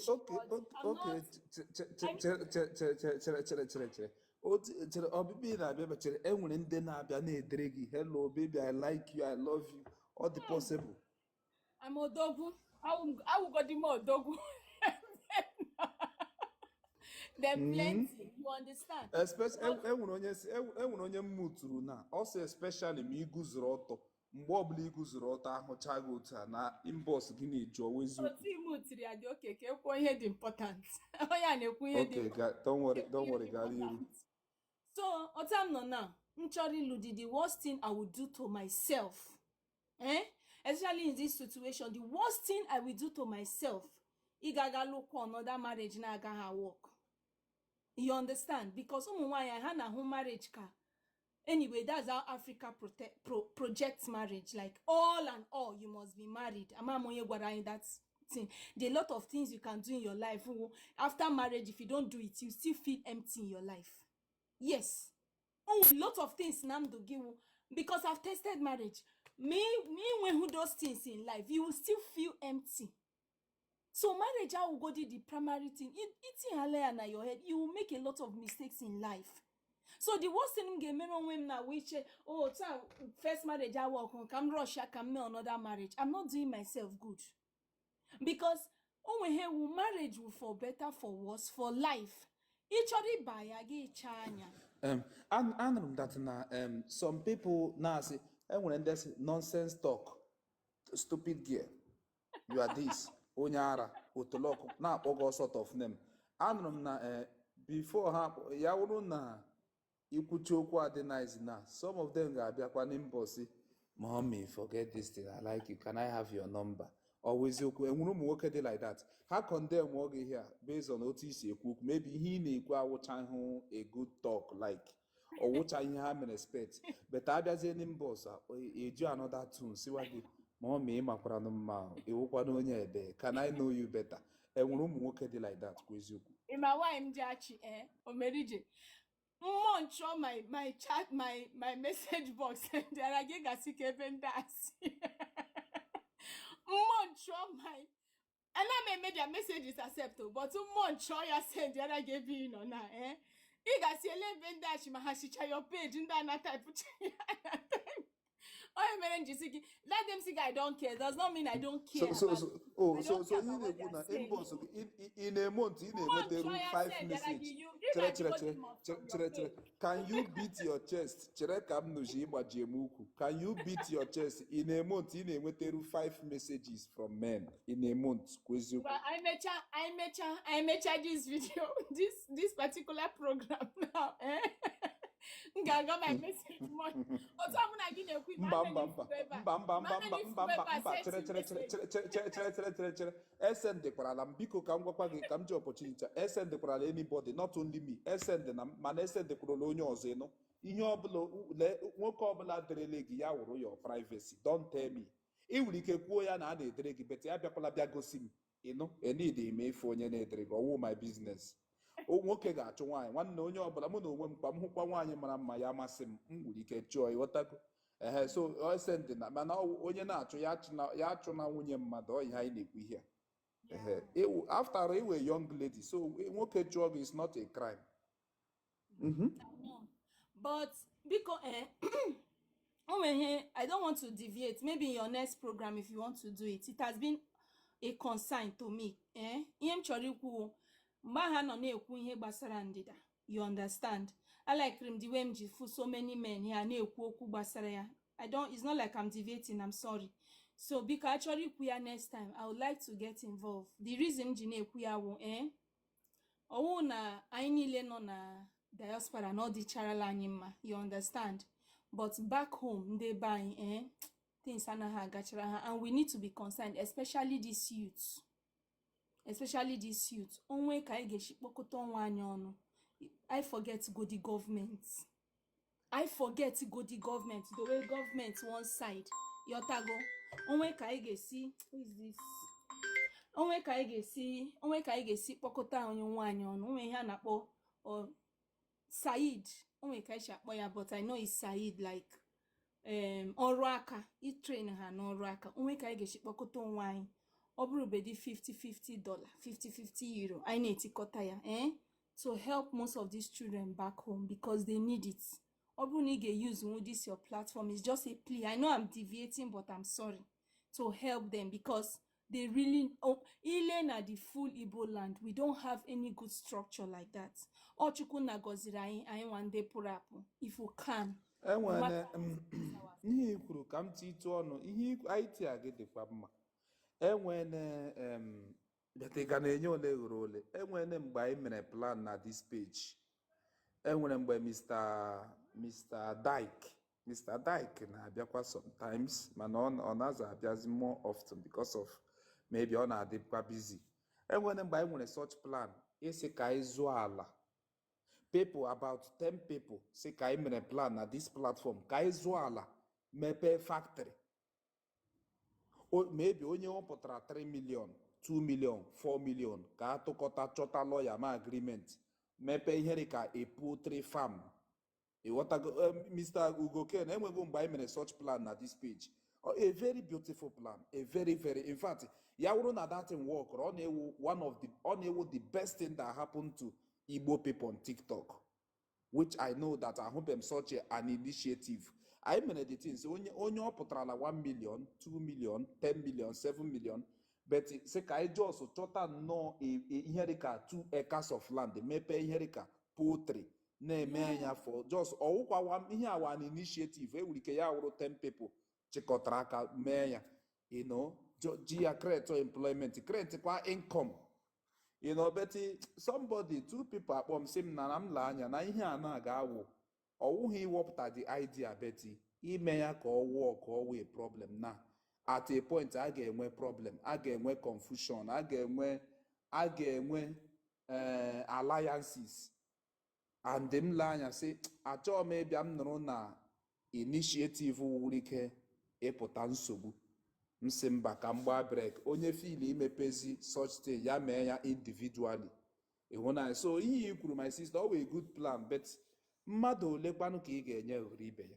Chere ọbịbịa na-abịa chere enwere ndị na-abịa na-edere gị hello baby I like you I love you all the possible. I'm odogwu. I will go the more odogwu. Then plenty, you understand? Especially enwere onye mmuturu na also especially ma iguzuru ọtọ mgbe ọbụla iguzuru ọtọ ahụcha gị otu a na inbox gị na-eji always otu imutiri ya dị oke ka ekwu ihe dị important. Onye na-ekwu ihe dị don't worry gara iru. So otu am nọ now m chọrọ ịlụ the worst thing I would do to myself especially in this situation, the worst thing I will do to myself ị gaga look another marriage na-agaghị work. You understand? Because ụmụ nwaanyị ha na-ahụ marriage ka anyway, that's how Africa projects marriage, like all and all you must be married. That thing. There are a lot of things you can do in your life after marriage. If you don't do it, you still feel empty in your life. Yes, a lot of things namdo give, because I've tested marriage. Me when who does things in life, you will still feel empty. So marriage, I will go to the primary thing. Eating halaya na your head, you will make a lot of mistakes in life. So the worst thing game when na which first marriage I work on, come rush, I come another marriage. I'm not doing myself good. Because marriage will for better, for worse, for life. Each other by a chanya. And that na some people now say, when there's nonsense talk, stupid gear, you are this, onyara, utoloko, na all sort of name. And na before ya na ikwuchokwu adenize na some of them ga-abịakwa n'imbosi, mommy, forget this thing, I like you, can I have your number? Always okwu enwere ụmụ nwoke dị like that, ha condemn oge here based on otu isi ekwu, maybe he na-ekwu awụchaghị a good talk, like ọwụcha ihe ha mere expect, but abịazie n'imbos eju another tune siwa gị, mommy, ịmakwara na mma, ịwụkwana onye ebe, can I know you better? Enwere ụmụ nwoke dị like that kwa eziokwu. Ima wa mjachi omerije moncho my chat my message box there are giga sikevendasi moncho my and I made their messages acceptable, but moncho ya send there gave you no na iga si elevendashi mahashicha your page nda type let them see I don't care. Does not mean I don't care. So you in a month, in a 5 messages. Can you beat your chest? Can you beat your chest in a month? In a 5 messages from men in a month. I may charge this video, this particular program now. Gaga my message money. But I'm not giving a quick send the paralam biko kam gwakwa gị kam ji opportunity send the parala anybody, not only me, send na man send the parala onye ọzọ ịnụ ihe ọbụla nwoke ọbụla derele gị ya wụrụ your privacy, don't tell me. I nwere ike kwuo ya na a na-edere gị, bet ya bịakwala bịa gosi m ịnụ enid ime ife onye na-edere gị ọwụ my business. Nwoke ga-achụ nwaanyị nwanne onye ọbụla mụ na onwe m kwa m hụkwa nwaanyị mara mma ya amasị m nwere ike chụọ ịghọtago so send na mana onye na-achụ ya achụ na nwunye mmadụ ọ ihe anyị na-ekwu ihe after all iwe young lady, so nwoke chụọ gị is not a crime. But because I don't want to deviate, maybe in your next program if you want to do it has been a concern to me ihe m chọrọ ikwu mgbe ha nọ na-ekwu ihe gbasara ndịda, you understand. I like him the way m ji fu so many men here na-ekwu okwu gbasara ya. It's not like I'm deviating, I'm sorry. So because actually ikwu next time I would like to get involved. The reason ji na-ekwu ya wụ ọwụ na anyị niile nọ na diaspora na ọ dịcharala anyị mma, you understand. But back home ndị be anyị things anaghị agachara ha, and we need to be concerned, especially these youths. Onwe ka anyị ga-eshi kpọkọta onwe anyị ọnụ. I forget go the government, the way government one side yotago. Onwe ka anyị ga-esi, who is this? Onwe ka anyị ga-esi kpọkọta onye nwaanyị ọnụ. Onwe ihe a na-akpọ Said, onwe ka anyị akpọ ya, but I know it's Said, like ọrụ aka, train ha n'ọrụ aka. Onwe ka anyị ga-eshi kpọkọta onwe anyị. Ọ bụrụ bedi $50 €50 I na-etikọta ya to help most of these children back home because they need it. Ọ bụrụ na ị ga-use this your platform, is just a plea. I know I'm deviating, but I'm sorry, to help them because they really ile na the full Igboland, we don't have any good structure like that. Chukwu na goziri anyị one day pụrụ apụ if we can. Ihe ikwuru ka m titu ọnụ, ihe IT a gị dịkwa mma. Bete ga na-enye ole ghọrọ ole. Enwere mgbe anyị mere plan na this page. Enwere mgbe Mr. Dyke na-abịakwa sometimes, mana ọ na-aza abịazi more often because of maybe ọ na-adịkwa busy. enwere mgbe anyị nwere such plan isi ka anyị zụọ ala. People, about 10 people si ka anyị mere plan na this platform ka anyị zụọ ala mepee factory. Maybe onye wepụtara 3 million 2 million 4 million ka atụkọta chọta lawyer ma agreement mepee ihe dị ka a poultry farm. Ịghọtago Mr. Ugoken, enwego mgbe anyị mere such plan na this page. A very beautiful plan, a very in fact ya wụrụ na that thing work, ọ na-ewu the best thing that happened to Igbo people on TikTok, which I know that ahụbeghị such an initiative. I mere the things onye ọ pụtara la 1 million 2 million 10 million 7 million, but say ka anyị just chọta nnọọ ihe dịka 2 acres of land mepee ihe dịka poultry na-eme ya for just ọwụkwa ihe awa an initiative enwere ike ya wụrụ 10 people chịkọtara aka mee ya, ji ya create employment, create kwa income. But somebody 2 people akpọ m sị m na m lee anya na ihe a na-aga awụ ọwụghị iwepụta the idea, beti ime ya ka ọ wụọ ka ọ wee problem. Na at a point a ga-enwe problem, a ga-enwe confusion, a ga-enwe alliances. And m lee anya sị achọghị m ịbịa m nụrụ na initiative wuru ike ịpụta nsogbu, m sị mba ka m gbaa break. Onye fili imepezi such thing ya mee ya individually. Ịhụnanya. So ihe i kwuru my sister, ọ wee good plan, but mmadụ ole kwanụ ka ị ga-enye ohere ibe ya.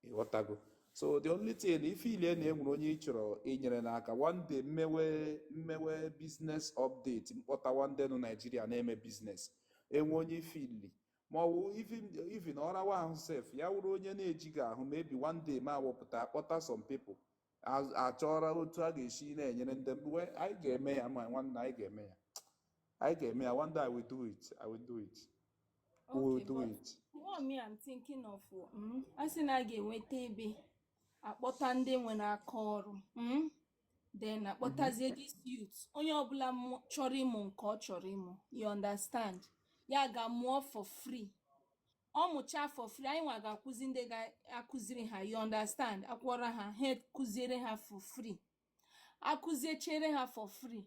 Ịghọtago. So the only thing ife ile na enwere onye ị chọrọ inyere n'aka one day mmewe business update, mkpọta one day nọ Nigeria na-eme business, enwe onye ifili ma ọ wụ even ọrawa ahụ sef ya wụrụ onye na-ejighị ahụ, maybe one day ma wepụta akpọta some people achọrọ otu a ga-esi na-enyere ndị mgbe anyị ga-eme ya. Ma nwanne anyị ga-eme ya one day. I will do it. We will do it. What me I'm thinking of, I sị na a ga-enweta ebe akpọta ndị nwere aka ọrụ, then akpọtazie this youth, onye ọbụla chọrọ ịmụ nke ọ chọrọ ịmụ, you understand, ya ga-amụọ for free. Ọ mụcha for free, anyị nwa ga-akụzi ndị ga-akụziri ha, you understand, akwọrọ ha kụziere ha for free, akụziechere ha for free.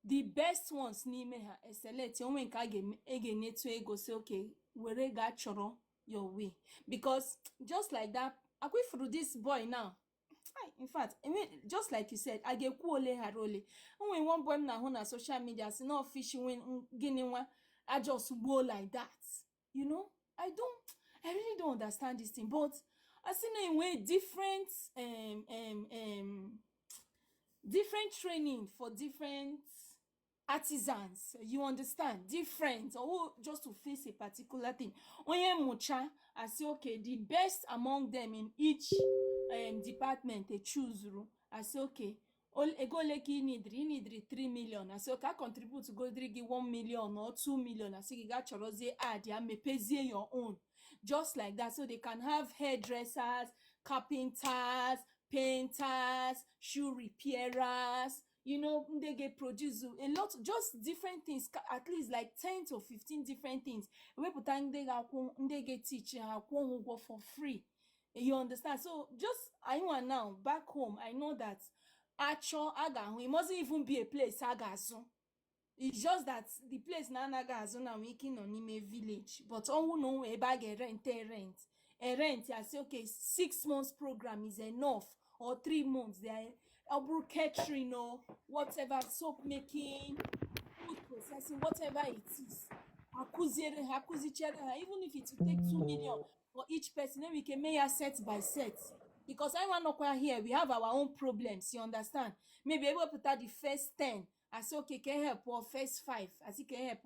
The best ones n'ime ha select onwe nke a ga-enyetu ego, si okay were ga chọrọ your way, because just like that akwifuru this boy now. In fact, I mean, just like you said, I get ole harole. When one boy na na social media, see no fish when gini one, I just go like that. I really don't understand this thing. But I see in way different training for different artisans, you understand, different, or just to face a particular thing. Onye mucha, I say okay, the best among them in each department they choose. I say okay, ego leki you need 3 million. I say okay, I contribute to go give 1 million or 2 million. I say you got choroze add ya me pay your own, just like that, so they can have hairdressers, carpenters, painters, shoe repairers. They get produce a lot, just different things, at least like 10 to 15 different things. They get teaching go for free. You understand? So just I want now back home, I know that it mustn't even be a place agazo. It's just that the place na agazo na making on a village, but all know a bag rent. I say okay, 6 months program is enough, or 3 months. They are catering or whatever, soap making, food processing, whatever it is. Even if it will take 2 million for each person, then we can make set by set. Because I want to here, we have our own problems, you understand? Maybe able to put out the first 10. I say okay, can help, or first 5. I say can help,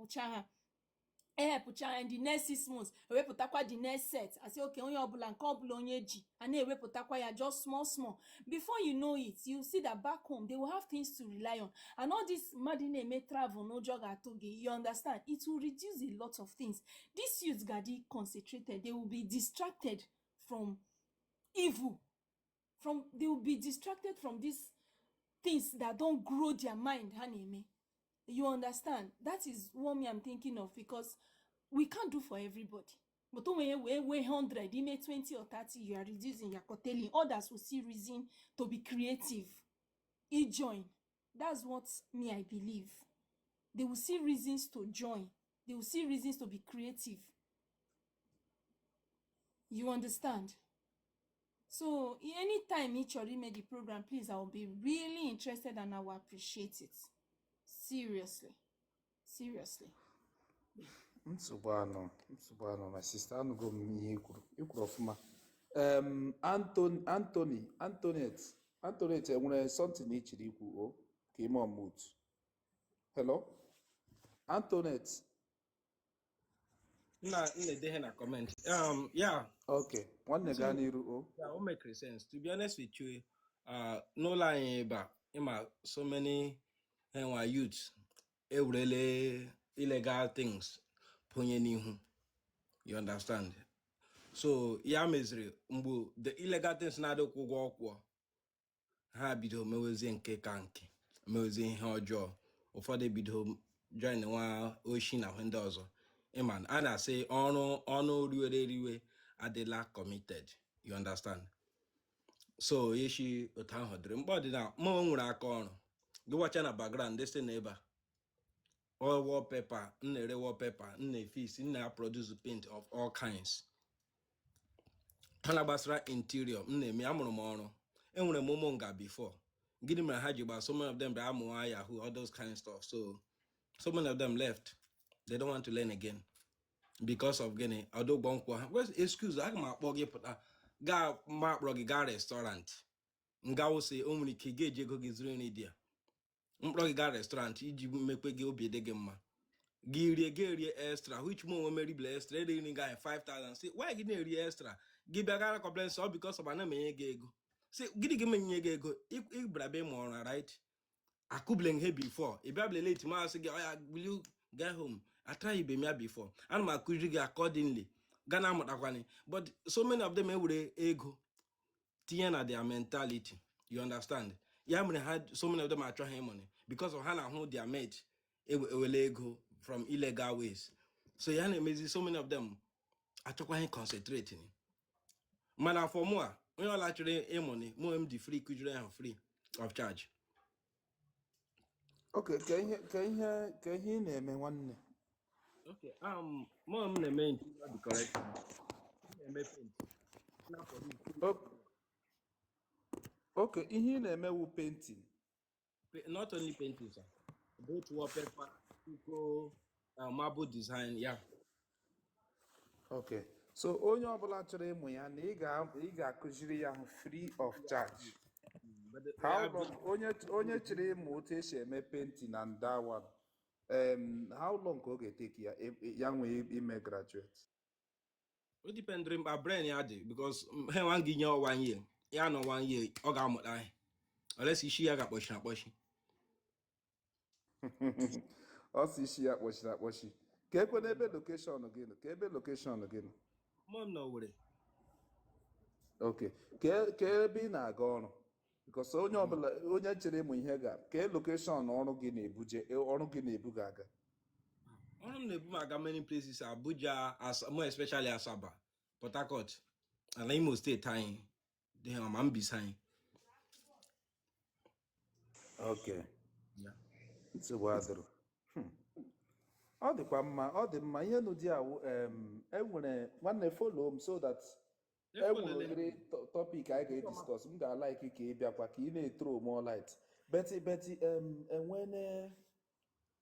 and the next 6 months eweputakwa the next set. I say okay, onye obula nke obula onye ji, and eweputakwa ya just small. Before you know it, you see that back home they will have things to rely on, and all this madine may travel no jog atoge, you understand, it will reduce a lot of things. These youths gadi concentrated, they will be distracted from evil, they will be distracted from these things that don't grow their mind, haneme. You understand? That is what me I'm thinking of, because we can't do for everybody. But when you weigh 100, you make 20 or 30, you are reducing, you're curtailing. Others will see reason to be creative. Join. That's what me I believe. they will see reasons to join. They will see reasons to be creative. You understand? So anytime each or made the program, please, I will be really interested and I will appreciate it. Seriously. nsogbu anọ my sister, anụgo m ihe ikwuru ọfụma. Antoinette enwere something ị chiri ikwu o ka ime ọmụt. Hello Antoinette. na-ede na comment. Yeah. Okay, nwanne gaa n'iru o. Yeah, it makes sense. To be honest with you, no lying, but so many youths really illegal things punye n'ihu. You understand? So ya meziri mgbe the illegal things na-adịkwa ụgwọ ọkwụ ha bido mewezi nke ka nke mewezi ihe ọjọọ. Ụfọdụ bido join nwa oshi na ndị ọzọ. Ịman a na-asị ọnụ riwe adịla committed. You understand? So yeshi otu ahụ dịrị mgbe ọ dị na mụ nwere aka ọrụ gị wacha na background dị sị na ebe a wallpaper na-ere wallpaper na-efis na-produce paint of all kinds. Ha na-gbasara interior na-eme amụrụ m ọrụ enwere m ụmụ nga before gịnị mere ha ji gba so many of them bịa amụwa yahoo all those kind of stuff. So many of them left. They don't want to learn again because of gịnị ọdụgbọ nkwụ ha. Where's excuse? Aga m akpọ gị pụta gaa ma akpọrọ gị gaa restaurant nga wụsị o nwere ike ga-eji ego gị zụrụ nri dị ya mkpọrọ gị gaa restaurant iji mekpe gị obi dị gị mma gị rie extra which mo onwe meribla extra eri nri gị 5,000 si why gị na-eri extra gị bịa gara complain so because of ana menye gị ego si gịnị gị menye gị ego ịbịara be ma ọrụ right akụblen he before ị bịa late ma asị gị oya will you get home I try ibe mia before ana m akụziri gị accordingly Ghana mụtakwani but so many of them ewere ego tinye na their mentality. You understand? Ya mere had so many of them are trying money because of ha na who their mate ewele ego from illegal ways. So ya na-emezi so many of them achọkwaghị concentrating. Mana for more onye ọla chọrọ money mo m di free kujire ha free of charge. Okay, ka ihe na-eme nwanne. Okay, mo m na-eme interior decoration. Na-eme paint. Okay, ihe na-emewu painting. Not only painting, sir. Both wallpaper, marble design, yeah. Okay, so onye ọbụla chọrọ ịmụ ya na ị ga-akụziri ya free of charge. How long onye chọrọ ịmụ otu esi eme painting and that one, how long ka ọ ga-etake ya nwee ime graduate? It depends on my brain, yeah, because he want give you 1 year. Yeah, no 1 year. I got more die. Unless you see, I got pushing. Ọ sị isi ya kpọchiri. Ka ekwe n'ebe location again. Mom no worry. Okay. Ka ebe ị na-aga ọrụ. Because onye ọbụla onye chere ịmụ ihe ka location ọrụ gị na-ebuga aga. I don't know if many places, Abuja, more especially Asaba, Port Harcourt, and Imo State time. They have beside. Okay. Yeah. It's a water. Ọ dịkwa mma ihe n'ụdị awụ enwere nwanne follow m so that enwere obere topic anyị ga-ediscuss m ga-alike ka ị bịakwa ka ị na-etro more light. Betty enwene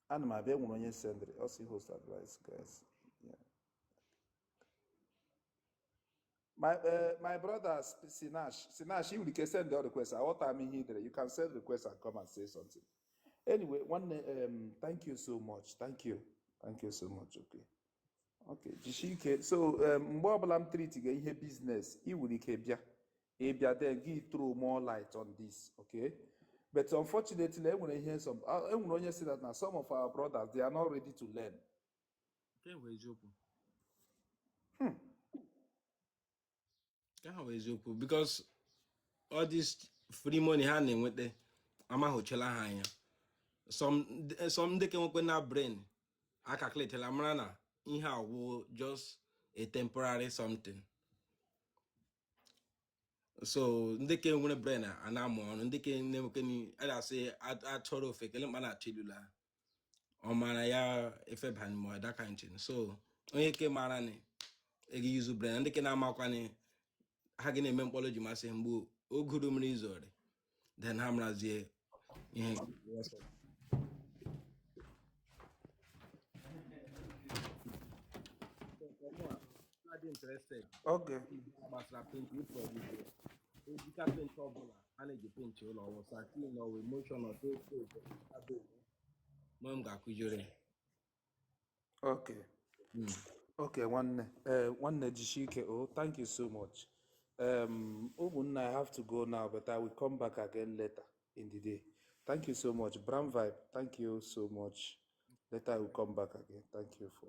ana m abịa nwere onye sendri also host advice guys. Yeah. My brother Sinash, you can send the request. What time he there? You can send request and come and say something. Anyway, thank you so much. Thank you so much. Okay. Jishike. So mgbe ọbụla m treat gị ihe business, I will ike bịa then give throw more light on this, okay? But unfortunately, enwere onye say that now some of our brothers they are not ready to learn. Okay, where is you? Because all this free money handling with the amahochela hanya. Some they can open our brain. I calculate la marana in how just a temporary something. So they can win a brain and I'm on and they can never can I say I told of a man at Chilula. ọ mara ya efeban ma that kind thing. So onye ke mara ni egi use brain ndị ke na-amakwani ha gị na-eme mkpọrọ ji masị mgbe oguru mmiri zori then ha marazie ihe dị interested Okay. gbasara paint ịproduce ejika paint ọbụla a na-eji paint ụlọ ọwụ satin ọwụ emotion ọtọ mgbe m ga-akụjere Okay. Okay, nwanne Jishike. Oh, thank you so much. Umunna, I have to go now, but I will come back again later in the day. Thank you so much. Bram Vibe, thank you so much. Later I will come back again. Thank you for